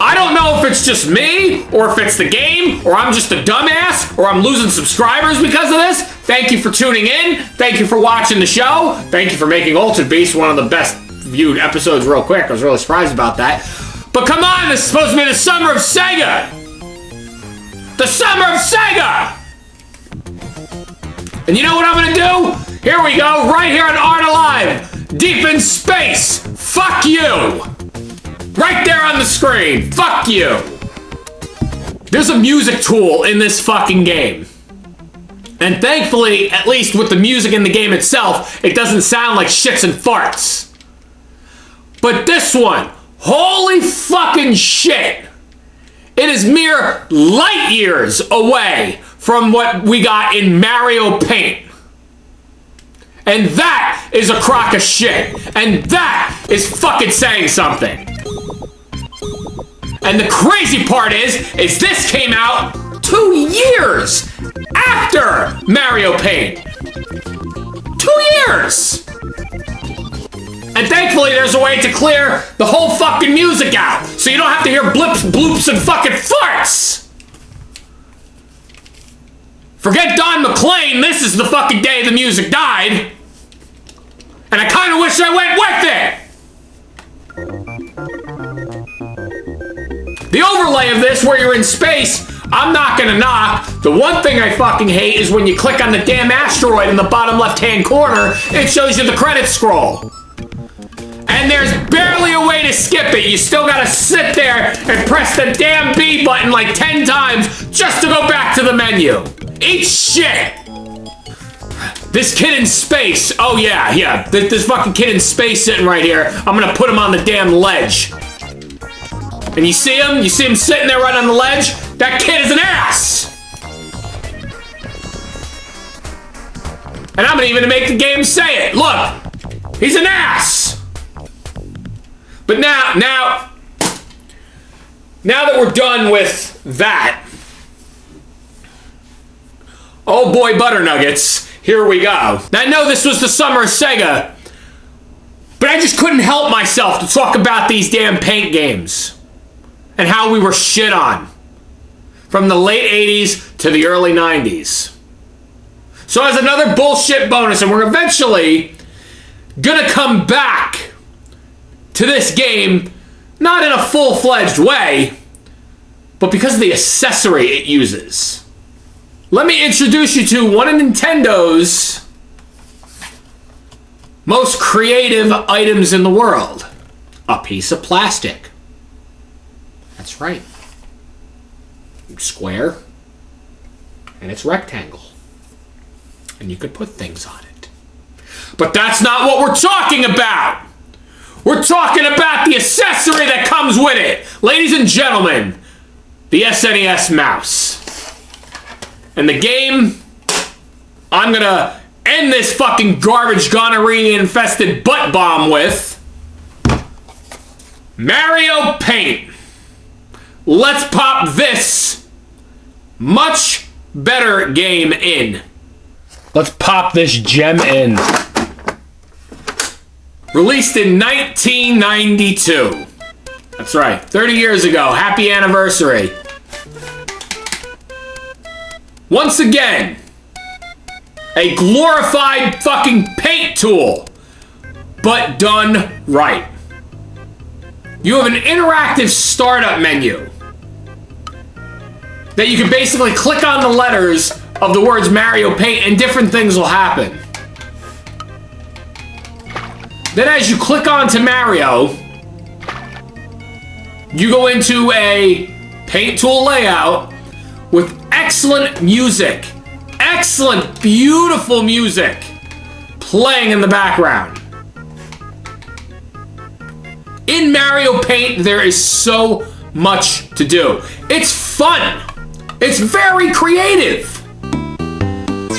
I don't know if it's just me, or if it's the game, or I'm just a dumbass, or I'm losing subscribers because of this. Thank you for tuning in. Thank you for watching the show. Thank you for making Altered Beast one of the best viewed episodes real quick. I was really surprised about that. But come on, this is supposed to be the summer of Sega. The summer of Sega. And you know what I'm gonna do? Here we go, right here on Art Alive. Deep in space. Fuck you. Right there on the screen. Fuck you. There's a music tool in this fucking game. And thankfully, at least with the music in the game itself, it doesn't sound like shits and farts. But this one, holy fucking shit. It is mere light years away from what we got in Mario Paint. And that is a crock of shit. And that is fucking saying something. And the crazy part is this came out 2 years after Mario Paint. 2 years! And thankfully there's a way to clear the whole fucking music out, so you don't have to hear blips, bloops, and fucking farts! Forget Don McLean, this is the fucking day the music died. And I kinda wish I went with it! The overlay of this, where you're in space, I'm not gonna knock. The one thing I fucking hate is when you click on the damn asteroid in the bottom left-hand corner, it shows you the credits scroll. And there's barely a way to skip it. You still gotta sit there and press the damn B button like 10 times just to go back to the menu. Eat shit! This kid in space. Oh yeah. This fucking kid in space sitting right here. I'm gonna put him on the damn ledge. And you see him? You see him sitting there right on the ledge? That kid is an ass! And I'm even gonna make the game say it. Look! He's an ass! But now that we're done with that, oh boy, butter nuggets, here we go. Now I know this was the summer of Sega, but I just couldn't help myself to talk about these damn paint games and how we were shit on from the late 80s to the early 90s. So as another bullshit bonus, and we're eventually gonna come back to this game, not in a full-fledged way, but because of the accessory it uses. Let me introduce you to one of Nintendo's most creative items in the world. A piece of plastic. That's right. It's square, and it's rectangle. And you could put things on it. But that's not what we're talking about! We're talking about the accessory that comes with it! Ladies and gentlemen, the SNES mouse. And the game I'm gonna end this fucking garbage gonorrhea-infested butt bomb with, Mario Paint. Let's pop this much better game in. Let's pop this gem in. Released in 1992. That's right, 30 years ago. Happy anniversary. Once again, a glorified fucking paint tool, but done right. You have an interactive startup menu that you can basically click on the letters of the words Mario Paint and different things will happen. Then as you click onto Mario, you go into a paint tool layout with excellent music. Excellent, beautiful music playing in the background. In Mario Paint, there is so much to do. It's fun. It's very creative.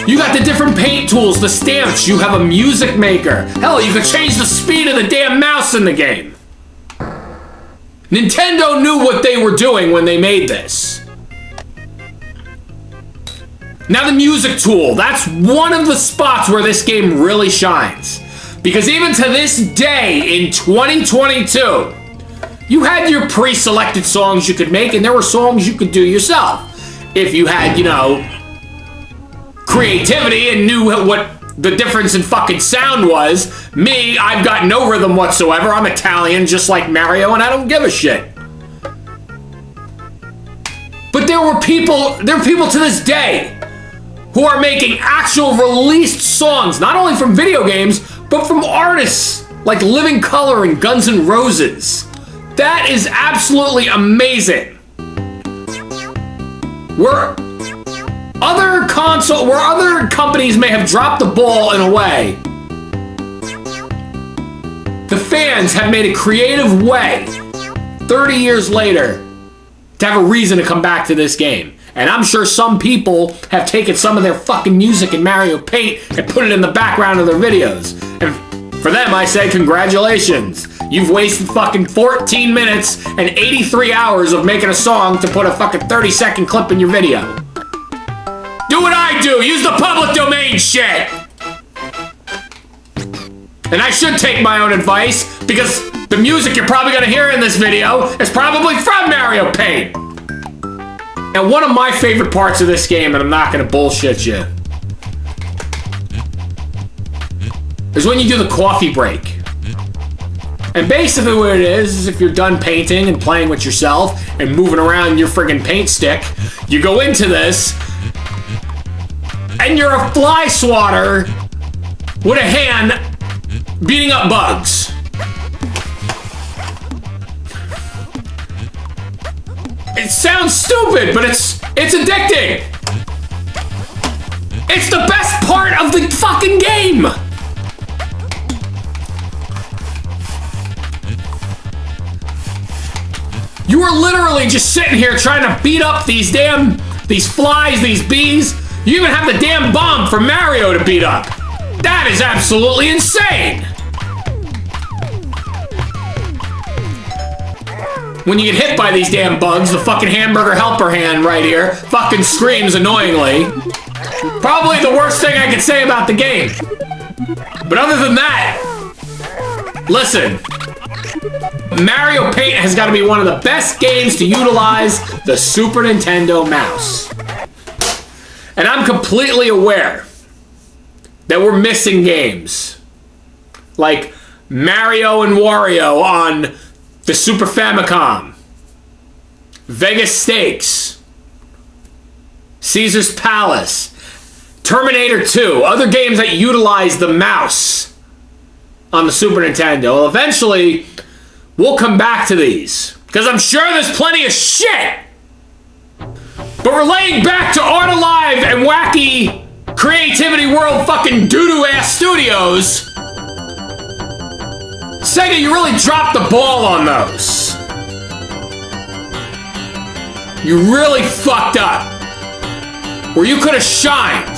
You got the different paint tools, the stamps, you have a music maker. Hell, you could change the speed of the damn mouse in the game. Nintendo knew what they were doing when they made this. Now the music tool, that's one of the spots where this game really shines. Because even to this day, in 2022, you had your pre-selected songs you could make, and there were songs you could do yourself. If you had, you know, creativity and knew what the difference in fucking sound was. Me, I've got no rhythm whatsoever. I'm Italian, just like Mario, and I don't give a shit. But there are people to this day who are making actual released songs, not only from video games, but from artists like Living Colour and Guns N' Roses. That is absolutely amazing. Where other companies may have dropped the ball in a way, the fans have made a creative way, 30 years later, to have a reason to come back to this game. And I'm sure some people have taken some of their fucking music in Mario Paint and put it in the background of their videos. And for them, I say congratulations. You've wasted fucking 14 minutes and 83 hours of making a song to put a fucking 30-second clip in your video. Do what I do. Use the public domain shit. And I should take my own advice because the music you're probably going to hear in this video is probably from Mario Paint. And one of my favorite parts of this game, and I'm not going to bullshit you, is when you do the coffee break. And basically what it is if you're done painting and playing with yourself and moving around your friggin' paint stick, you go into this, and you're a fly swatter with a hand beating up bugs. It sounds stupid, but it's addicting. It's the best part of the fucking game. You are literally just sitting here trying to beat up these flies, these bees. You even have the damn bomb from Mario to beat up. That is absolutely insane. When you get hit by these damn bugs, the fucking hamburger helper hand right here fucking screams annoyingly. Probably the worst thing I could say about the game. But other than that, listen. Mario Paint has got to be one of the best games to utilize the Super Nintendo mouse. And I'm completely aware that we're missing games like Mario and Wario on the Super Famicom, Vegas Stakes, Caesar's Palace, Terminator 2, other games that utilize the mouse on the Super Nintendo. Well, eventually, we'll come back to these, because I'm sure there's plenty of shit. But relaying back to Art Alive and Wacky Creativity World fucking doo-doo ass studios, Sega, you really dropped the ball on those. You really fucked up. Where you could have shined.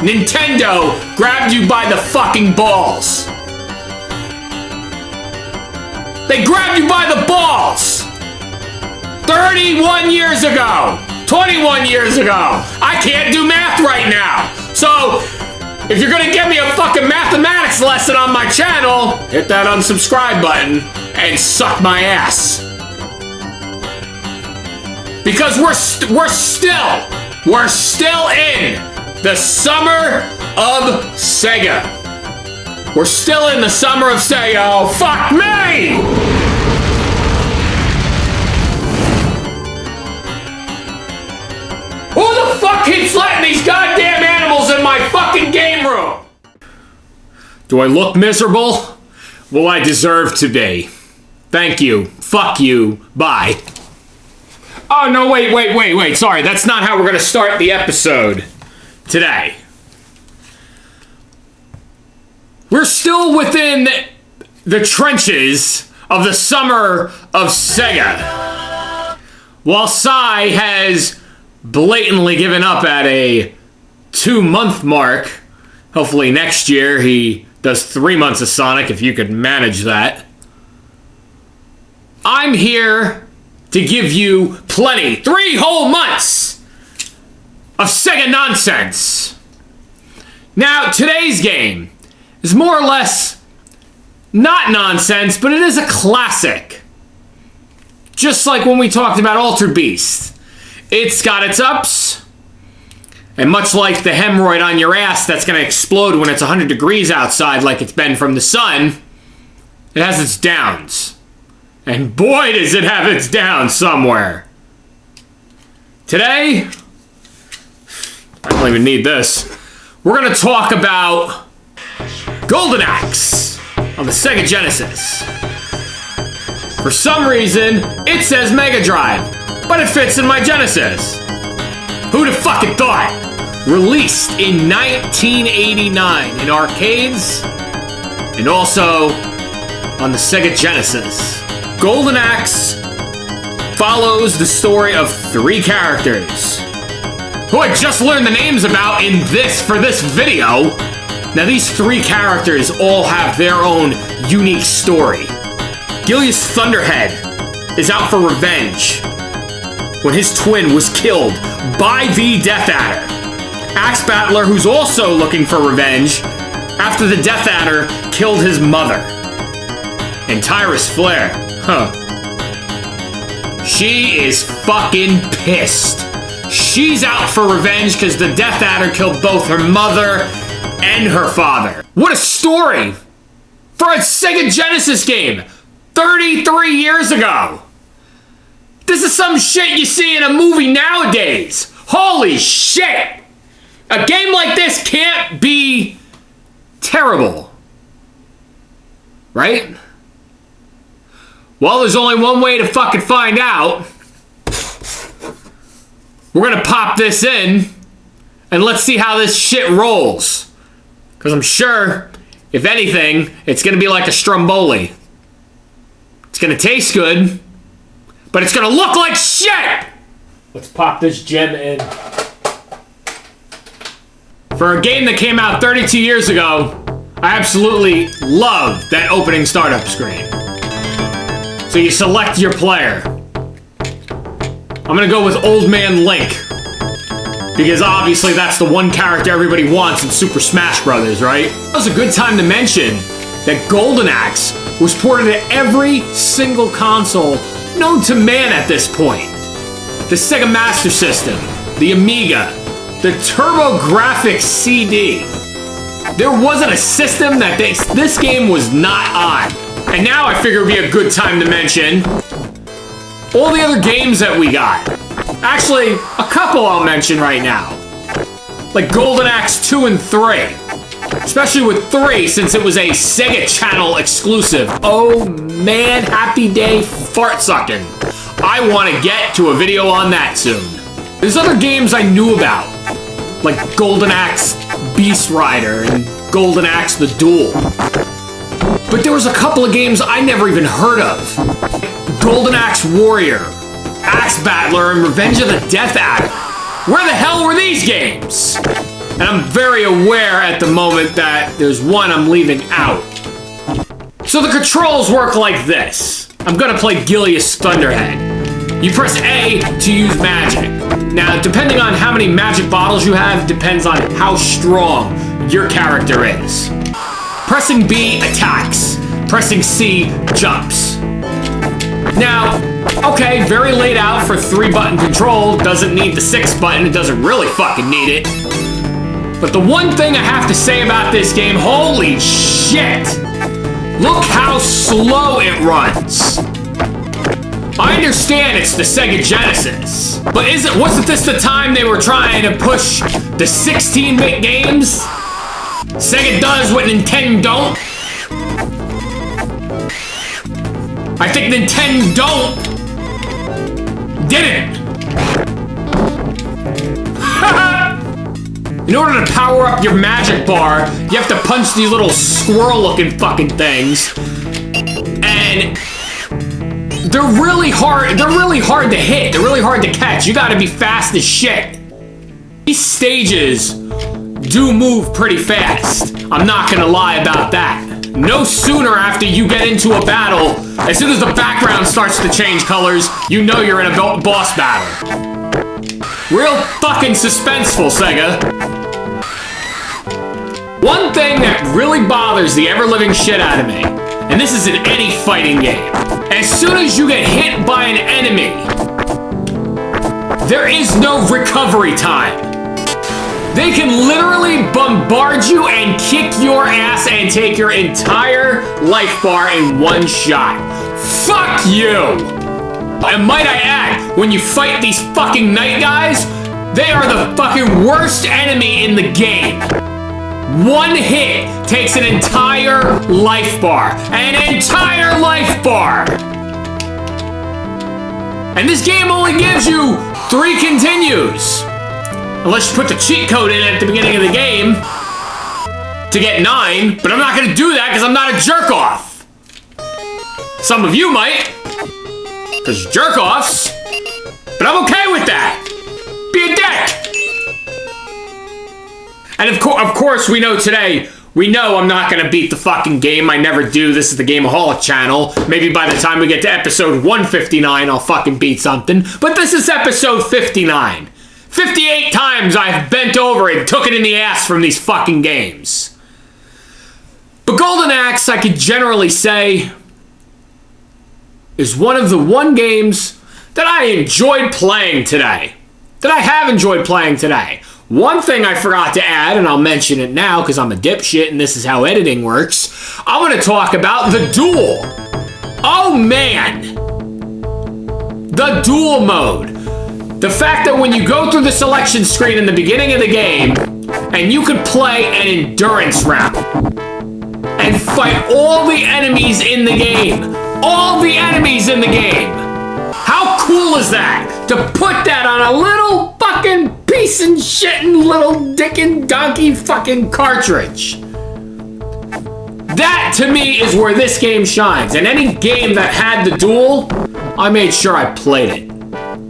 Nintendo grabbed you by the fucking balls. They grabbed you by the balls. 31 years ago. 21 years ago. I can't do math right now. So, if you're gonna give me a fucking mathematics lesson on my channel, hit that unsubscribe button and suck my ass. Because we're still in the summer of Sega. We're still in the summer of Sega. Oh, fuck me! Who the fuck keeps letting these goddamn animals in my fucking game room? Do I look miserable? Well, I deserve to be. Thank you. Fuck you. Bye. Oh, no, wait. Sorry, that's not how we're going to start the episode today. We're still within the trenches of the summer of Sega. While Sai has blatantly given up at a 2-month mark. Hopefully next year he does 3 months of Sonic, if you could manage that. I'm here to give you plenty, 3 whole months of Sega nonsense. Now, today's game is more or less not nonsense, but it is a classic. Just like when we talked about Altered Beast. It's got its ups, and much like the hemorrhoid on your ass that's going to explode when it's 100 degrees outside like it's been from the sun, it has its downs. And boy, does it have its downs somewhere. Today, I don't even need this. We're going to talk about Golden Axe on the Sega Genesis. For some reason, it says Mega Drive, but it fits in my Genesis. Who'd have fucking thought? Released in 1989 in arcades and also on the Sega Genesis. Golden Axe follows the story of 3 characters who I just learned the names about for this video. Now these 3 characters all have their own unique story. Gilius Thunderhead is out for revenge when his twin was killed by the Death Adder. Axe Battler, who's also looking for revenge after the Death Adder killed his mother. And Tyrus Flare, she is fucking pissed. She's out for revenge because the Death Adder killed both her mother and her father. What a story for a Sega Genesis game 33 years ago. This is some shit you see in a movie nowadays. Holy shit! A game like this can't be terrible. Right? Well, there's only one way to fucking find out. we're gonna pop this in and let's see how this shit rolls. Because I'm sure, if anything, it's gonna be like a Stromboli. It's gonna taste good, but it's gonna look like shit! Let's pop this gem in. For a game that came out 32 years ago, I absolutely love that opening startup screen. So you select your player. I'm gonna go with Old Man Link. Because obviously that's the one character everybody wants in Super Smash Bros., right? That was a good time to mention that Golden Axe was ported to every single console known to man at this point. The Sega Master System, the Amiga, the TurboGrafx CD. There wasn't a system that this game was not on. And now I figure it would be a good time to mention all the other games that we got. Actually, a couple I'll mention right now. Like Golden Axe 2 and 3. Especially with 3, since it was a Sega Channel exclusive. Oh man, happy day fart sucking. I want to get to a video on that soon. There's other games I knew about, like Golden Axe Beast Rider and Golden Axe The Duel. But there was a couple of games I never even heard of. Golden Axe Warrior, Axe Battler, and Revenge of the Death Adder. Where the hell were these games? And I'm very aware at the moment that there's one I'm leaving out. So the controls work like this. I'm gonna play Gilius Thunderhead. You press A to use magic. Now, depending on how many magic bottles you have, depends on how strong your character is. Pressing B attacks. Pressing C jumps. Now, okay, very laid out for 3-button control. Doesn't need the 6th button. It doesn't really fucking need it. But the one thing I have to say about this game, holy shit! Look how slow it runs. I understand it's the Sega Genesis, but wasn't this the time they were trying to push the 16-bit games? Sega does what Nintendo don't. I think Nintendo didn't. In order to power up your magic bar, you have to punch these little squirrel-looking fucking things. And they're really hard to hit. They're really hard to catch. You gotta be fast as shit. These stages do move pretty fast. I'm not gonna lie about that. No sooner after you get into a battle, as soon as the background starts to change colors, you know you're in a boss battle. Real fucking suspenseful, Sega. One thing that really bothers the ever-living shit out of me, and this is in any fighting game, as soon as you get hit by an enemy, there is no recovery time. They can literally bombard you and kick your ass and take your entire life bar in one shot. Fuck you! And might I add, when you fight these fucking night guys, they are the fucking worst enemy in the game. One hit takes an entire life bar. An entire life bar! And this game only gives you 3 continues. Unless you put the cheat code in at the beginning of the game to get 9, but I'm not gonna do that because I'm not a jerk-off. Some of you might, because you're jerk-offs, but I'm okay with that. Be a dick. And of course, we know today, we know I'm not gonna beat the fucking game. I never do. This is the Game-O-Holic channel. Maybe by the time we get to episode 159, I'll fucking beat something. But this is episode 59. 58 times I've bent over and took it in the ass from these fucking games. But Golden Axe, I could generally say, is one of the games that I enjoyed playing today. That I have enjoyed playing today. One thing I forgot to add, and I'll mention it now because I'm a dipshit and this is how editing works. I want to talk about the duel. Oh man! The duel mode. The fact that when you go through the selection screen in the beginning of the game, and you could play an endurance round, and fight all the enemies in the game. All the enemies in the game. How cool is that? To put that on a little fucking piece and shit and little dick and donkey fucking cartridge. That, to me, is where this game shines. And any game that had the duel, I made sure I played it.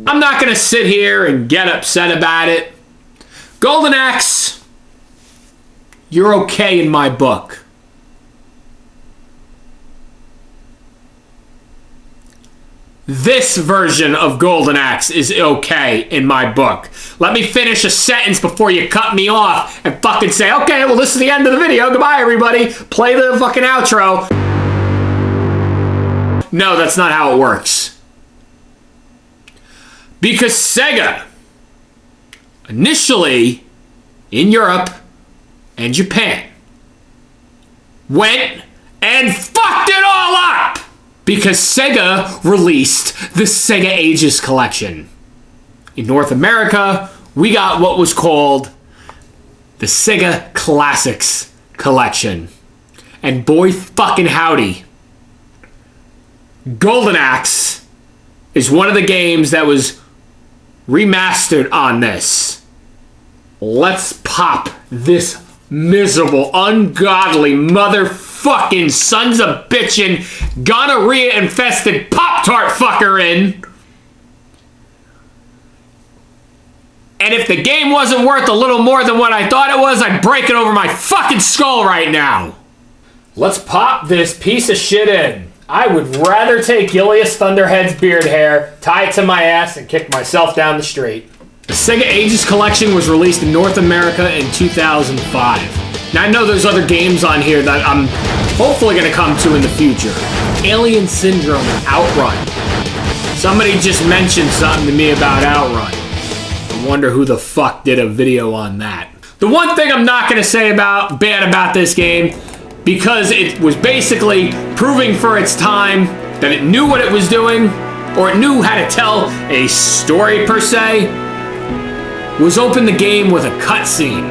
I'm not gonna sit here and get upset about it. Golden Axe, you're okay in my book. This version of Golden Axe is okay in my book. Let me finish a sentence before you cut me off and fucking say, okay, well, this is the end of the video. Goodbye, everybody. Play the fucking outro. No, that's not how it works. Because Sega, initially, in Europe and Japan, went and fucked it all up! Because Sega released the Sega Ages collection. In North America, we got what was called the Sega Classics collection. And boy fucking howdy, Golden Axe is one of the games that was remastered on this. Let's pop this miserable, ungodly motherfucking sons of bitchin' gonorrhea infested Pop-Tart fucker in. And if the game wasn't worth a little more than what I thought it was, I'd break it over my fucking skull right now. Let's pop this piece of shit in. I would rather take Ilias Thunderhead's beard hair, tie it to my ass, and kick myself down the street. The Sega Ages collection was released in North America in 2005. Now I know there's other games on here that I'm hopefully going to come to in the future. Alien Syndrome and Outrun. Somebody just mentioned something to me about Outrun. I wonder who the fuck did a video on that. The one thing I'm not going to say bad about this game, because it was basically proving for its time that it knew what it was doing, or it knew how to tell a story per se, was open the game with a cutscene,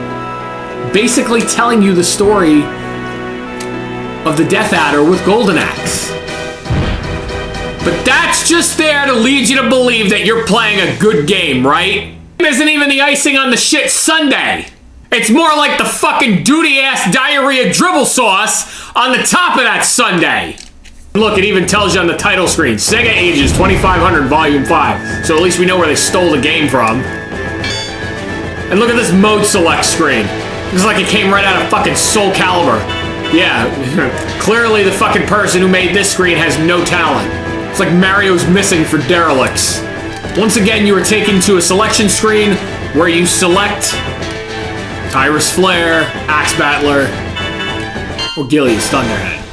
basically telling you the story of the Death Adder with Golden Axe. But that's just there to lead you to believe that you're playing a good game, right? It isn't even the icing on the shit sundae. It's more like the fucking duty-ass diarrhea dribble sauce on the top of that sundae. Look, it even tells you on the title screen, Sega Ages 2500 Volume 5. So at least we know where they stole the game from. And look at this mode select screen. Looks like it came right out of fucking Soul Calibur. Yeah, clearly the fucking person who made this screen has no talent. It's like Mario's missing for Deluxe. Once again, you are taken to a selection screen where you select Iris Flare, Axe Battler, or Ilias Thunderhead.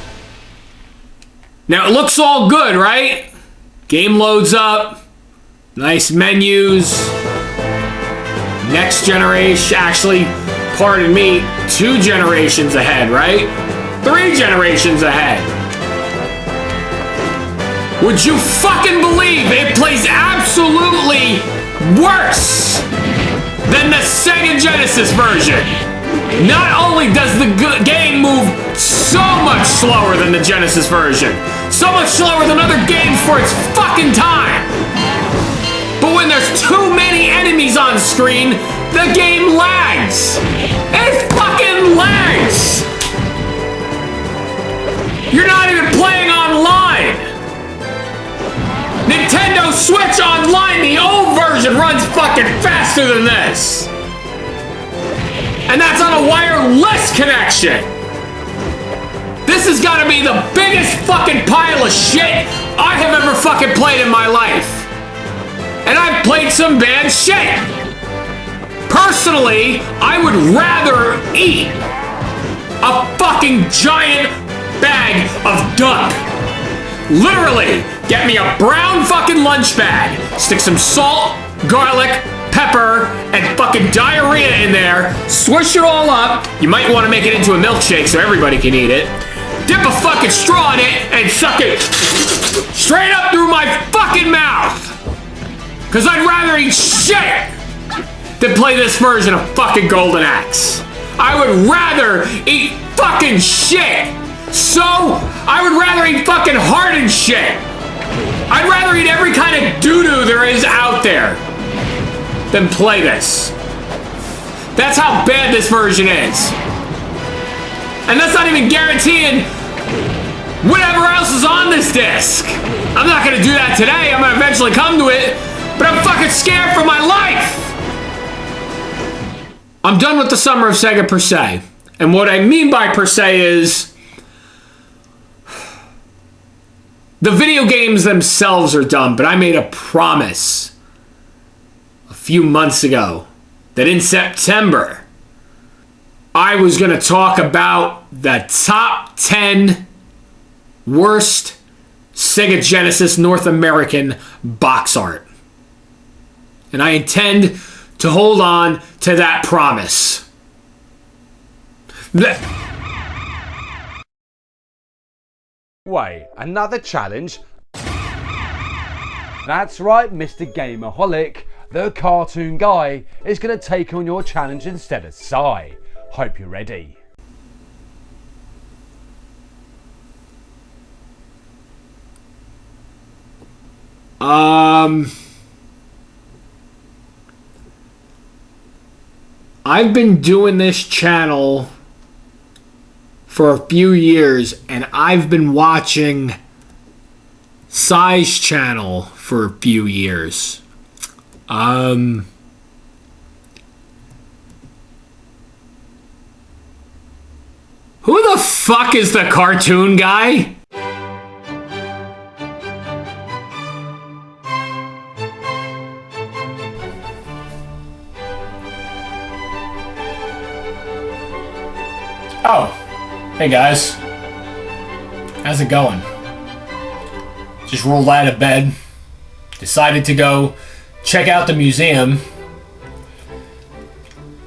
Now it looks all good, right? Game loads up, nice menus, next generation, actually, pardon me, 2 generations ahead, right? 3 generations ahead. Would you fucking believe it plays absolutely worse than the Sega Genesis version? Not only does the game move so much slower than the Genesis version, so much slower than other games for its fucking time, but when there's too many enemies on screen, the game lags. It fucking lags. You're not even playing online. Nintendo Switch Online, the old version, runs fucking faster than this. And that's on a wireless connection. This has got to be the biggest fucking pile of shit I have ever fucking played in my life. And I've played some bad shit. Personally, I would rather eat a fucking giant bag of duck. Literally, get me a brown fucking lunch bag, stick some salt, garlic, pepper, and fucking diarrhea in there, swish it all up. You might want to make it into a milkshake so everybody can eat it. Dip a fucking straw in it and suck it straight up through my fucking mouth. Cause I'd rather eat shit than play this version of fucking Golden Axe. I would rather eat fucking shit. So, I would rather eat fucking hardened shit. I'd rather eat every kind of doo-doo there is out there. then play this. That's how bad this version is. And that's not even guaranteeing whatever else is on this disc. I'm not gonna do that today. I'm gonna eventually come to it, but I'm fucking scared for my life. I'm done with the summer of Sega per se. And what I mean by per se is the video games themselves are done, but I made a promise a few months ago that in September I was going to talk about the top 10 worst Sega Genesis North American box art. And I intend to hold on to that promise. Wait, another challenge? That's right, Mr. Gameoholic. The cartoon guy is going to take on your challenge instead of Sai. Hope you're ready. I've been doing this channel for a few years, and I've been watching Sai's channel for a few years. Who the fuck is the cartoon guy? Oh, hey guys. How's it going? Just rolled out of bed. Decided to go check out the museum.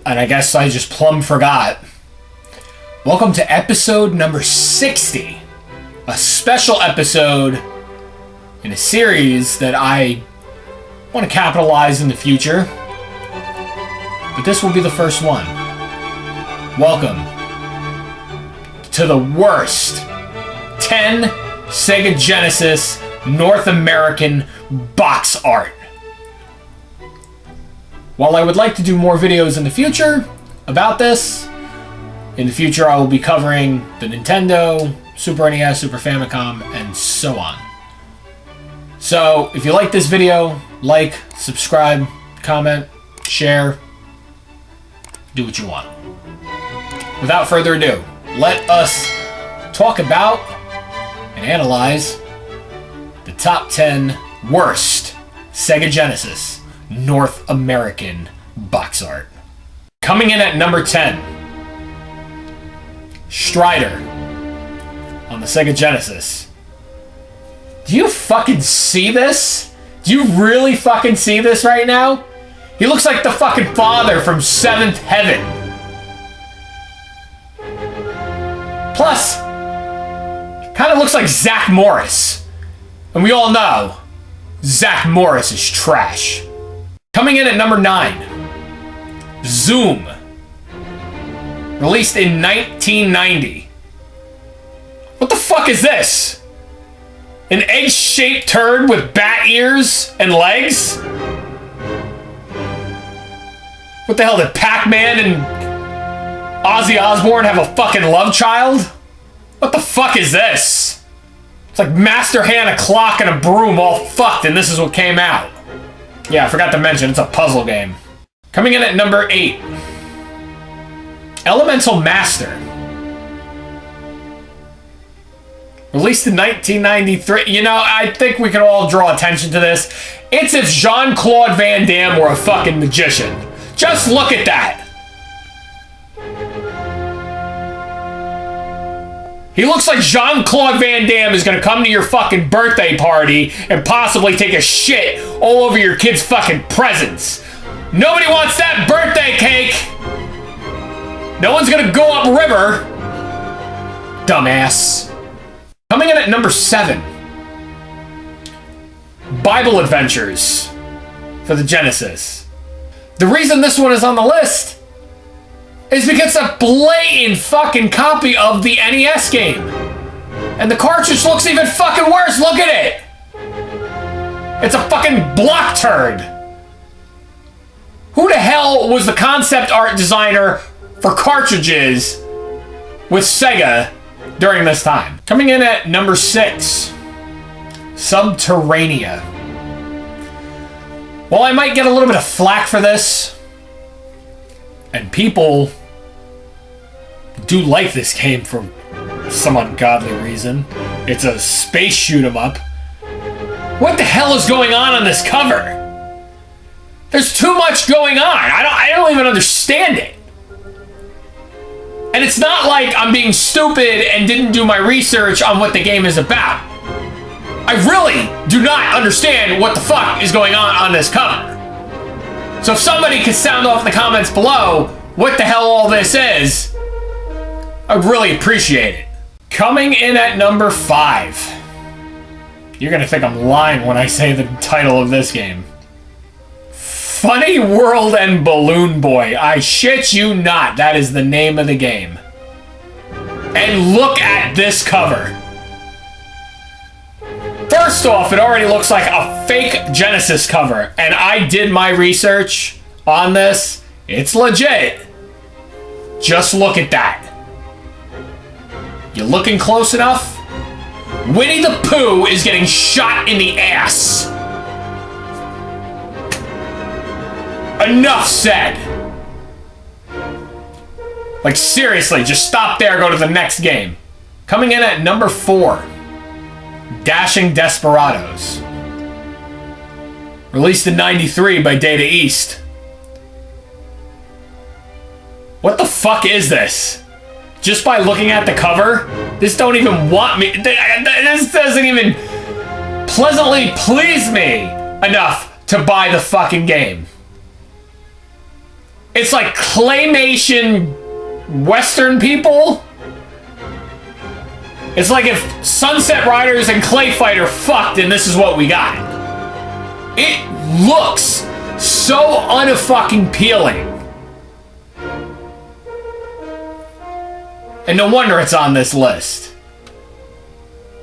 And I guess I just plumb forgot. Welcome to episode number 60. A special episode in a series that I want to capitalize in the future. But this will be the first one. Welcome to the worst 10 Sega Genesis North American box art. While I would like to do more videos in the future about this, in the future I will be covering the Nintendo, Super NES, Super Famicom, and so on. So, if you like this video, like, subscribe, comment, share, do what you want. Without further ado, let us talk about and analyze the top 10 worst Sega Genesis North American box art. Coming in at number 10, Strider on the Sega Genesis. Do you fucking see this? Do you really fucking see this right now? He looks like the fucking father from Seventh Heaven. Plus, kind of looks like Zach Morris. And we all know Zach Morris is trash. Coming in at number 9, Zoom. Released in 1990. What the fuck is this? An egg-shaped turd with bat ears and legs? What the hell, did Pac-Man and Ozzy Osbourne have a fucking love child? What the fuck is this? It's like Master Hand, a clock, and a broom all fucked, and this is what came out. Yeah, I forgot to mention, it's a puzzle game. Coming in at number 8, Elemental Master. Released in 1993. You know, I think we can all draw attention to this. It's if Jean-Claude Van Damme were a fucking magician. Just look at that. He looks like Jean-Claude Van Damme is gonna come to your fucking birthday party and possibly take a shit all over your kid's fucking presents. Nobody wants that birthday cake. No one's gonna go upriver. Dumbass. Coming in at number 7, Bible Adventures for the Genesis. The reason this one is on the list is because it's a blatant fucking copy of the NES game. And the cartridge looks even fucking worse. Look at it. It's a fucking block turd. Who the hell was the concept art designer for cartridges with Sega during this time? Coming in at number 6, Subterranea. Well, I might get a little bit of flack for this, and people do like this game for some ungodly reason. It's a space shoot 'em up. What the hell is going on this cover? There's too much going on. I don't even understand it. And it's not like I'm being stupid and didn't do my research on what the game is about. I really do not understand what the fuck is going on this cover. So if somebody could sound off in the comments below what the hell all this is, I'd really appreciate it. Coming in at number 5. You're gonna think I'm lying when I say the title of this game. Funny World and Balloon Boy. I shit you not, that is the name of the game. And look at this cover. First off, it already looks like a fake Genesis cover, and I did my research on this. It's legit. Just look at that. You looking close enough? Winnie the Pooh is getting shot in the ass. Enough said. Like seriously, just stop there, go to the next game. Coming in at number 4, Dashing Desperados. Released in '93 by Data East. What the fuck is this? Just by looking at the cover, this don't even want me. This doesn't even pleasantly please me enough to buy the fucking game. It's like claymation Western people. It's like if Sunset Riders and Clay Fighter fucked and this is what we got. It looks so unfucking appealing. And no wonder it's on this list.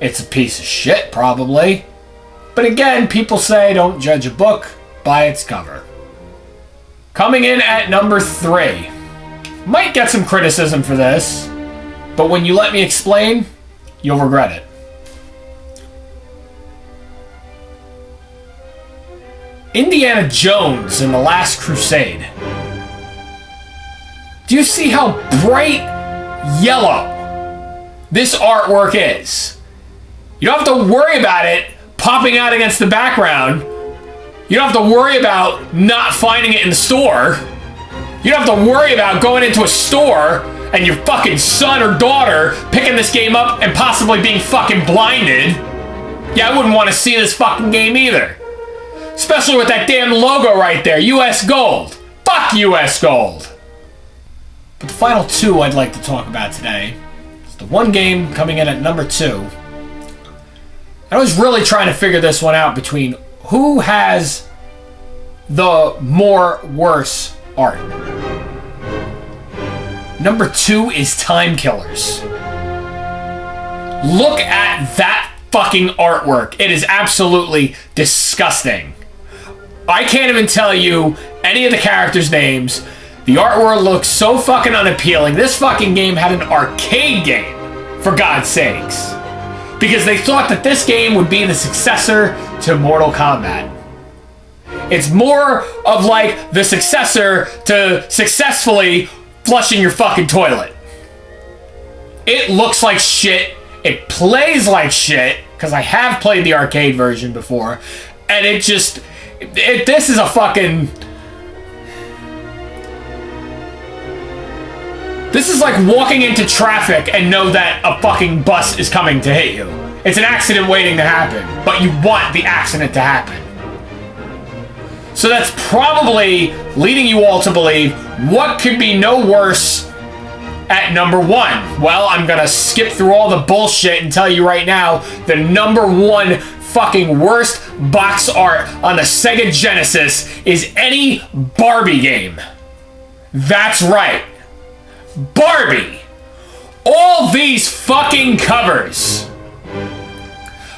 It's a piece of shit, probably. But again, people say don't judge a book by its cover. Coming in at number 3. Might get some criticism for this, but when you let me explain, you'll regret it. Indiana Jones and the Last Crusade. Do you see how bright yellow this artwork is? You don't have to worry about it popping out against the background. You don't have to worry about not finding it in the store. You don't have to worry about going into a store and your fucking son or daughter picking this game up and possibly being fucking blinded. Yeah, I wouldn't want to see this fucking game either. Especially with that damn logo right there, US Gold. Fuck US Gold. But the final 2 I'd like to talk about today is the one game coming in at number 2. I was really trying to figure this one out between who has the more worse art. Number 2 is Time Killers. Look at that fucking artwork. It is absolutely disgusting. I can't even tell you any of the characters' names. The artwork looks so fucking unappealing. This fucking game had an arcade game, for God's sakes. Because they thought that this game would be the successor to Mortal Kombat. It's more of like the successor to successfully flushing your fucking toilet. It looks like shit. It plays like shit, because I have played the arcade version before. And it just... this is a fucking... This is like walking into traffic and know that a fucking bus is coming to hit you. It's an accident waiting to happen, but you want the accident to happen. So that's probably leading you all to believe what could be no worse at number 1. Well, I'm gonna skip through all the bullshit and tell you right now the number 1 fucking worst box art on the Sega Genesis is any Barbie game. That's right. Barbie. All these fucking covers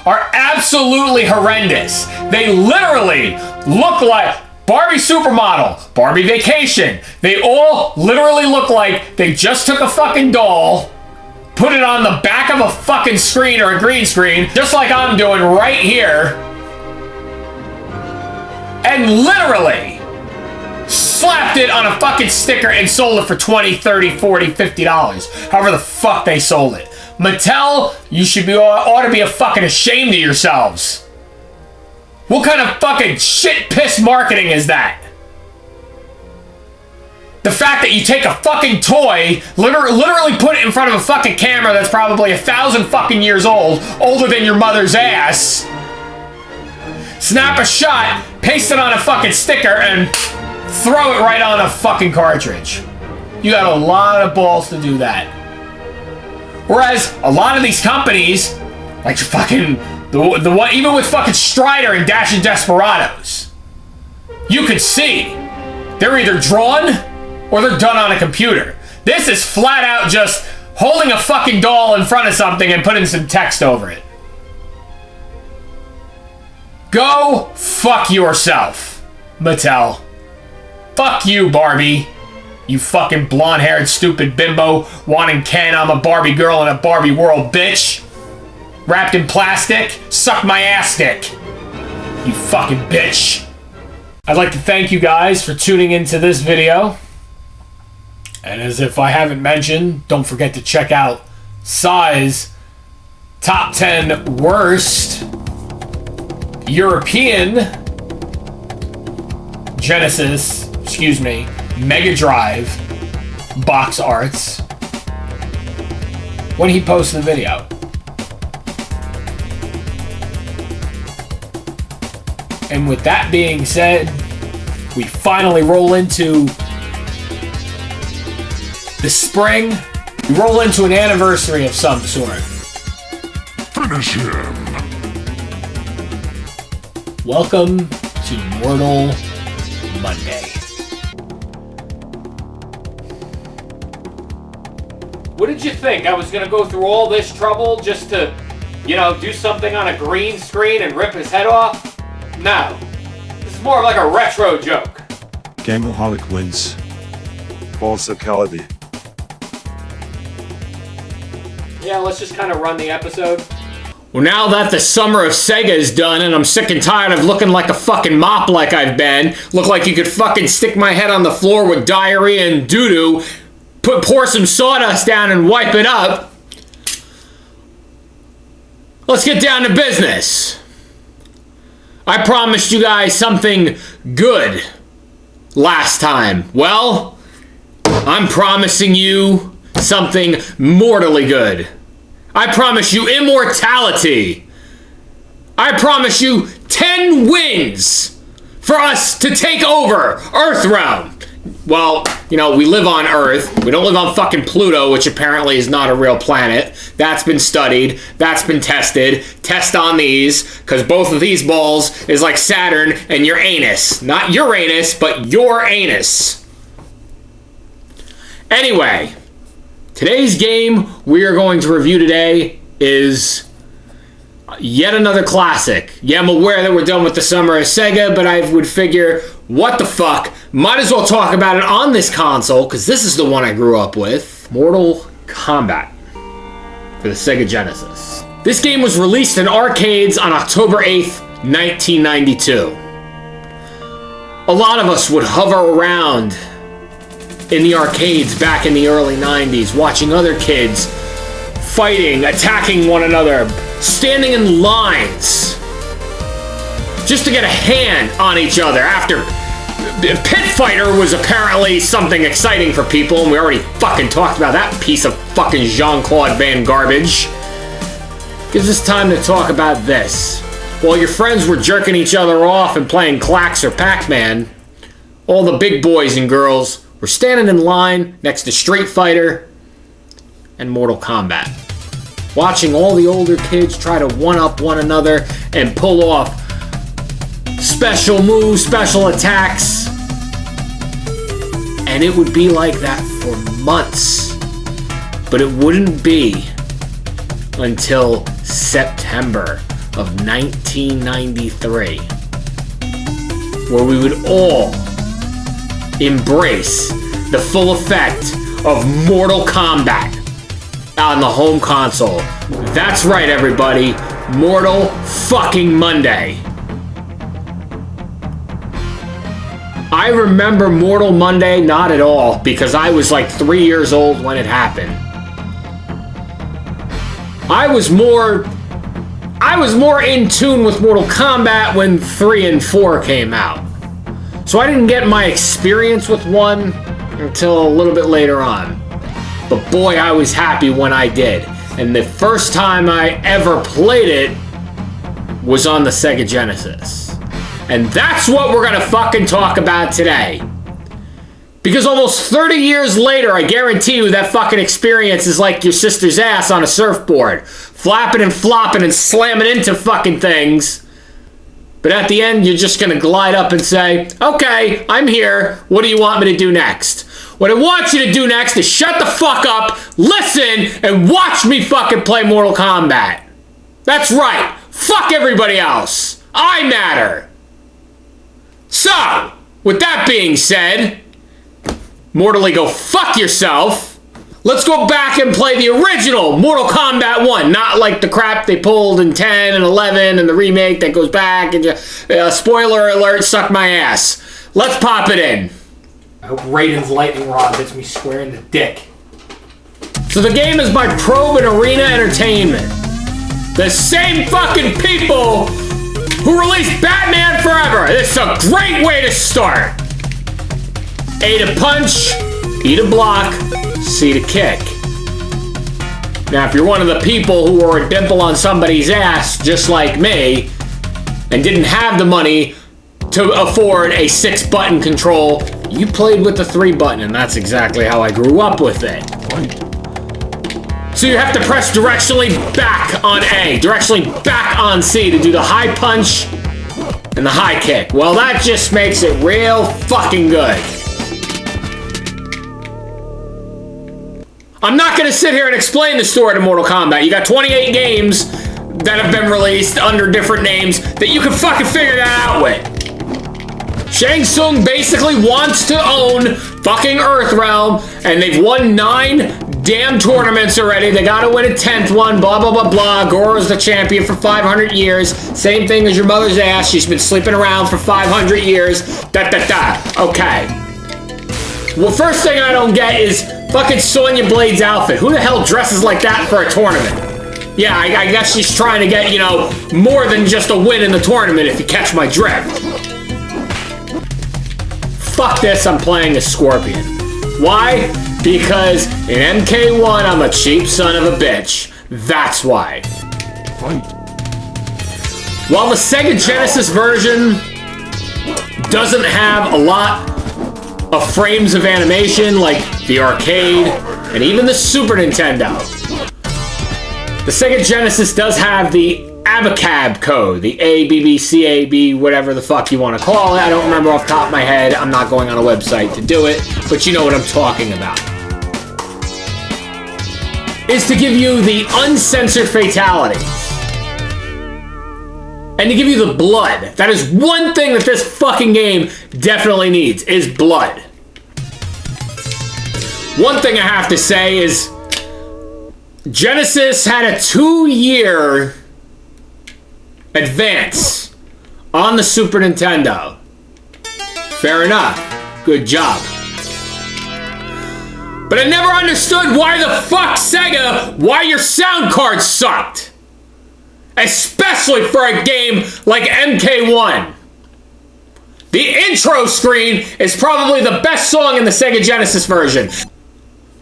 are absolutely horrendous. They literally look like Barbie Supermodel, Barbie Vacation. They all literally look like they just took a fucking doll, put it on the back of a fucking screen or a green screen, just like I'm doing right here, and literally slapped it on a fucking sticker and sold it for $20, $30, $40, $50. However the fuck they sold it. Mattel, you ought to be a fucking ashamed of yourselves. What kind of fucking shit-piss marketing is that? The fact that you take a fucking toy, literally put it in front of a fucking camera that's probably 1,000 fucking years old, older than your mother's ass, snap a shot, paste it on a fucking sticker, and throw it right on a fucking cartridge. You got a lot of balls to do that. Whereas a lot of these companies, like fucking the one, even with fucking Strider and Dashing Desperados, you could see they're either drawn or they're done on a computer. This is flat out just holding a fucking doll in front of something and putting some text over it. Go fuck yourself, Mattel. Fuck you, Barbie. You fucking blonde-haired stupid bimbo wanting Ken. I'm a Barbie girl in a Barbie world, bitch. Wrapped in plastic. Suck my ass dick. You fucking bitch. I'd like to thank you guys for tuning into this video. And as if I haven't mentioned, don't forget to check out Size Top 10 Worst European Mega Drive box arts when he posts the video. And with that being said, we finally roll into the spring. We roll into an anniversary of some sort. Finish him. Welcome to Mortal Monday. What did you think? I was gonna go through all this trouble just to, do something on a green screen and rip his head off? No. This is more of like a retro joke. Game-O-Holic wins. Balls of Calabi. Yeah, let's just kind of run the episode. Well, now that the summer of Sega is done and I'm sick and tired of looking like a fucking mop like I've been, look like you could fucking stick my head on the floor with diarrhea and doo-doo, pour some sawdust down and wipe it up. Let's get down to business. I promised you guys something good last time. Well, I'm promising you something mortally good. I promise you immortality. I promise you 10 wins for us to take over Earthrealm. Well, we live on Earth. We don't live on fucking Pluto, which apparently is not a real planet. That's been studied. That's been tested. Test on these, because both of these balls is like Saturn and your anus. Not Uranus, but your anus. Anyway, today's game we are going to review today is yet another classic. Yeah, I'm aware that we're done with the summer of Sega, but I would figure, what the fuck? Might as well talk about it on this console, because this is the one I grew up with. Mortal Kombat for the Sega Genesis. This game was released in arcades on October 8th, 1992. A lot of us would hover around in the arcades back in the early 90s, watching other kids fighting, attacking one another, standing in lines just to get a hand on each other after Pit Fighter was apparently something exciting for people, and we already fucking talked about that piece of fucking Jean-Claude Van garbage. Gives us time to talk about this. While your friends were jerking each other off and playing Clax or Pac-Man, all the big boys and girls were standing in line next to Street Fighter and Mortal Kombat, watching all the older kids try to one-up one another and pull off special moves, special attacks. And it would be like that for months. But it wouldn't be until September of 1993. where we would all embrace the full effect of Mortal Kombat on the home console. That's right, everybody. Mortal fucking Monday. I remember Mortal Monday not at all, because I was like 3 years old when it happened. I was more in tune with Mortal Kombat when 3 and 4 came out. So I didn't get my experience with 1 until a little bit later on. But boy, I was happy when I did. And the first time I ever played it was on the Sega Genesis. And that's what we're gonna fucking talk about today. Because almost 30 years later, I guarantee you that fucking experience is like your sister's ass on a surfboard. Flapping and flopping and slamming into fucking things. But at the end, you're just gonna glide up and say, okay, I'm here. What do you want me to do next? What I want you to do next is shut the fuck up, listen, and watch me fucking play Mortal Kombat. That's right. Fuck everybody else. I matter. So, with that being said, mortally go fuck yourself. Let's go back and play the original Mortal Kombat 1, not like the crap they pulled in 10 and 11 and the remake that goes back and spoiler alert, suck my ass. Let's pop it in. I hope Raiden's lightning rod hits me square in the dick. So the game is by Probe and Arena Entertainment. The same fucking people who released Batman Forever. This is a great way to start. A to punch, B to block, C to kick. Now, if you're one of the people who were a dimple on somebody's ass, just like me, and didn't have the money to afford a 6-button control, you played with the 3-button, and that's exactly how I grew up with it. So you have to press directionally back on A, directionally back on C to do the high punch and the high kick. Well, that just makes it real fucking good. I'm not going to sit here and explain the story to Mortal Kombat. You got 28 games that have been released under different names that you can fucking figure that out with. Shang Tsung basically wants to own fucking Earthrealm, and they've won 9 damn tournaments already. They gotta win a 10th one, blah, blah, blah, blah. Goro's the champion for 500 years. Same thing as your mother's ass. She's been sleeping around for 500 years. Okay. Well, first thing I don't get is fucking Sonya Blade's outfit. Who the hell dresses like that for a tournament? Yeah, I guess she's trying to get, more than just a win in the tournament, if you catch my drift. Fuck this, I'm playing a Scorpion. Why? Because in MK1, I'm a cheap son of a bitch. That's why. While the Sega Genesis version doesn't have a lot of frames of animation like the arcade and even the Super Nintendo, the Sega Genesis does have the ABACAB code, the ABBCAB, whatever the fuck you want to call it. I don't remember off the top of my head. I'm not going on a website to do it, but you know what I'm talking about. Is to give you the uncensored fatalities. And to give you the blood. That is one thing that this fucking game definitely needs, is blood. One thing I have to say is Genesis had a 2-year advance on the Super Nintendo. Fair enough. Good job. But I never understood why the fuck, Sega, why your sound card sucked. Especially for a game like MK1. The intro screen is probably the best song in the Sega Genesis version.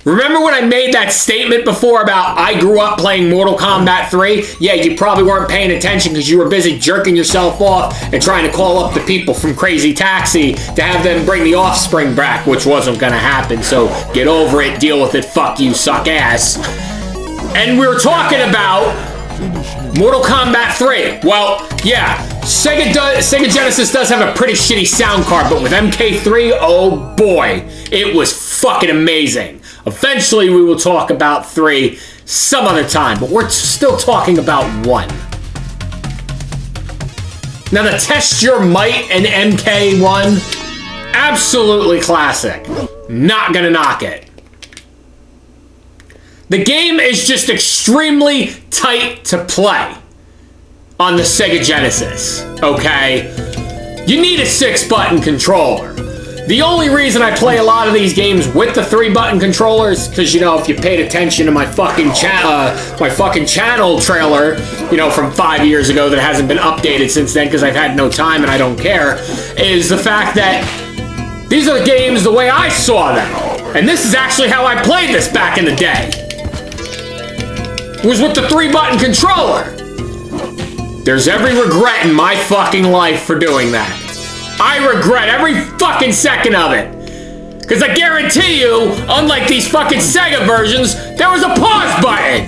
Remember when I made that statement before about I grew up playing Mortal Kombat 3? Yeah, you probably weren't paying attention because you were busy jerking yourself off and trying to call up the people from Crazy Taxi to have them bring the Offspring back, which wasn't gonna happen, so get over it, deal with it, fuck you, suck ass. And we were talking about Mortal Kombat 3. Well, yeah, Sega Genesis does have a pretty shitty sound card, but with MK3, oh boy, it was fucking amazing. Eventually, we will talk about 3 some other time, but we're still talking about 1. Now the Test Your Might and MK1, absolutely classic. Not gonna knock it. The game is just extremely tight to play on the Sega Genesis, okay? You need a 6-button controller. The only reason I play a lot of these games with the 3-button controllers, because, you know, if you paid attention to my fucking channel trailer, you know, from 5 years ago that hasn't been updated since then because I've had no time and I don't care, is the fact that these are the games the way I saw them. And this is actually how I played this back in the day. Was with the 3-button controller. There's every regret in my fucking life for doing that. I regret every fucking second of it. Because I guarantee you, unlike these fucking Sega versions, there was a pause button.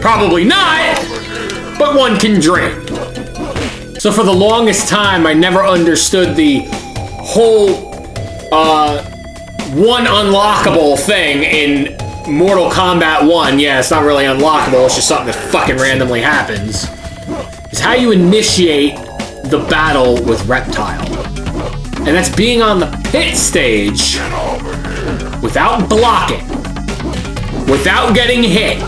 Probably not, but one can dream. So for the longest time, I never understood the whole one unlockable thing in Mortal Kombat 1. Yeah, it's not really unlockable, it's just something that fucking randomly happens. Is how you initiate the battle with Reptile. And that's being on the pit stage without blocking, without getting hit,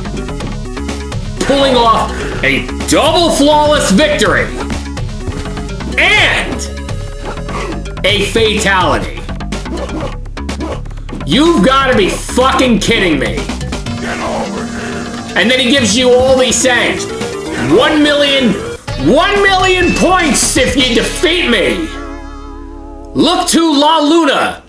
pulling off a double flawless victory and a fatality. You've got to be fucking kidding me. And then he gives you all these sayings. 1 million points if you defeat me. Look to La Luna.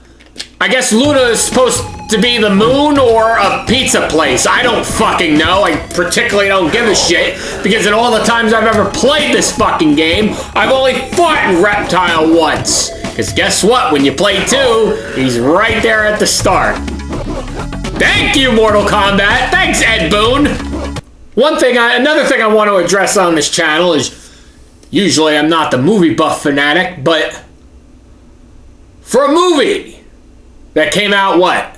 I guess Luna is supposed to be the moon or a pizza place. I don't fucking know. I particularly don't give a shit because in all the times I've ever played this fucking game, I've only fought in Reptile once. Because guess what? When you play 2, he's right there at the start. Thank you, Mortal Kombat. Thanks, Ed Boon. Another thing I want to address on this channel is, usually I'm not the movie buff fanatic, but for a movie that came out, what,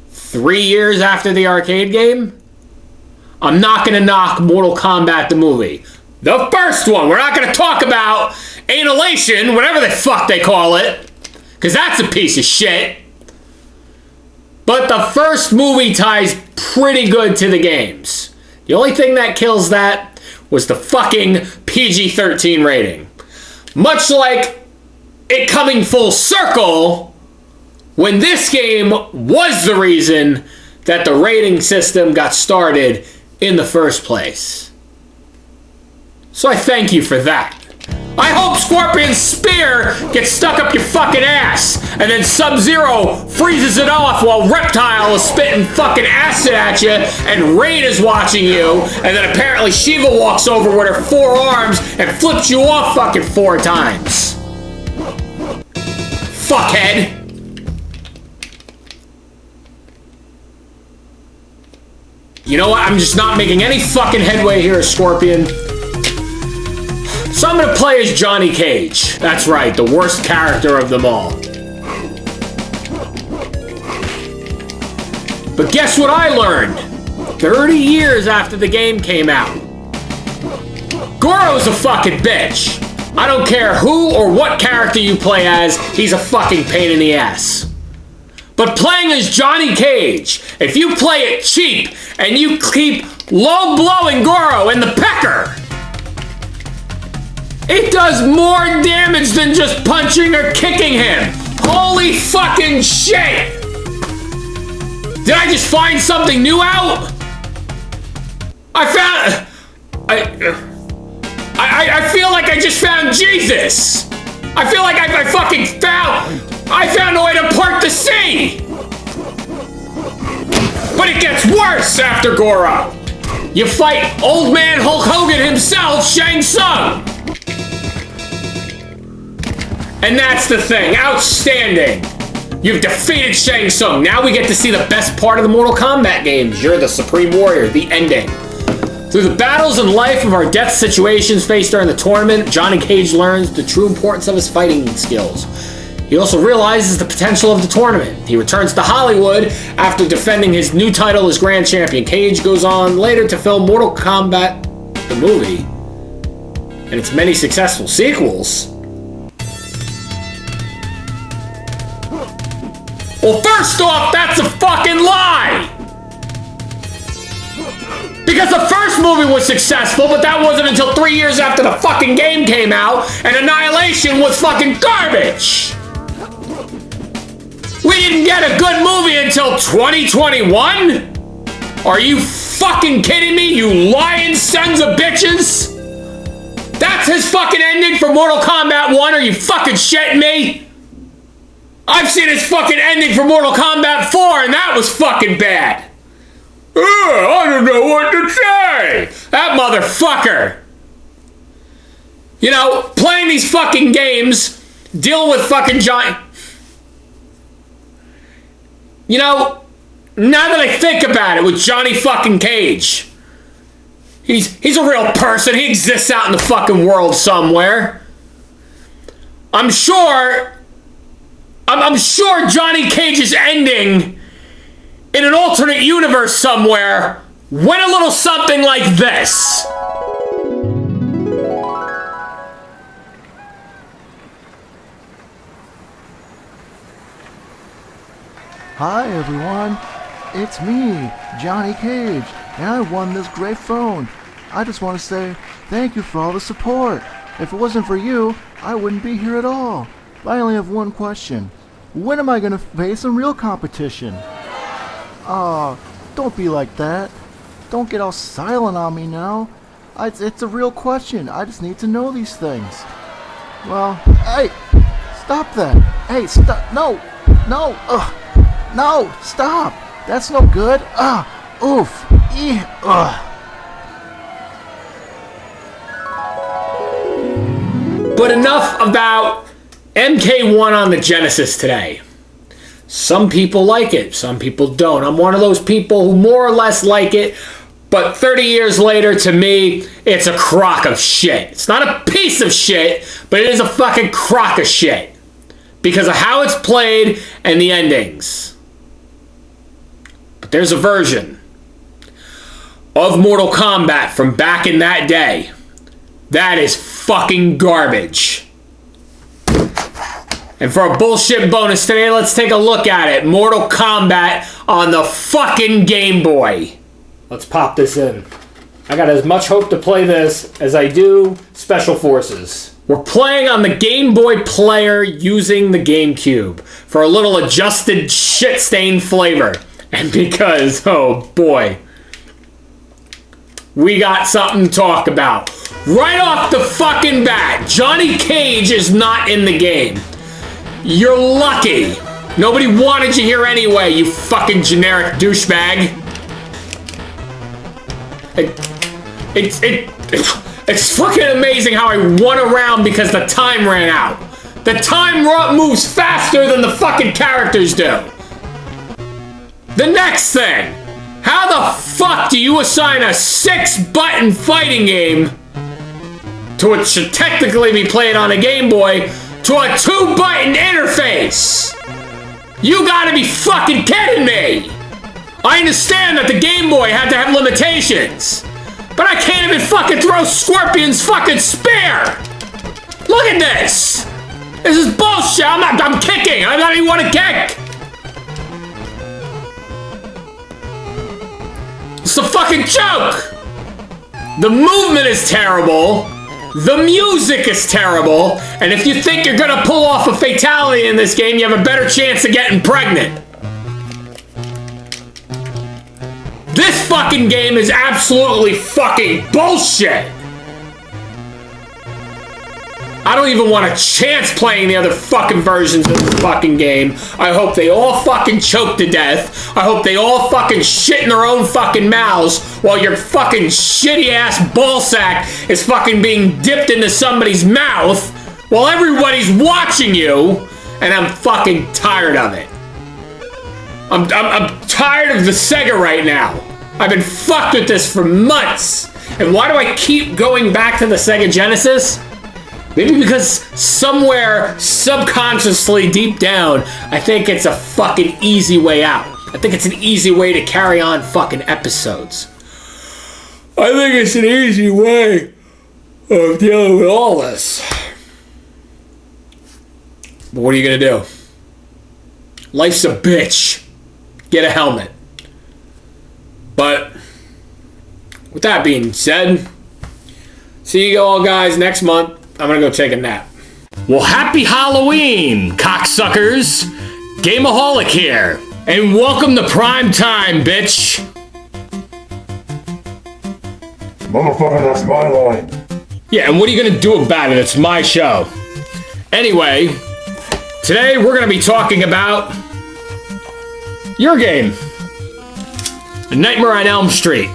3 years after the arcade game? I'm not going to knock Mortal Kombat the movie. The first one. We're not going to talk about Annihilation, whatever the fuck they call it, because that's a piece of shit. But the first movie ties pretty good to the games. The only thing that kills that was the fucking PG-13 rating. Much like it coming full circle when this game was the reason that the rating system got started in the first place. So I thank you for that. I hope Scorpion's spear gets stuck up your fucking ass, and then Sub-Zero freezes it off while Reptile is spitting fucking acid at you, and Rain is watching you, and then apparently Shiva walks over with her 4 arms and flips you off fucking 4 times. Fuckhead. You know what? I'm just not making any fucking headway here, Scorpion. So I'm gonna play as Johnny Cage. That's right, the worst character of them all. But guess what I learned? 30 years after the game came out. Goro's a fucking bitch. I don't care who or what character you play as, he's a fucking pain in the ass. But playing as Johnny Cage, if you play it cheap and you keep low blowing Goro in the pecker, it does more damage than just punching or kicking him. Holy fucking shit! Did I just find something new out? I feel like I just found Jesus. I feel like I found a way to part the sea. But it gets worse after Goro. You fight old man Hulk Hogan himself, Shang Tsung. And that's the thing. Outstanding. You've defeated Shang Tsung. Now we get to see the best part of the Mortal Kombat games. You're the Supreme Warrior, the ending. Through the battles and life of our death situations faced during the tournament, Johnny Cage learns the true importance of his fighting skills. He also realizes the potential of the tournament. He returns to Hollywood after defending his new title as Grand Champion. Cage goes on later to film Mortal Kombat, the movie, and its many successful sequels. Well, first off, that's a fucking lie! Because the first movie was successful, but that wasn't until 3 years after the fucking game came out, and Annihilation was fucking garbage! We didn't get a good movie until 2021? Are you fucking kidding me, you lying sons of bitches? That's his fucking ending for Mortal Kombat 1? Are you fucking shitting me? I've seen his fucking ending for Mortal Kombat 4, and that was fucking bad. I don't know what to say. That motherfucker. You know, playing these fucking games, dealing with fucking giant. You know, now that I think about it, with Johnny fucking Cage, he's a real person. He exists out in the fucking world somewhere. I'm sure Johnny Cage's ending in an alternate universe somewhere went a little something like this. Hi everyone, it's me, Johnny Cage, and I won this great phone. I just want to say thank you for all the support. If it wasn't for you, I wouldn't be here at all. I only have one question. When am I going to face some real competition? Aw, don't be like that. Don't get all silent on me now. It's a real question. I just need to know these things. Well, hey, stop that. Hey, stop. No, no, stop. That's no good. Oof. But enough about MK1 on the Genesis today. Some people like it, some people don't. I'm one of those people who more or less like it, but 30 years later, to me, it's a crock of shit. It's not a piece of shit, but it is a fucking crock of shit. Because of how it's played and the endings. But there's a version of Mortal Kombat from back in that day that is fucking garbage. And for a bullshit bonus today, let's take a look at it. Mortal Kombat on the fucking Game Boy. Let's pop this in. I got as much hope to play this as I do Special Forces. We're playing on the Game Boy player using the GameCube for a little adjusted shit-stained flavor. And because, oh boy, we got something to talk about. Right off the fucking bat, Johnny Cage is not in the game. You're lucky. Nobody wanted you here anyway, you fucking generic douchebag. It's fucking amazing how I won a round because the time ran out. The time moves faster than the fucking characters do. The next thing. How the fuck do you assign a 6-button fighting game to what should technically be played on a Game Boy to a 2-button interface? You gotta be fucking kidding me! I understand that the Game Boy had to have limitations, but I can't even fucking throw Scorpion's fucking spear! Look at this! This is bullshit! I'm kicking! I don't even want to kick! It's a fucking joke! The movement is terrible. The music is terrible. And if you think you're gonna pull off a fatality in this game, you have a better chance of getting pregnant. This fucking game is absolutely fucking bullshit. I don't even want a chance playing the other fucking versions of this fucking game. I hope they all fucking choke to death. I hope they all fucking shit in their own fucking mouths while your fucking shitty ass ballsack is fucking being dipped into somebody's mouth while everybody's watching you, and I'm fucking tired of it. I'm tired of the Sega right now. I've been fucked with this for months. And why do I keep going back to the Sega Genesis? Maybe because somewhere subconsciously deep down, I think it's a fucking easy way out. I think it's an easy way to carry on fucking episodes. I think it's an easy way of dealing with all this. But what are you gonna do? Life's a bitch. Get a helmet. But with that being said, see you all guys next month. I'm gonna go take a nap. Well, happy Halloween, cocksuckers. Gameoholic here. And welcome to prime time, bitch. Motherfucker, that's my line. Yeah, and what are you gonna do about it? It's my show. Anyway, today we're gonna be talking about your game, A Nightmare on Elm Street,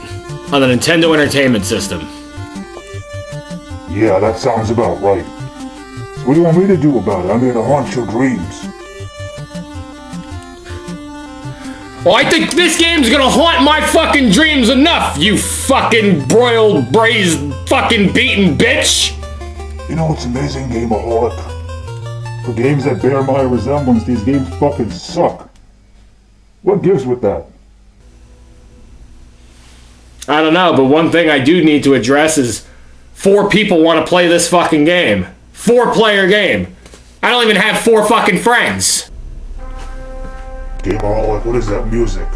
on the Nintendo Entertainment System. Yeah, that sounds about right. So what do you want me to do about it? I'm here to haunt your dreams. Well, I think this game's gonna haunt my fucking dreams enough, you fucking broiled, braised, fucking beaten bitch! You know what's amazing, Gameoholic? For games that bear my resemblance, these games fucking suck. What gives with that? I don't know, but one thing I do need to address is 4 people want to play this fucking game. 4-player game. I don't even have 4 fucking friends. Gameoholic, what is that music?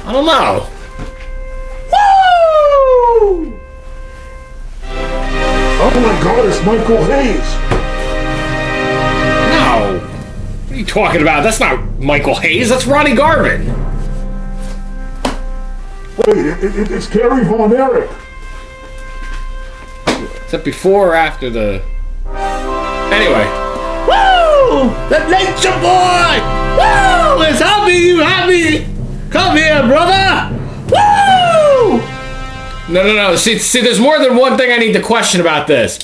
I don't know. Woo! Oh my god, it's Michael Hayes! No. What are you talking about? That's not Michael Hayes, that's Ronnie Garvin. Wait, it's Carrie Von Erich. Is that before or after the... Anyway. Woo! The nature boy! Woo! It's happy you happy! Come here, brother! Woo! No. See, there's more than one thing I need to question about this.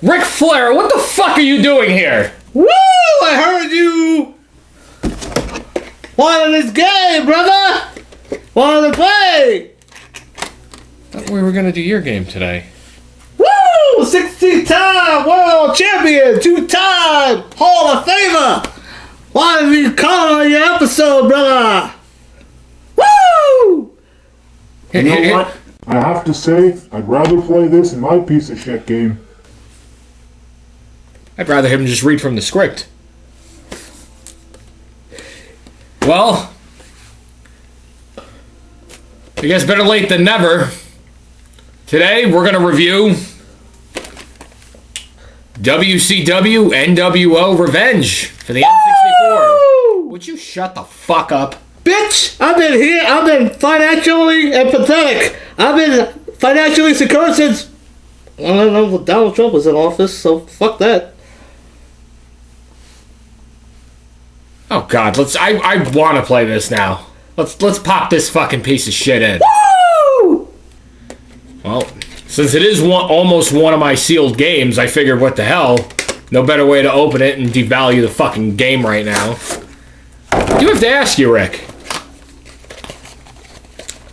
Ric Flair, what the fuck are you doing here? Woo! I heard you wanted this game, brother! Wanted to play! Thought we were gonna do your game today. Woo! 16-time world champion! 2-time Hall of Famer! Why did you call on your episode, brother? Woo! You know what? I have to say, I'd rather play this than my piece of shit game. I'd rather him just read from the script. Well, I guess better late than never. Today we're gonna review WCW NWO Revenge for the N64. Would you shut the fuck up? Bitch, I've been here, I've been financially and pathetic. I've been financially secure since, I don't know, Donald Trump was in office, so fuck that. Oh god, I wanna play this now. Let's pop this fucking piece of shit in. Woo! Well, since it is almost one of my sealed games, I figured what the hell, no better way to open it and devalue the fucking game right now. I do have to ask you, Rick.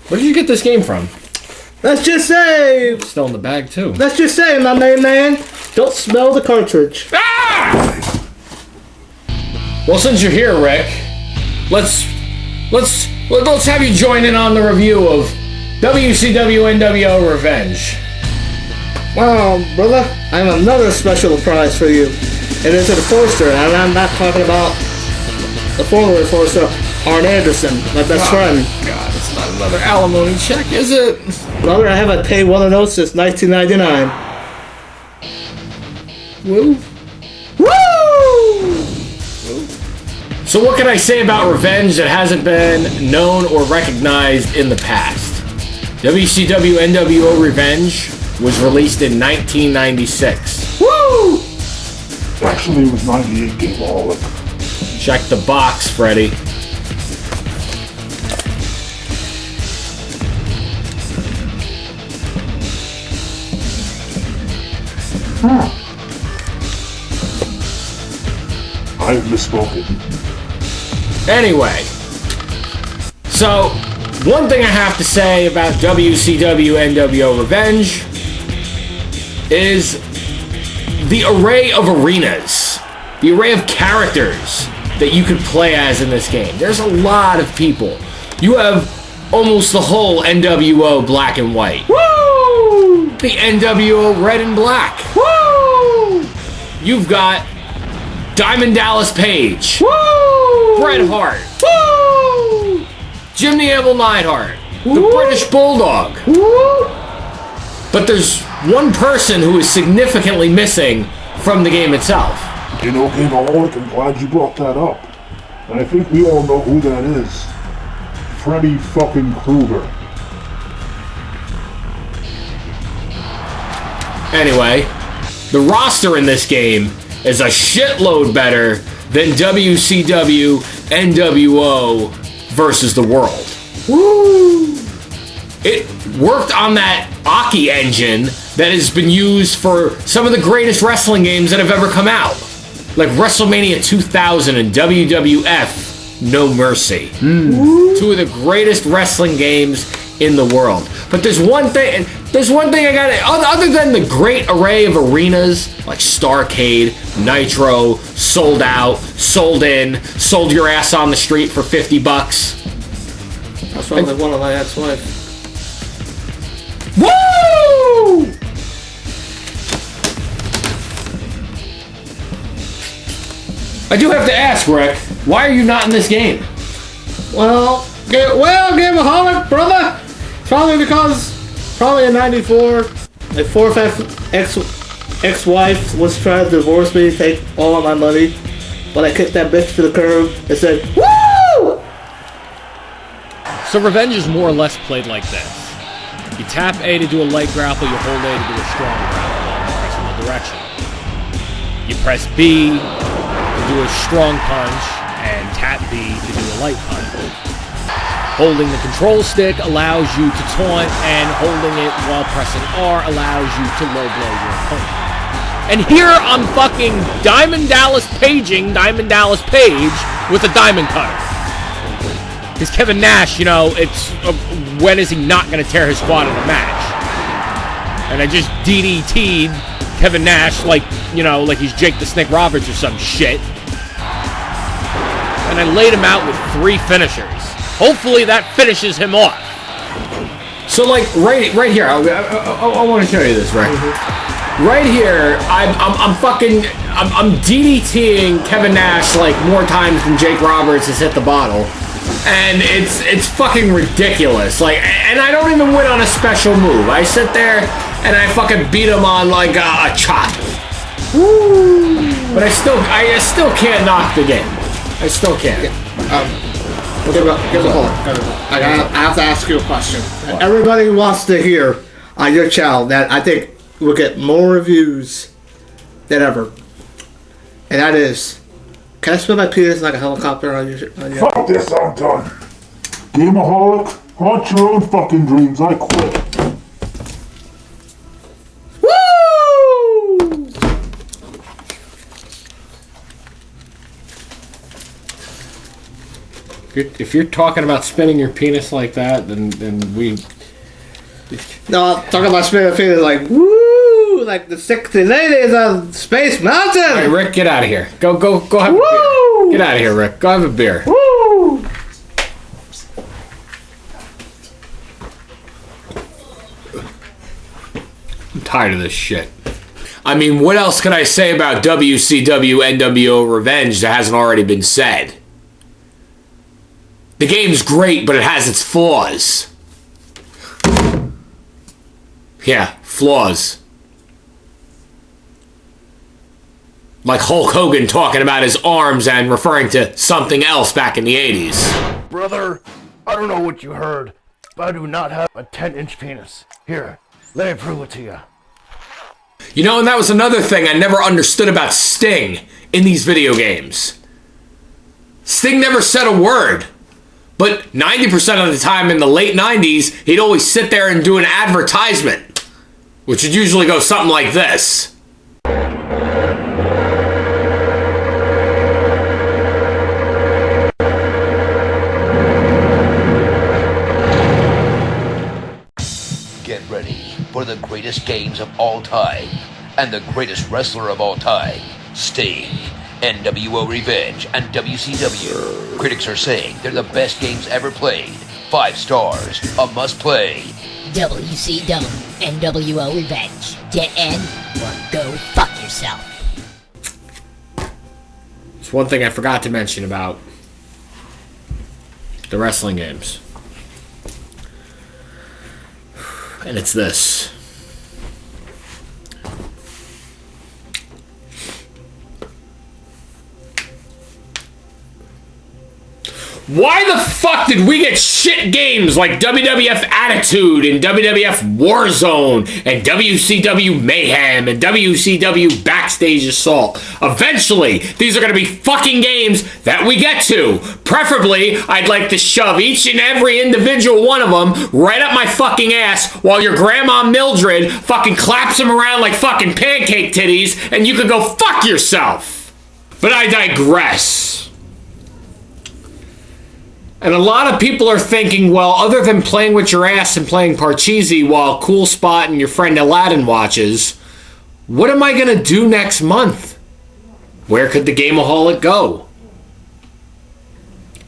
Where did you get this game from? Let's just say... It's still in the bag, too. Let's just say, my main man, don't smell the cartridge. Ah! Well, since you're here, Rick, let's have you join in on the review of WCW NWO Revenge. Wow, brother, I have another special prize for you. It is an enforcer, and I'm not talking about the former enforcer, Arn Anderson, my best friend. God, it's not another alimony check, is it? Brother, I haven't paid one of those since 1999. Woo. Woo! So what can I say about Revenge that hasn't been known or recognized in the past? WCW NWO Revenge was released in 1996. Woo! Actually, it was 98 Gameoholic. Check the box, Freddy. I've misspoken. Anyway, so one thing I have to say about WCW NWO Revenge is the array of arenas, the array of characters that you could play as in this game. There's a lot of people. You have almost the whole NWO black and white. Woo! the NWO Red and Black. Woo! You've got Diamond Dallas Page. Woo! Bret Hart. Woo! Jim the Anvil Neidhart. The Woo! British Bulldog. Woo! But there's one person who is significantly missing from the game itself. You know, Gameaholic, I'm glad you brought that up. And I think we all know who that is. Freddy fucking Krueger. Anyway, the roster in this game is a shitload better than WCW NWO versus the World. Woo! It worked on that Aki engine that has been used for some of the greatest wrestling games that have ever come out. Like WrestleMania 2000 and WWF No Mercy. Two of the greatest wrestling games in the world. But there's one thing I got, other than the great array of arenas like Starrcade, Nitro, Sold Out, Sold In, Sold Your Ass on the Street for $50. That's probably one of my ex-wife. Woo! I do have to ask, Rick, why are you not in this game? Well, Gameaholic, brother. Probably because, in '94, my fourth ex-wife was trying to divorce me, take all of my money, but I kicked that bitch to the curb and said, "Woo!" So Revenge is more or less played like this. You tap A to do a light grapple, you hold A to do a strong grapple, pressing the direction. You press B to do a strong punch, and tap B to do a light punch. Holding the control stick allows you to taunt, and holding it while pressing R allows you to low blow your opponent. And here I'm fucking Diamond Dallas Paging Diamond Dallas Page with a diamond cutter. Because Kevin Nash, it's when is he not going to tear his quad in a match? And I just DDT'd Kevin Nash like he's Jake the Snake Roberts or some shit. And I laid him out with 3 finishers. Hopefully that finishes him off. So right here, I want to show you this, right? Right here, I'm DDTing Kevin Nash like more times than Jake Roberts has hit the bottle. And it's fucking ridiculous. And I don't even win on a special move. I sit there and I fucking beat him on like a chop. Woo! But I still can't knock the game. I still can't. I have to ask you a question. Everybody wants to hear on your channel that I think will get more reviews than ever. And that is, can I spin my penis like a helicopter on your Fuck this, I'm done. Gameaholic, haunt your own fucking dreams, I quit. Woo! If you're talking about spinning your penis like that, then we... No, I'm talking about spinning my penis like, woo! Like the sexy ladies on Space Mountain! All right, Rick, get out of here. Go have a beer. Get out of here, Rick. Go have a beer. Woo! I'm tired of this shit. I mean, what else can I say about WCW NWO Revenge that hasn't already been said? The game's great, but it has its flaws. Yeah, flaws. Like Hulk Hogan talking about his arms and referring to something else back in the 80s. Brother, I don't know what you heard, but I do not have a 10-inch penis. Here, let me prove it to you. And that was another thing I never understood about Sting in these video games. Sting never said a word. But 90% of the time in the late 90s, he'd always sit there and do an advertisement, which would usually go something like this. Get ready for the greatest games of all time and the greatest wrestler of all time, Sting. NWO Revenge and WCW. Critics are saying they're the best games ever played. 5 stars, a must play. WCW NWO Revenge. Get in or go fuck yourself. It's one thing I forgot to mention about the wrestling games. And it's this. Why the fuck did we get shit games like WWF Attitude and WWF Warzone and WCW Mayhem and WCW Backstage Assault? Eventually, these are going to be fucking games that we get to. Preferably, I'd like to shove each and every individual one of them right up my fucking ass while your grandma Mildred fucking claps them around like fucking pancake titties and you can go fuck yourself. But I digress. And a lot of people are thinking, well, other than playing with your ass and playing Parcheesi while Cool Spot and your friend Aladdin watches, what am I going to do next month? Where could the Gameoholic go?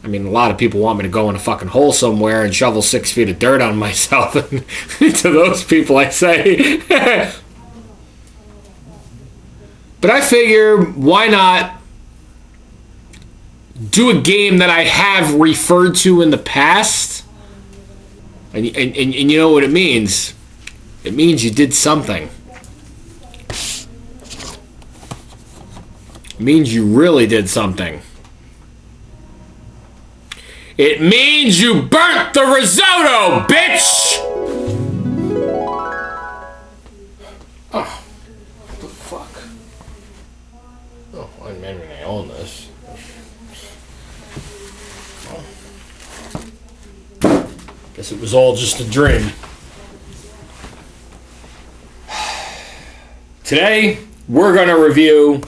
I mean, a lot of people want me to go in a fucking hole somewhere and shovel 6 feet of dirt on myself. And to those people, I say. But I figure, why not do a game that I have referred to in the past? And you know what it means? It means you did something. It means you really did something. It means you burnt the risotto, bitch! Oh. What the fuck? Oh, I mean, I own this. Guess it was all just a dream. Today, we're going to review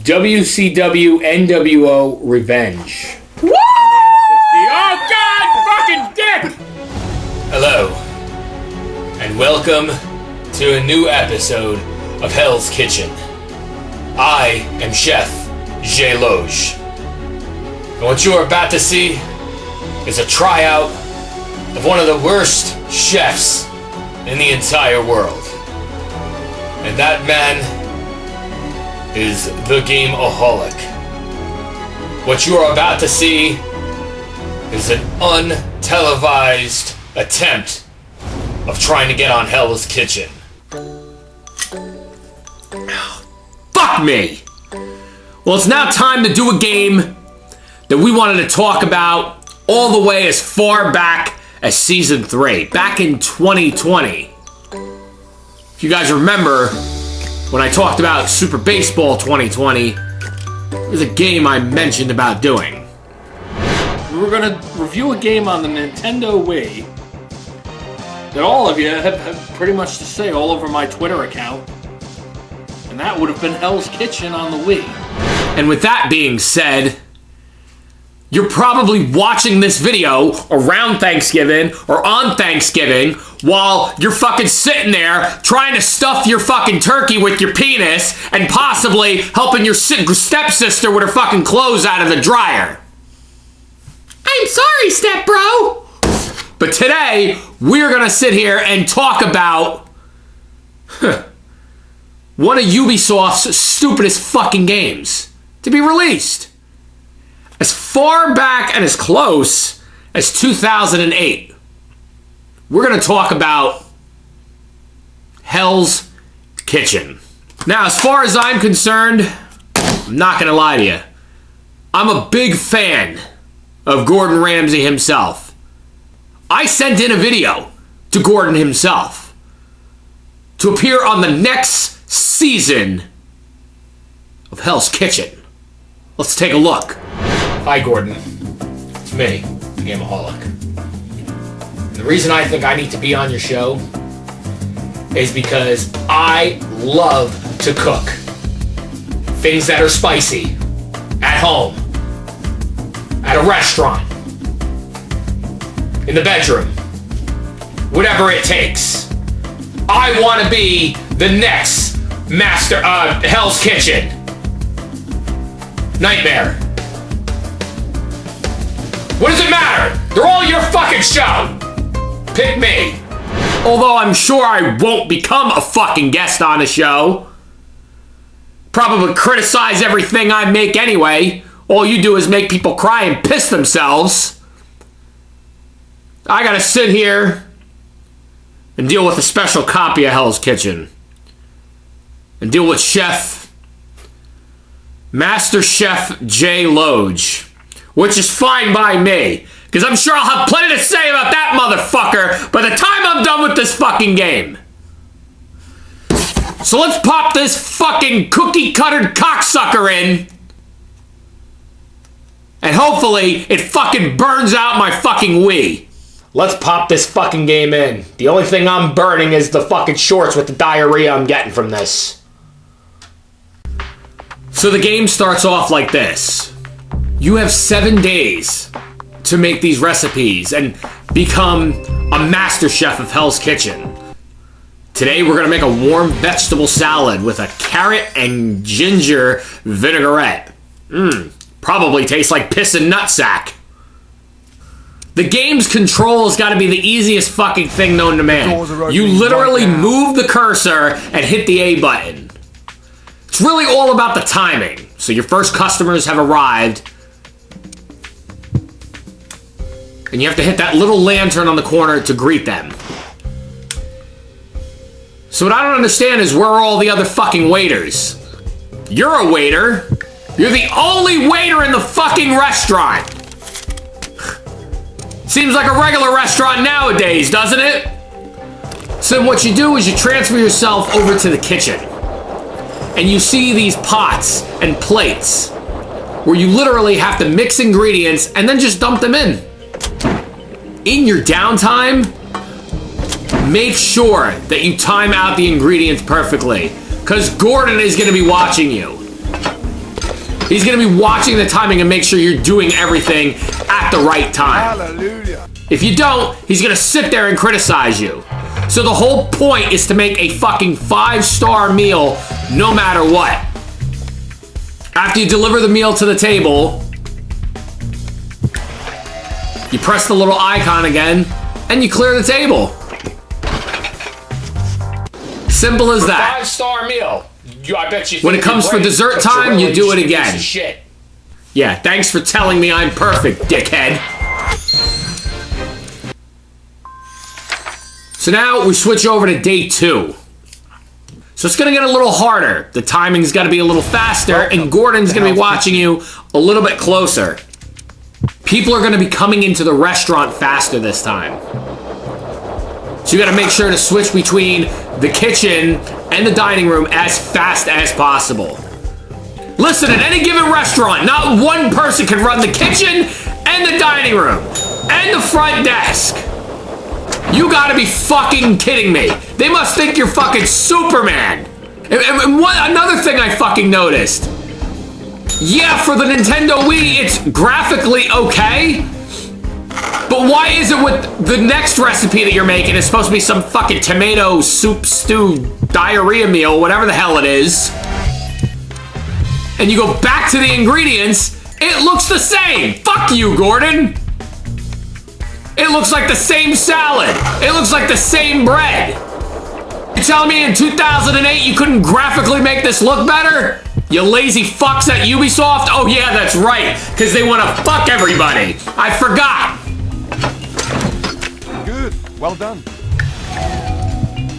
WCW NWO Revenge. Woo! Oh, God! Fucking dick! Hello, and welcome to a new episode of Hell's Kitchen. I am Chef J. Loge. And what you are about to see is a tryout of one of the worst chefs in the entire world. And that man is the Game-O-Holic. What you are about to see is an untelevised attempt of trying to get on Hell's Kitchen. Fuck me! Well, it's now time to do a game that we wanted to talk about all the way as far back as Season 3, back in 2020. If you guys remember, when I talked about Super Baseball 2020, it was a game I mentioned about doing. We were going to review a game on the Nintendo Wii that all of you have pretty much to say all over my Twitter account, and that would have been Hell's Kitchen on the Wii. And with that being said, you're probably watching this video around Thanksgiving or on Thanksgiving while you're fucking sitting there trying to stuff your fucking turkey with your penis and possibly helping your stepsister with her fucking clothes out of the dryer. I'm sorry, stepbro. But today, we're gonna sit here and talk about one of Ubisoft's stupidest fucking games to be released. As far back and as close as 2008, we're going to talk about Hell's Kitchen. Now, as far as I'm concerned, I'm not going to lie to you. I'm a big fan of Gordon Ramsay himself. I sent in a video to Gordon himself to appear on the next season of Hell's Kitchen. Let's take a look. Hi, Gordon. It's me, the Gameoholic. And the reason I think I need to be on your show is because I love to cook. Things that are spicy. At home. At a restaurant. In the bedroom. Whatever it takes. I want to be the next master of Hell's Kitchen. Nightmare. What does it matter? They're all your fucking show. pick me. Although I'm sure I won't become a fucking guest on a show. Probably criticize everything I make anyway. All you do is make people cry and piss themselves. I gotta sit here and deal with a special copy of Hell's Kitchen. And deal with Master Chef J. Loge. Which is fine by me. Because I'm sure I'll have plenty to say about that motherfucker by the time I'm done with this fucking game. So let's pop this fucking cookie-cuttered cocksucker in. And hopefully it fucking burns out my fucking Wii. Let's pop this fucking game in. The only thing I'm burning is the fucking shorts with the diarrhea I'm getting from this. So the game starts off like this. You have 7 days to make these recipes and become a master chef of Hell's Kitchen. Today we're gonna make a warm vegetable salad with a carrot and ginger vinaigrette. Probably tastes like piss and nutsack. The game's controls gotta be the easiest fucking thing known to man. You literally move the cursor and hit the A button. It's really all about the timing. So your first customers have arrived. And you have to hit that little lantern on the corner to greet them. So what I don't understand is where are all the other fucking waiters? You're a waiter. You're the only waiter in the fucking restaurant. Seems like a regular restaurant nowadays, doesn't it? So what you do is you transfer yourself over to the kitchen. And you see these pots and plates where you literally have to mix ingredients and then just dump them in. In your downtime, make sure that you time out the ingredients perfectly, because Gordon is going to be watching you. He's going to be watching the timing and make sure you're doing everything at the right time. Hallelujah. If you don't, he's going to sit there and criticize you. So the whole point is to make a fucking 5-star meal no matter what. After you deliver the meal to the table, you press the little icon again, and you clear the table. Simple as that. 5-star meal. I bet you. When it comes for dessert time, you do it again. Shit. Yeah, thanks for telling me I'm perfect, dickhead. So now we switch over to day 2. So it's gonna get a little harder. The timing's gotta be a little faster, and Gordon's gonna be watching you a little bit closer. People are gonna be coming into the restaurant faster this time. So you gotta make sure to switch between the kitchen and the dining room as fast as possible. Listen, at any given restaurant, not one person can run the kitchen and the dining room and the front desk. You gotta be fucking kidding me. They must think you're fucking Superman. And another thing I fucking noticed. Yeah, for the Nintendo Wii, it's graphically okay. But why is it with the next recipe that you're making, it's supposed to be some fucking tomato soup stew diarrhea meal, whatever the hell it is, and you go back to the ingredients, it looks the same. Fuck you, Gordon. It looks like the same salad. It looks like the same bread. You're telling me in 2008 you couldn't graphically make this look better? You lazy fucks at Ubisoft? Oh yeah, that's right, because they want to fuck everybody. I forgot. Good. Well done.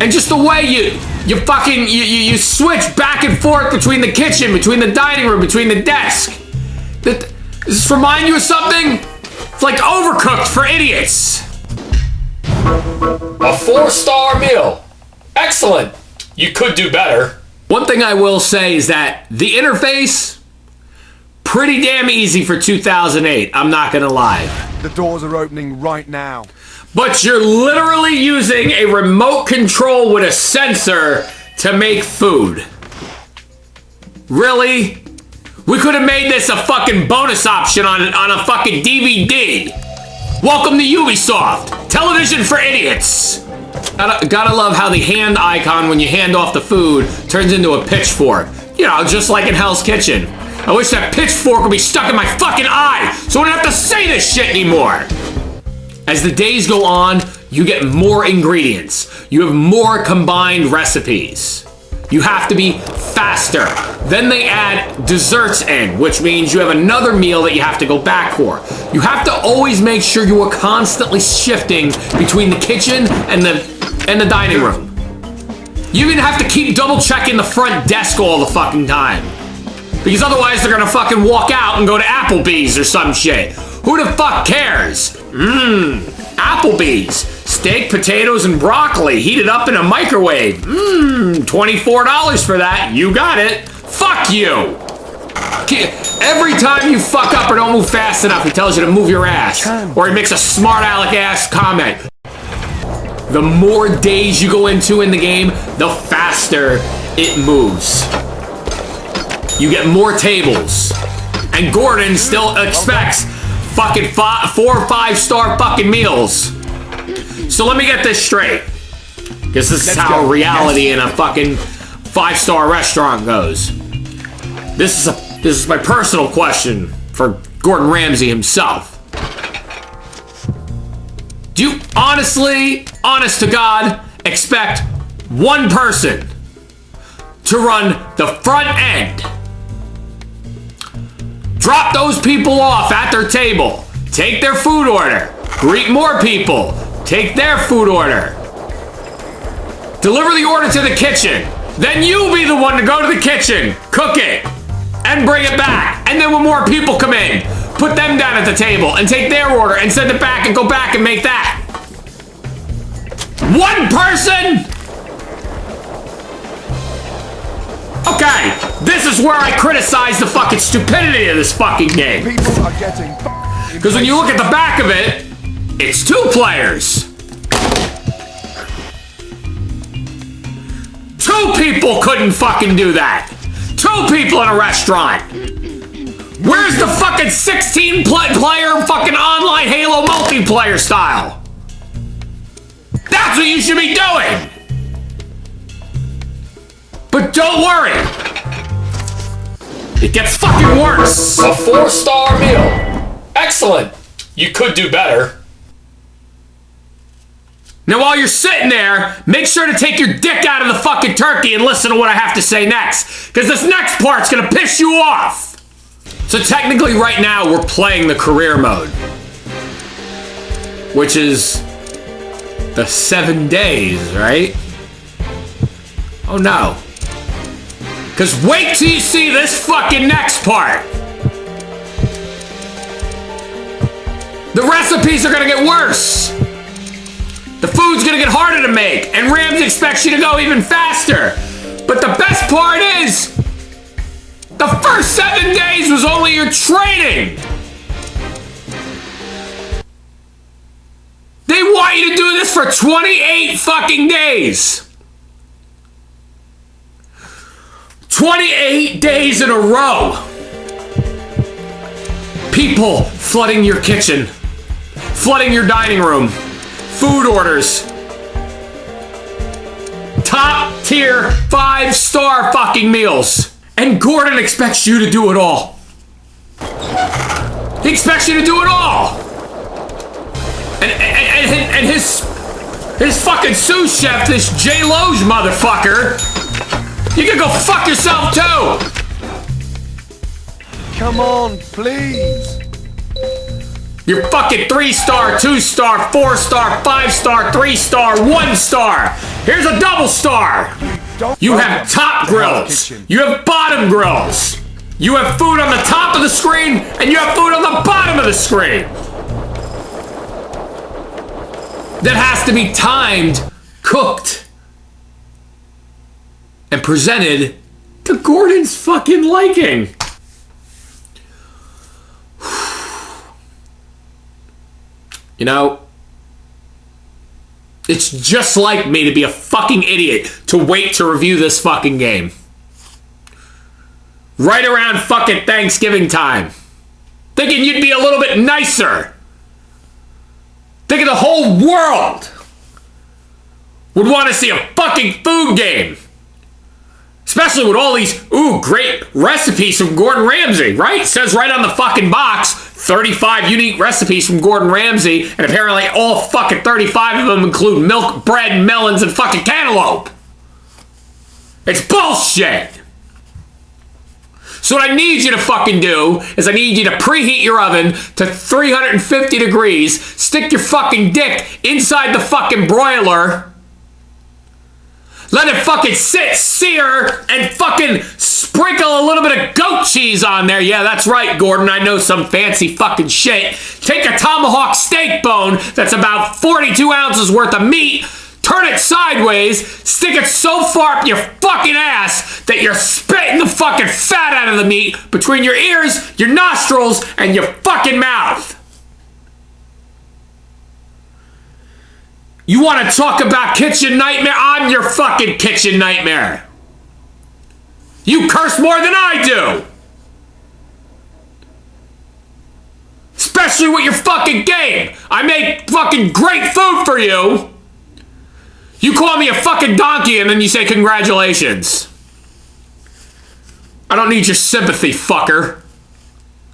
And just the way you fucking you switch back and forth between the kitchen, between the dining room, between the desk. Does this remind you of something? It's like Overcooked for idiots. A 4-star meal. Excellent. You could do better. One thing I will say is that the interface, pretty damn easy for 2008. I'm not gonna lie. The doors are opening right now. But you're literally using a remote control with a sensor to make food. Really? We could have made this a fucking bonus option on a fucking DVD. Welcome to Ubisoft. Television for idiots. Gotta love how the hand icon when you hand off the food turns into a pitchfork. You know, just like in Hell's Kitchen. I wish that pitchfork would be stuck in my fucking eye so I wouldn't have to say this shit anymore. As the days go on, you get more ingredients. You have more combined recipes. You have to be faster. Then they add desserts in, which means you have another meal that you have to go back for. You have to always make sure you are constantly shifting between the kitchen and the dining room. You even have to keep double checking the front desk all the fucking time. Because otherwise they're gonna fucking walk out and go to Applebee's or some shit. Who the fuck cares? Applebee's. Steak, potatoes, and broccoli heated up in a microwave. $24 for that. You got it. Fuck you. Every time you fuck up or don't move fast enough, he tells you to move your ass. Or he makes a smart aleck ass comment. The more days you go into in the game, the faster it moves. You get more tables. And Gordon still expects fucking 4 or 5 star fucking meals. So let me get this straight. Because this is how reality in a fucking 5-star restaurant goes. This is my personal question for Gordon Ramsay himself. Do you honestly, honest to God, expect one person to run the front end, drop those people off at their table, take their food order, greet more people, take their food order, deliver the order to the kitchen, then you be the one to go to the kitchen, cook it, and bring it back, and then when more people come in, put them down at the table and take their order and send it back and go back and make that. One person? Okay, this is where I criticize the fucking stupidity of this fucking game. Because when you look at the back of it, it's 2 players. 2 people couldn't fucking do that. 2 people in a restaurant. Where's the fucking 16-player fucking online Halo multiplayer style? That's what you should be doing. But don't worry. It gets fucking worse. A 4-star meal. Excellent. You could do better. Now while you're sitting there, make sure to take your dick out of the fucking turkey and listen to what I have to say next. Because this next part's gonna piss you off. So technically right now we're playing the career mode. Which is the 7 days, right? Oh no. Because wait till you see this fucking next part. The recipes are gonna get worse. The food's gonna get harder to make, and Rams expects you to go even faster. But the best part is, the first 7 days was only your training. They want you to do this for 28 fucking days. 28 days in a row. People flooding your kitchen, flooding your dining room, food orders. Top tier 5-star fucking meals. And Gordon expects you to do it all. He expects you to do it all. And his fucking sous chef, this J. Loge motherfucker, you can go fuck yourself too. Come on, please. You're fucking 3-star, 2-star, 4-star, 5-star, 3-star, 1-star. Here's a double star. You have top grills. You have bottom grills. You have food on the top of the screen, and you have food on the bottom of the screen. That has to be timed, cooked, and presented to Gordon's fucking liking. You know, it's just like me to be a fucking idiot to wait to review this fucking game. Right around fucking Thanksgiving time. Thinking you'd be a little bit nicer. Thinking the whole world would want to see a fucking food game. Especially with all these, great recipes from Gordon Ramsay, right? It says right on the fucking box, 35 unique recipes from Gordon Ramsay, and apparently all fucking 35 of them include milk, bread, melons, and fucking cantaloupe. It's bullshit. So what I need you to fucking do is I need you to preheat your oven to 350 degrees, stick your fucking dick inside the fucking broiler, let it fucking sit, sear, and fucking sprinkle a little bit of goat cheese on there. Yeah, that's right, Gordon. I know some fancy fucking shit. Take a tomahawk steak bone that's about 42 ounces worth of meat, turn it sideways, stick it so far up your fucking ass that you're spitting the fucking fat out of the meat between your ears, your nostrils, and your fucking mouth. You want to talk about kitchen nightmare? I'm your fucking kitchen nightmare. You curse more than I do. Especially with your fucking game. I make fucking great food for you. You call me a fucking donkey and then you say congratulations. I don't need your sympathy, fucker.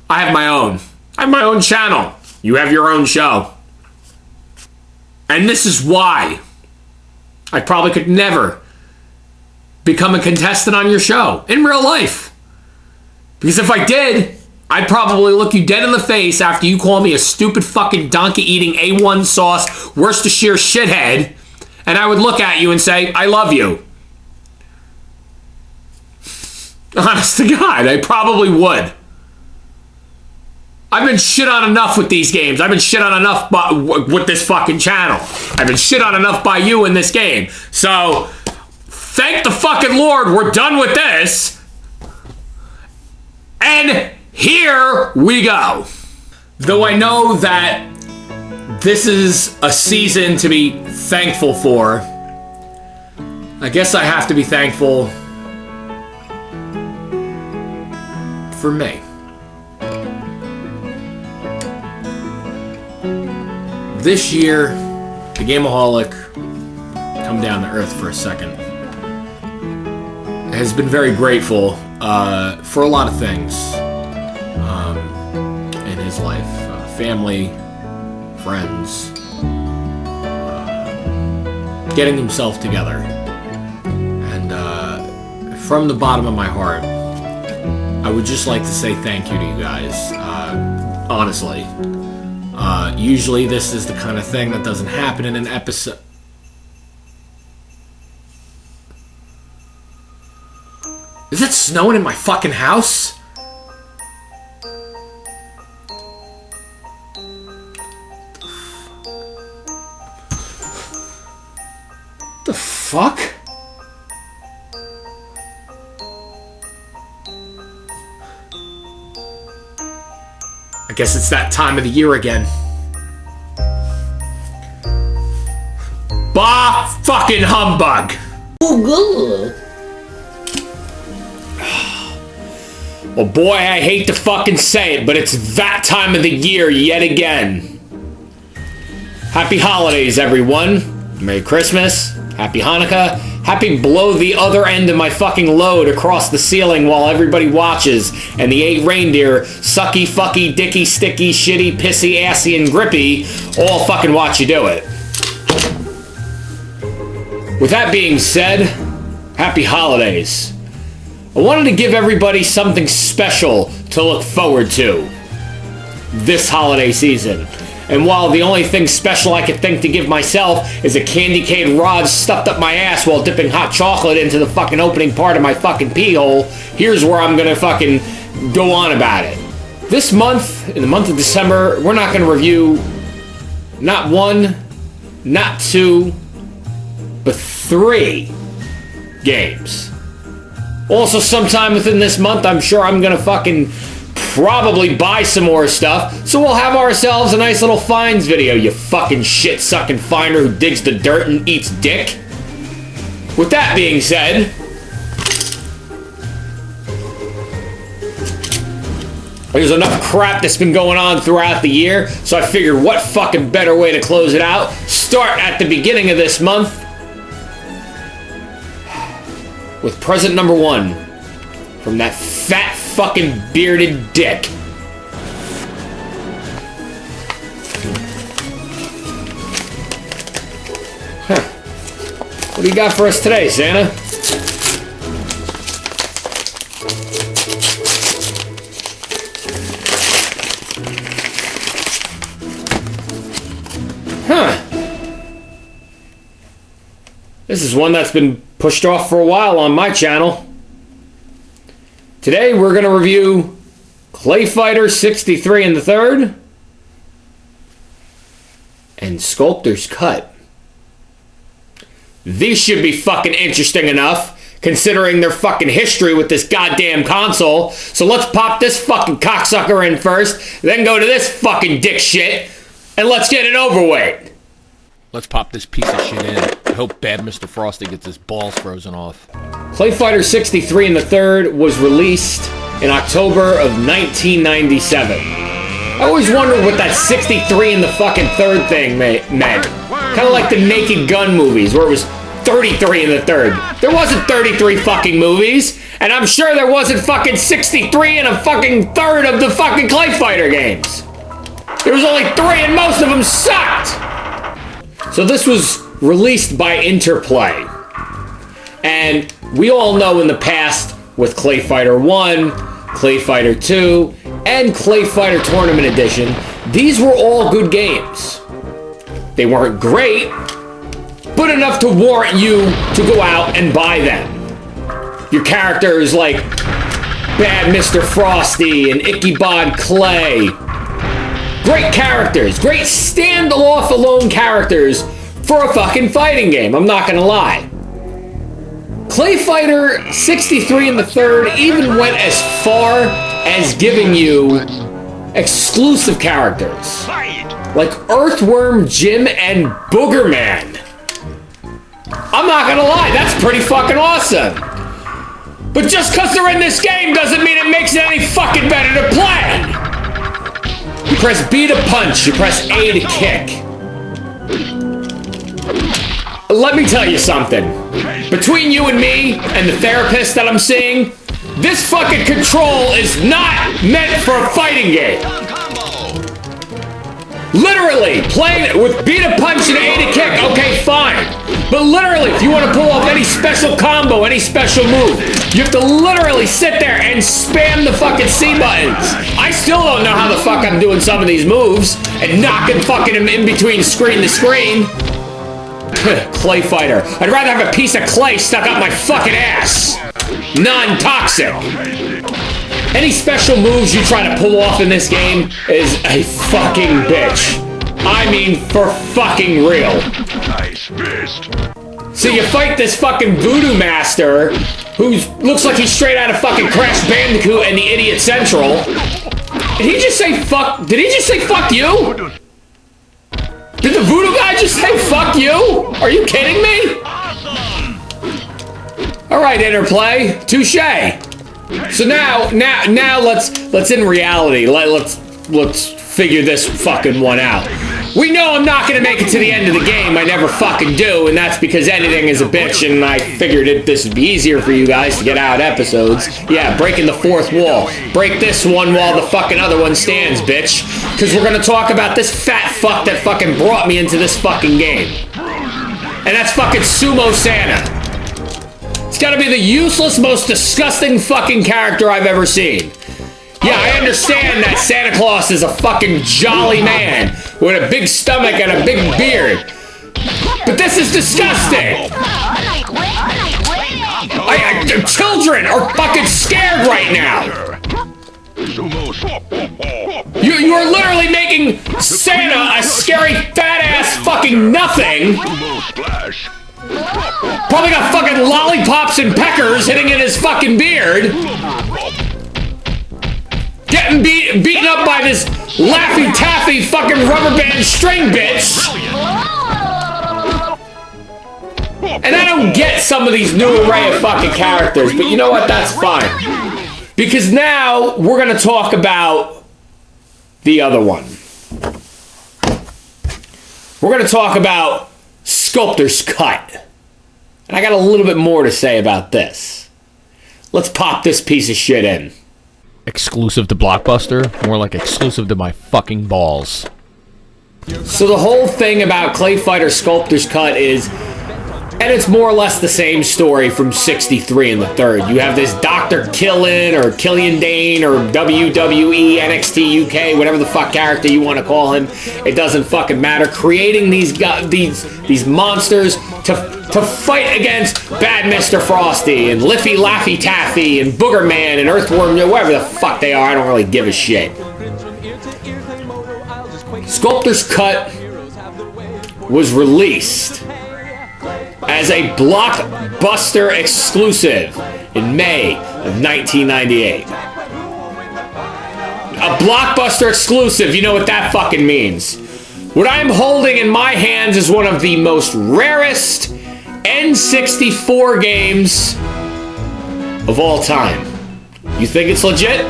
I have my own. I have my own channel. You have your own show. And this is why I probably could never become a contestant on your show in real life. Because if I did, I'd probably look you dead in the face after you call me a stupid fucking donkey-eating A1 sauce Worcestershire shithead, and I would look at you and say, I love you. Honest to God, I probably would. I've been shit on enough with these games. I've been shit on enough with this fucking channel. I've been shit on enough by you in this game. So, thank the fucking Lord we're done with this. And here we go. Though I know that this is a season to be thankful for, I guess I have to be thankful for me. This year, the Gameaholic, come down to earth for a second, has been very grateful for a lot of things in his life. Family, friends, getting himself together. And from the bottom of my heart, I would just like to say thank you to you guys, honestly. Usually this is the kind of thing that doesn't happen in an episode. Is it snowing in my fucking house? The fuck? I guess it's that time of the year again. Bah fucking humbug! Oh, good. Well, boy, I hate to fucking say it, but it's that time of the year yet again. Happy holidays, everyone. Merry Christmas. Happy Hanukkah. Happy blow the other end of my fucking load across the ceiling while everybody watches, and the 8 reindeer, sucky, fucky, dicky, sticky, shitty, pissy, assy, and grippy, all fucking watch you do it. With that being said, happy holidays. I wanted to give everybody something special to look forward to this holiday season. And while the only thing special I could think to give myself is a candy cane rod stuffed up my ass while dipping hot chocolate into the fucking opening part of my fucking pee hole, here's where I'm gonna fucking go on about it. This month, in the month of December, we're not gonna review not 1, not 2, but 3 games. Also, sometime within this month, I'm sure I'm gonna fucking probably buy some more stuff, so we'll have ourselves a nice little finds video, you fucking shit-sucking finder who digs the dirt and eats dick. With that being said, there's enough crap that's been going on throughout the year, so I figured what fucking better way to close it out? Start at the beginning of this month with present number 1 from that fat fucking bearded dick. What do you got for us today, Santa? Huh. This is one that's been pushed off for a while on my channel. Today we're going to review Clay Fighter 63 in the third and Sculptor's Cut. These should be fucking interesting enough, considering their fucking history with this goddamn console. So let's pop this fucking cocksucker in first, then go to this fucking dick shit, and let's get it over with. Let's pop this piece of shit in. I hope bad Mr. Frosty gets his balls frozen off. Clay Fighter 63 in the third was released in October of 1997. I always wondered what that 63 in the fucking third thing meant. Kind of like the Naked Gun movies, where it was 33 in the third. There wasn't 33 fucking movies, and I'm sure there wasn't fucking 63 in a fucking third of the fucking Clay Fighter games. There was only 3 and most of them sucked! So this was released by Interplay. And we all know in the past with Clay Fighter 1, Clay Fighter 2, and Clay Fighter Tournament Edition, these were all good games. They weren't great, but enough to warrant you to go out and buy them. Your characters like Bad Mr. Frosty and Ichabod Clay. Great characters, great stand-alone characters for a fucking fighting game, I'm not gonna lie. Clay Fighter 63 in the third even went as far as giving you exclusive characters like Earthworm Jim and Boogerman. I'm not gonna lie, that's pretty fucking awesome. But just because they're in this game doesn't mean it makes it any fucking better to play. You press B to punch, you press A to kick. Let me tell you something. Between you and me and the therapist that I'm seeing, this fucking control is not meant for a fighting game. Literally, playing it with B to punch and A to kick, okay, fine. But literally, if you want to pull off any special combo, any special move, you have to literally sit there and spam the fucking C buttons. I still don't know how the fuck I'm doing some of these moves and knocking fucking them in between screen to screen. Clay Fighter. I'd rather have a piece of clay stuck up my fucking ass. Non-toxic. Any special moves you try to pull off in this game is a fucking bitch. I mean, for fucking real. So you fight this fucking voodoo master who looks like he's straight out of fucking Crash Bandicoot and the Idiot Central. Did he just say fuck? Did he just say fuck you? Did the voodoo guy just say fuck you? Are you kidding me? All right, Interplay, touche. So now let's in reality, let's figure this fucking one out. We know I'm not gonna make it to the end of the game. I never fucking do, and that's because editing is a bitch. And I figured this would be easier for you guys to get out episodes. Yeah, breaking the fourth wall. Break this one while the fucking other one stands, bitch. Because we're gonna talk about this fat fuck that fucking brought me into this fucking game, and that's fucking Sumo Santa. It's gotta be the useless, most disgusting fucking character I've ever seen. Yeah, I understand that Santa Claus is a fucking jolly man with a big stomach and a big beard. But this is disgusting! Children are fucking scared right now! You are literally making Santa a scary fat-ass fucking nothing! Probably got fucking lollipops and peckers hitting in his fucking beard. Getting beaten up by this Laffy Taffy fucking rubber band string bitch. And I don't get some of these new array of fucking characters, but you know what? That's fine. Because now we're gonna talk about the other one. We're gonna talk about Sculptor's Cut. And I got a little bit more to say about this. Let's pop this piece of shit in. Exclusive to Blockbuster? More like exclusive to my fucking balls. So the whole thing about Clay Fighter Sculptor's Cut is And it's more or less the same story from 63 in the third. You have this Dr. Killen or Killian Dane or WWE, NXT UK, whatever the fuck character you want to call him. It doesn't fucking matter. Creating these monsters to fight against Bad Mr. Frosty and Liffy Laffy Taffy and Booger Man and Earthworm, whatever the fuck they are. I don't really give a shit. Sculptor's Cut was released as a Blockbuster exclusive in May of 1998. A Blockbuster exclusive, you know what that fucking means. What I'm holding in my hands is one of the most rarest N64 games of all time. You think it's legit?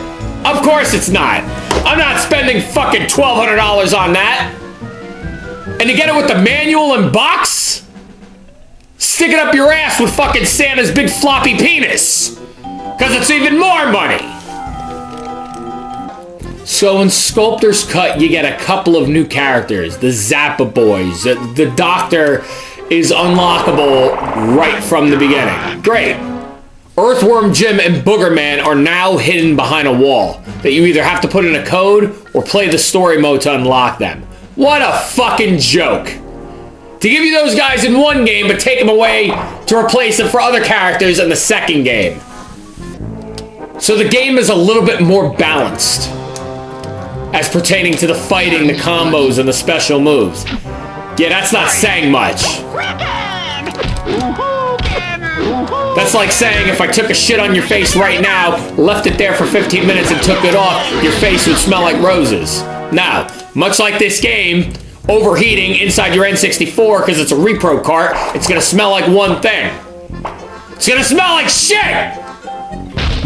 Of course it's not. I'm not spending fucking $1,200 on that. And to get it with the manual and box? Stick it up your ass with fucking Santa's big floppy penis. Because it's even more money. So in Sculptor's Cut, you get a couple of new characters. The Zappa Boys. The Doctor is unlockable right from the beginning. Great. Earthworm Jim and Booger Man are now hidden behind a wall that you either have to put in a code or play the story mode to unlock them. What a fucking joke. To give you those guys in one game, but take them away to replace them for other characters in the second game. So the game is a little bit more balanced as pertaining to the fighting, the combos, and the special moves. Yeah, that's not saying much. That's like saying if I took a shit on your face right now, left it there for 15 minutes and took it off, your face would smell like roses. Now, much like this game, overheating inside your N64 because it's a repro cart, it's gonna smell like one thing. It's gonna smell like shit!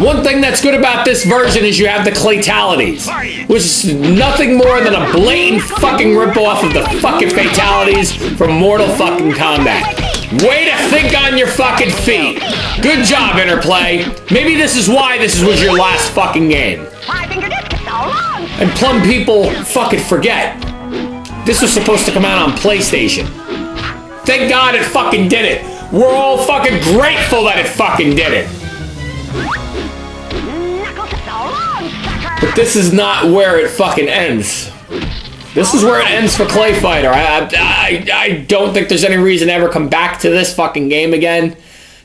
One thing that's good about this version is you have the Claytalities, which is nothing more than a blatant fucking ripoff of the fucking fatalities from Mortal fucking Kombat. Way to think on your fucking feet. Good job, Interplay. Maybe this is why this was your last fucking game. And plum people fucking forget. This was supposed to come out on PlayStation. Thank God it fucking did it. We're all fucking grateful that it fucking did it. But this is not where it fucking ends. This is where it ends for Clay Fighter. I don't think there's any reason to ever come back to this fucking game again.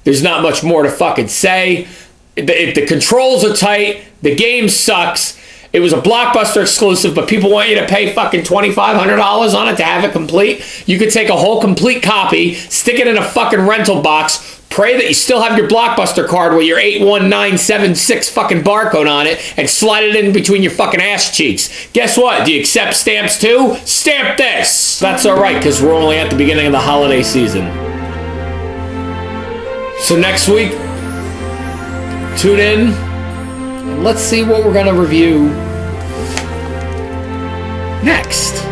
There's not much more to fucking say. The controls are tight. The game sucks. It was a Blockbuster exclusive, but people want you to pay fucking $2,500 on it to have it complete. You could take a whole complete copy, stick it in a fucking rental box, pray that you still have your Blockbuster card with your 81976 fucking barcode on it, and slide it in between your fucking ass cheeks. Guess what? Do you accept stamps too? Stamp this! That's alright, because we're only at the beginning of the holiday season. So next week, tune in, and let's see what we're gonna review next.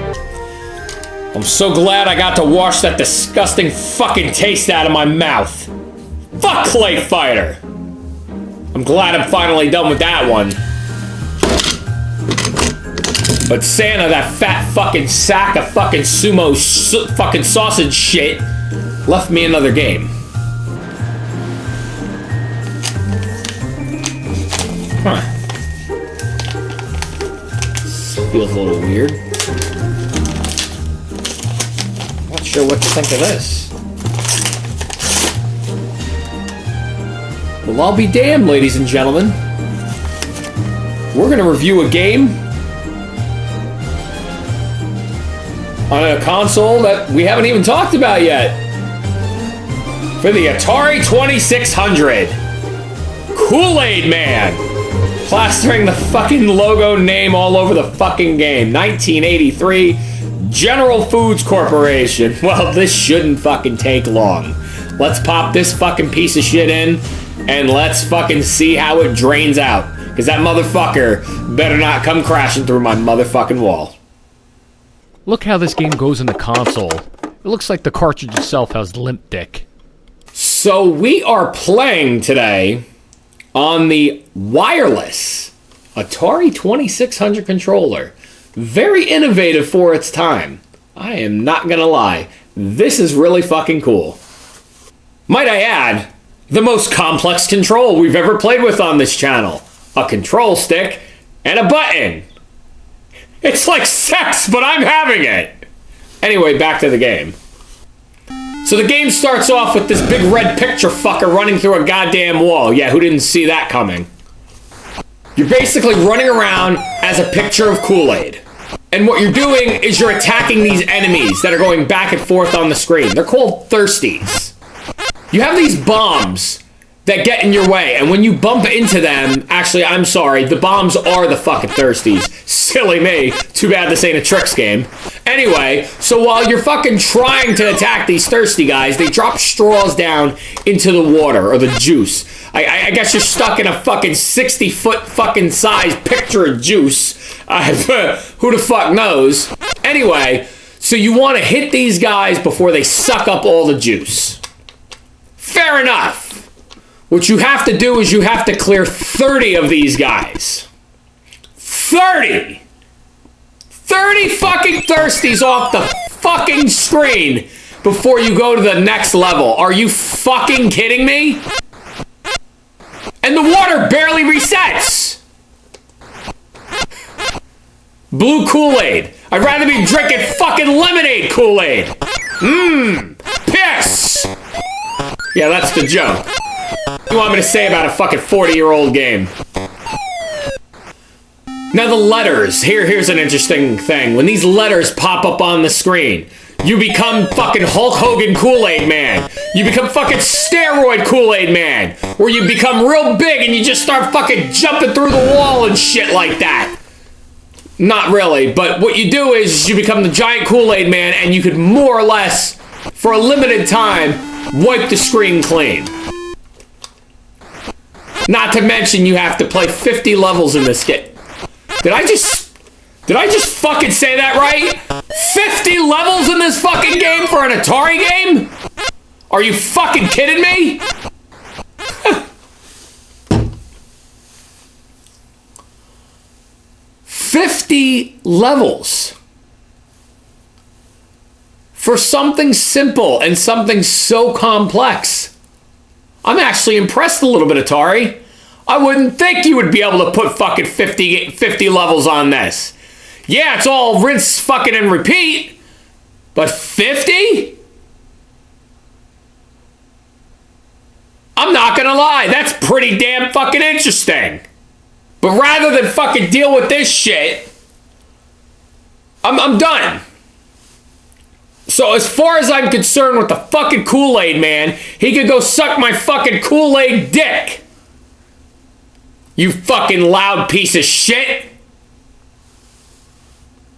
I'm so glad I got to wash that disgusting fucking taste out of my mouth. Fuck Clay Fighter! I'm glad I'm finally done with that one. But Santa, that fat fucking sack of fucking sumo fucking sausage shit, left me another game. Huh. This feels a little weird. Not sure what to think of this. Well, I'll be damned, ladies and gentlemen. We're gonna review a game on a console that we haven't even talked about yet. For the Atari 2600. Kool-Aid Man. Plastering the fucking logo name all over the fucking game. 1983, General Foods Corporation. Well, this shouldn't fucking take long. Let's pop this fucking piece of shit in, and let's fucking see how it drains out. Because that motherfucker better not come crashing through my motherfucking wall. Look how this game goes in the console. It looks like the cartridge itself has limp dick. So we are playing today on the wireless Atari 2600 controller. Very innovative for its time. I am not gonna lie. This is really fucking cool. Might I add, the most complex control we've ever played with on this channel. A control stick and a button. It's like sex, but I'm having it. Anyway, back to the game. So the game starts off with this big red picture fucker running through a goddamn wall. Yeah, who didn't see that coming? You're basically running around as a picture of Kool-Aid. And what you're doing is you're attacking these enemies that are going back and forth on the screen. They're called thirsties. You have these bombs that get in your way, and when you bump into them, actually, I'm sorry, the bombs are the fucking thirsties. Silly me. Too bad this ain't a tricks game. Anyway, so while you're fucking trying to attack these thirsty guys, they drop straws down into the water, or the juice. I guess you're stuck in a fucking 60-foot fucking size picture of juice. Who the fuck knows? Anyway, so you want to hit these guys before they suck up all the juice. Fair enough. What you have to do is you have to clear 30 of these guys. 30! 30 fucking thirsties off the fucking screen before you go to the next level. Are you fucking kidding me? And the water barely resets. Blue Kool-Aid. I'd rather be drinking fucking lemonade Kool-Aid. Piss. Yeah, that's the joke. What do you want me to say about a fucking 40-year-old game? Now the letters. Here's an interesting thing. When these letters pop up on the screen, you become fucking Hulk Hogan Kool-Aid Man. You become fucking steroid Kool-Aid Man. Where you become real big and you just start fucking jumping through the wall and shit like that. Not really, but what you do is you become the giant Kool-Aid Man and you could more or less, for a limited time, wipe the screen clean. Not to mention you have to play 50 levels in this game. Did I just fucking say that right? 50 levels in this fucking game for an Atari game? Are you fucking kidding me? $50 levels for something simple and something so complex. I'm actually impressed a little bit, Atari. I wouldn't think you would be able to put fucking 50 levels on this. Yeah, it's all rinse, fucking, and repeat. But 50? I'm not gonna lie, that's pretty damn fucking interesting. But rather than fucking deal with this shit, I'm done. So as far as I'm concerned with the fucking Kool-Aid Man, he could go suck my fucking Kool-Aid dick. You fucking loud piece of shit.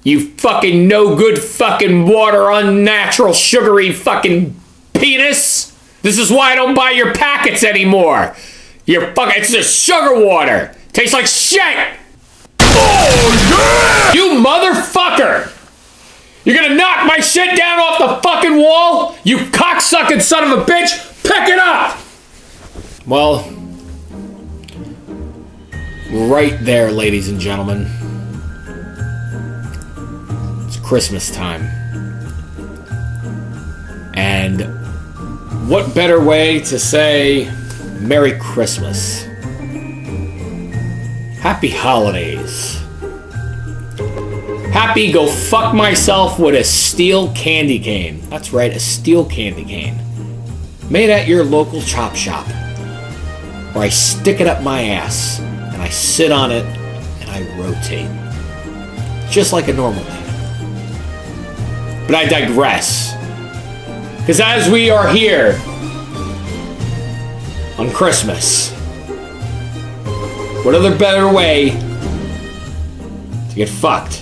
You fucking no good fucking water, unnatural, sugary fucking penis. This is why I don't buy your packets anymore. You're fucking, it's just sugar water. Tastes like shit. Oh, yeah! You motherfucker. You're gonna knock my shit down off the fucking wall? You cocksucking son of a bitch. Pick it up. Well, right there, ladies and gentlemen. It's Christmas time. And what better way to say Merry Christmas? Happy holidays. Happy go fuck myself with a steel candy cane. That's right, a steel candy cane. Made at your local chop shop. Where I stick it up my ass. And I sit on it. And I rotate. Just like a normal man. But I digress. Because as we are here on Christmas, what other better way to get fucked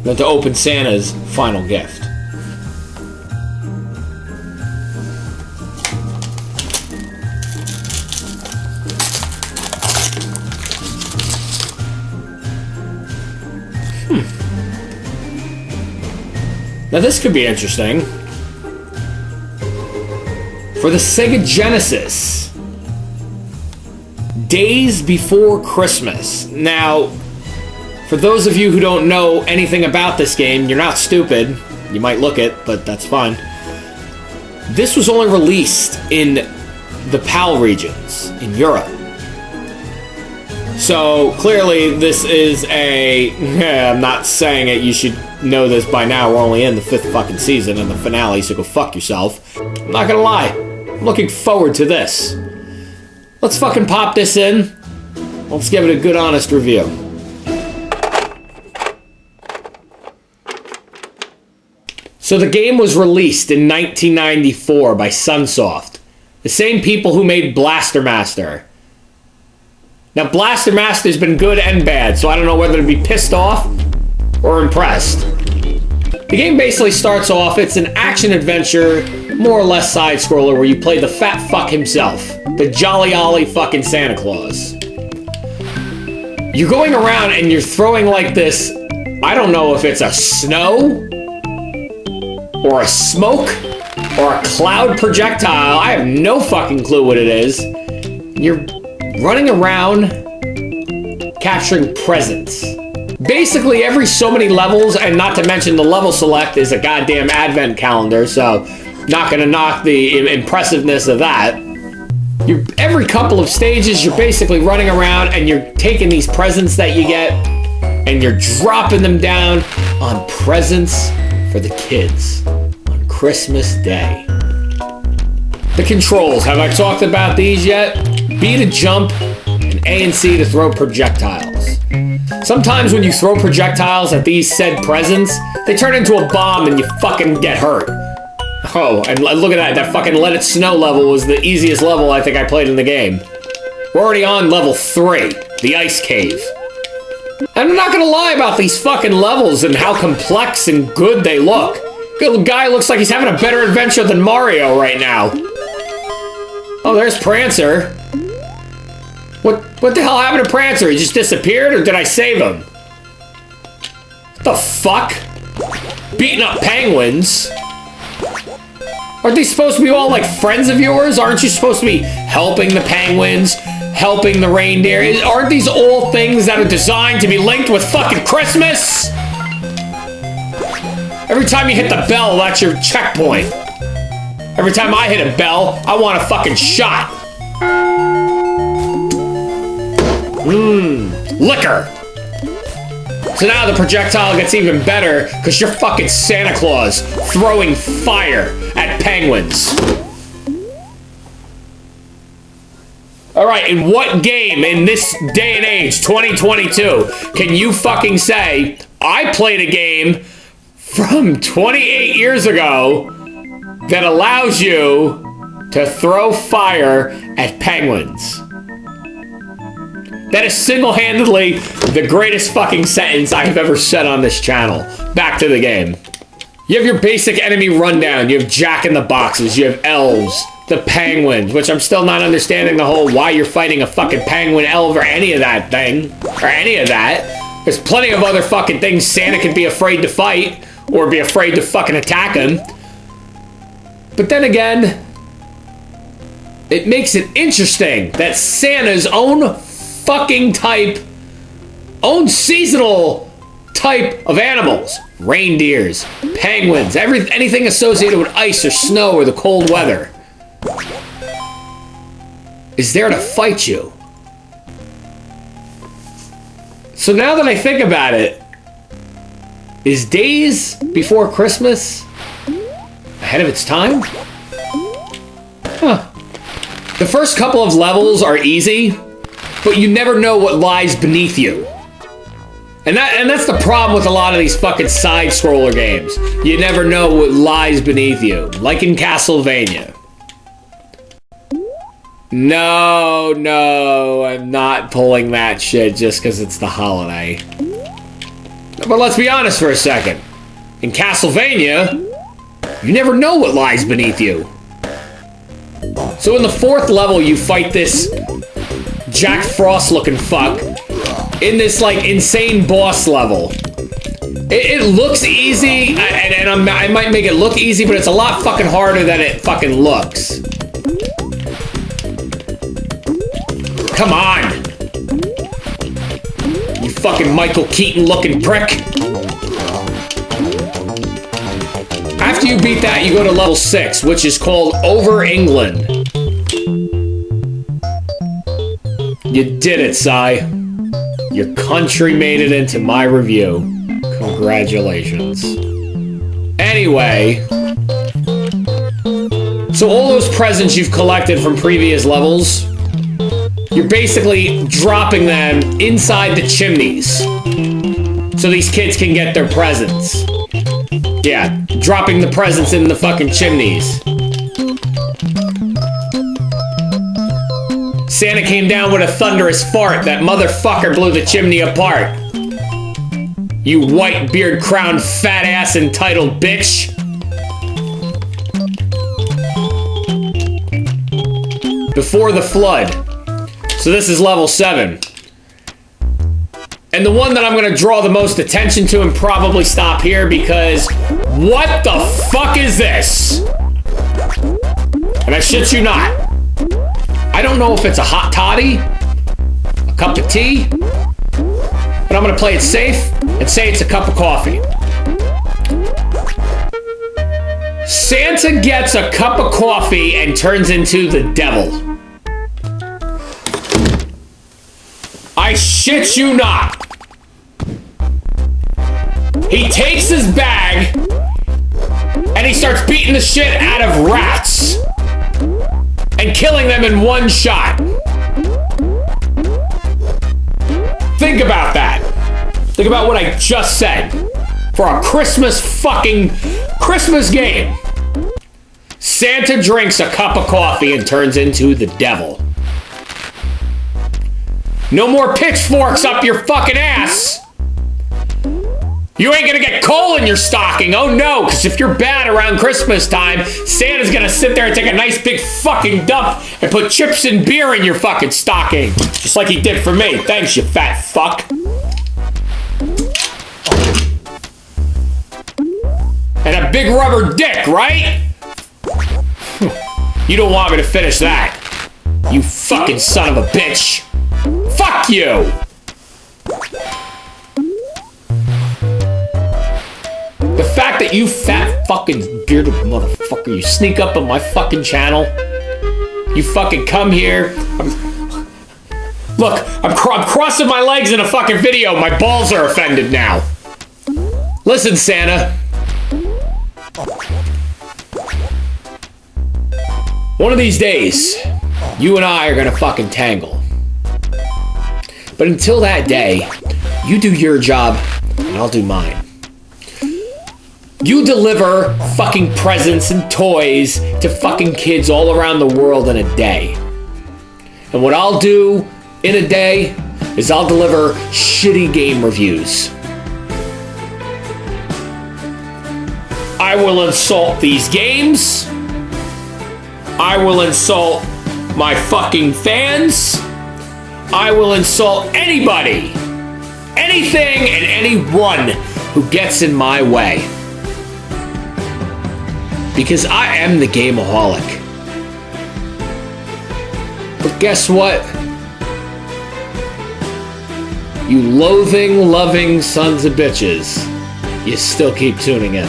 than to open Santa's final gift? Now this could be interesting. For the Sega Genesis, Days Before Christmas. Now, for those of you who don't know anything about this game, you're not stupid. You might look it, but that's fine. This was only released in the PAL regions in Europe. So clearly this is I'm not saying it, you should know this by now, we're only in the 5th fucking season and the finale, so go fuck yourself. I'm not gonna lie, I'm looking forward to this. Let's fucking pop this in. Let's give it a good honest review. So the game was released in 1994 by Sunsoft, the same people who made Blaster Master. Now, Blaster Master's been good and bad, so I don't know whether to be pissed off or impressed. The game basically starts off, it's an action-adventure, more or less side-scroller, where you play the fat fuck himself, the Jolly Ollie fucking Santa Claus. You're going around and you're throwing like this, I don't know if it's a snow, or a smoke, or a cloud projectile, I have no fucking clue what it is. You're running around capturing presents. Basically every so many levels, and not to mention the level select is a goddamn advent calendar, so not gonna knock the impressiveness of that. Every couple of stages you're basically running around and you're taking these presents that you get and you're dropping them down on presents for the kids on Christmas Day. The controls, have I talked about these yet? B to jump, and A and C to throw projectiles. Sometimes when you throw projectiles at these said presents, they turn into a bomb and you fucking get hurt. Oh, and look at that fucking Let It Snow level was the easiest level I think I played in the game. We're already on level 3, the Ice Cave. And I'm not gonna lie about these fucking levels and how complex and good they look. The guy looks like he's having a better adventure than Mario right now. Oh, there's Prancer. What the hell happened to Prancer? He just disappeared, or did I save him? What the fuck? Beating up penguins? Aren't they supposed to be all like friends of yours? Aren't you supposed to be helping the penguins, helping the reindeer? Aren't these all things that are designed to be linked with fucking Christmas? Every time you hit the bell, that's your checkpoint. Every time I hit a bell, I want a fucking shot. Liquor. So now the projectile gets even better because you're fucking Santa Claus throwing fire at penguins. Alright, in what game in this day and age, 2022, can you fucking say, I played a game from 28 years ago that allows you to throw fire at penguins? That is single-handedly the greatest fucking sentence I have ever said on this channel. Back to the game. You have your basic enemy rundown. You have Jack in the Boxes. You have elves. The penguins, which I'm still not understanding the whole why you're fighting a fucking penguin, elf, or any of that thing. Or any of that. There's plenty of other fucking things Santa could be afraid to fight. Or be afraid to fucking attack him. But then again, it makes it interesting that Santa's own fucking type, own seasonal type of animals, reindeers, penguins, anything associated with ice or snow or the cold weather, is there to fight you. So now that I think about it, is Days Before Christmas ahead of its time? Huh. The first couple of levels are easy, but you never know what lies beneath you. And that's the problem with a lot of these fucking side-scroller games. You never know what lies beneath you. Like in Castlevania. No, I'm not pulling that shit just because it's the holiday. But let's be honest for a second. In Castlevania, you never know what lies beneath you. So in the 4th level, you fight this Jack Frost looking fuck in this like insane boss level. It looks easy, and I might make it look easy, but it's a lot fucking harder than it fucking looks. Come on! You fucking Michael Keaton looking prick. I have After you beat that, you go to level 6, which is called Over England. You did it, Si. Your country made it into my review. Congratulations. Anyway, so all those presents you've collected from previous levels, you're basically dropping them inside the chimneys so these kids can get their presents. Yeah, dropping the presents in the fucking chimneys. Santa came down with a thunderous fart. That motherfucker blew the chimney apart. You white beard crowned fat ass entitled bitch. Before the flood. So this is level 7. And the one that I'm going to draw the most attention to and probably stop here because what the fuck is this? And I shit you not. I don't know if it's a hot toddy, a cup of tea, but I'm going to play it safe and say it's a cup of coffee. Santa gets a cup of coffee and turns into the devil. I shit you not. He takes his bag and he starts beating the shit out of rats and killing them in one shot. Think about that. Think about what I just said. For a Christmas game. Santa drinks a cup of coffee and turns into the devil. No more pitchforks up your fucking ass. You ain't gonna get coal in your stocking. Oh no, because if you're bad around Christmas time, Santa's gonna sit there and take a nice big fucking dump and put chips and beer in your fucking stocking. Just like he did for me. Thanks, you fat fuck. And a big rubber dick, right? You don't want me to finish that. You fucking son of a bitch. Fuck you! The fact that you fat fucking bearded motherfucker, you sneak up on my fucking channel, you fucking come here. Look, I'm crossing my legs in a fucking video. My balls are offended now. Listen, Santa. One of these days, you and I are gonna fucking tangle. But until that day, you do your job and I'll do mine. You deliver fucking presents and toys to fucking kids all around the world in a day. And what I'll do in a day is I'll deliver shitty game reviews. I will insult these games. I will insult my fucking fans. I will insult anybody, anything, and anyone who gets in my way. Because I am the gameoholic. But guess what? You loathing, loving sons of bitches, you still keep tuning in.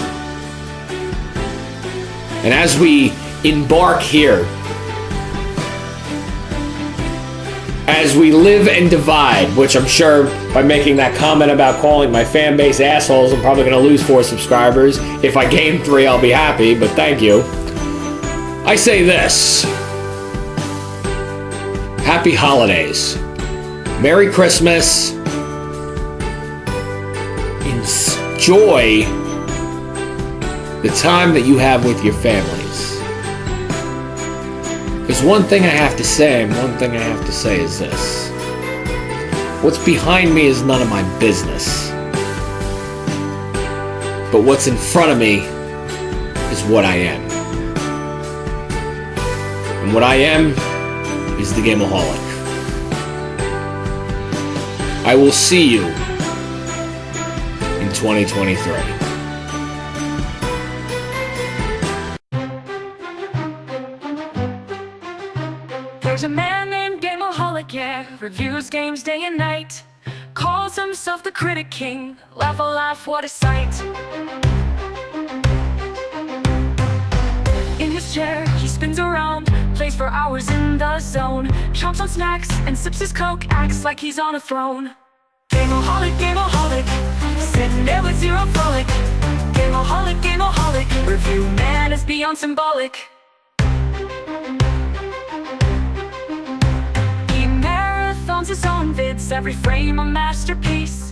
And as we embark here, as we live and divide, which I'm sure by making that comment about calling my fan base assholes, I'm probably going to lose 4 subscribers. If I gain 3, I'll be happy, but thank you. I say this. Happy holidays. Merry Christmas. Enjoy the time that you have with your families. There's one thing I have to say, and one thing I have to say is this. What's behind me is none of my business. But what's in front of me is what I am. And what I am is the Gameoholic. I will see you in 2023. There's a man named Game-O-Holic, yeah, reviews games day and night. Calls himself the critic king, laugh a laugh, what a sight. for hours in the zone. Chomps on snacks and sips his coke, acts like he's on a throne. Gameoholic, gameoholic, sitting there with zero frolic. Gameoholic, gameoholic, review man is beyond symbolic. He marathons his own vids, every frame a masterpiece.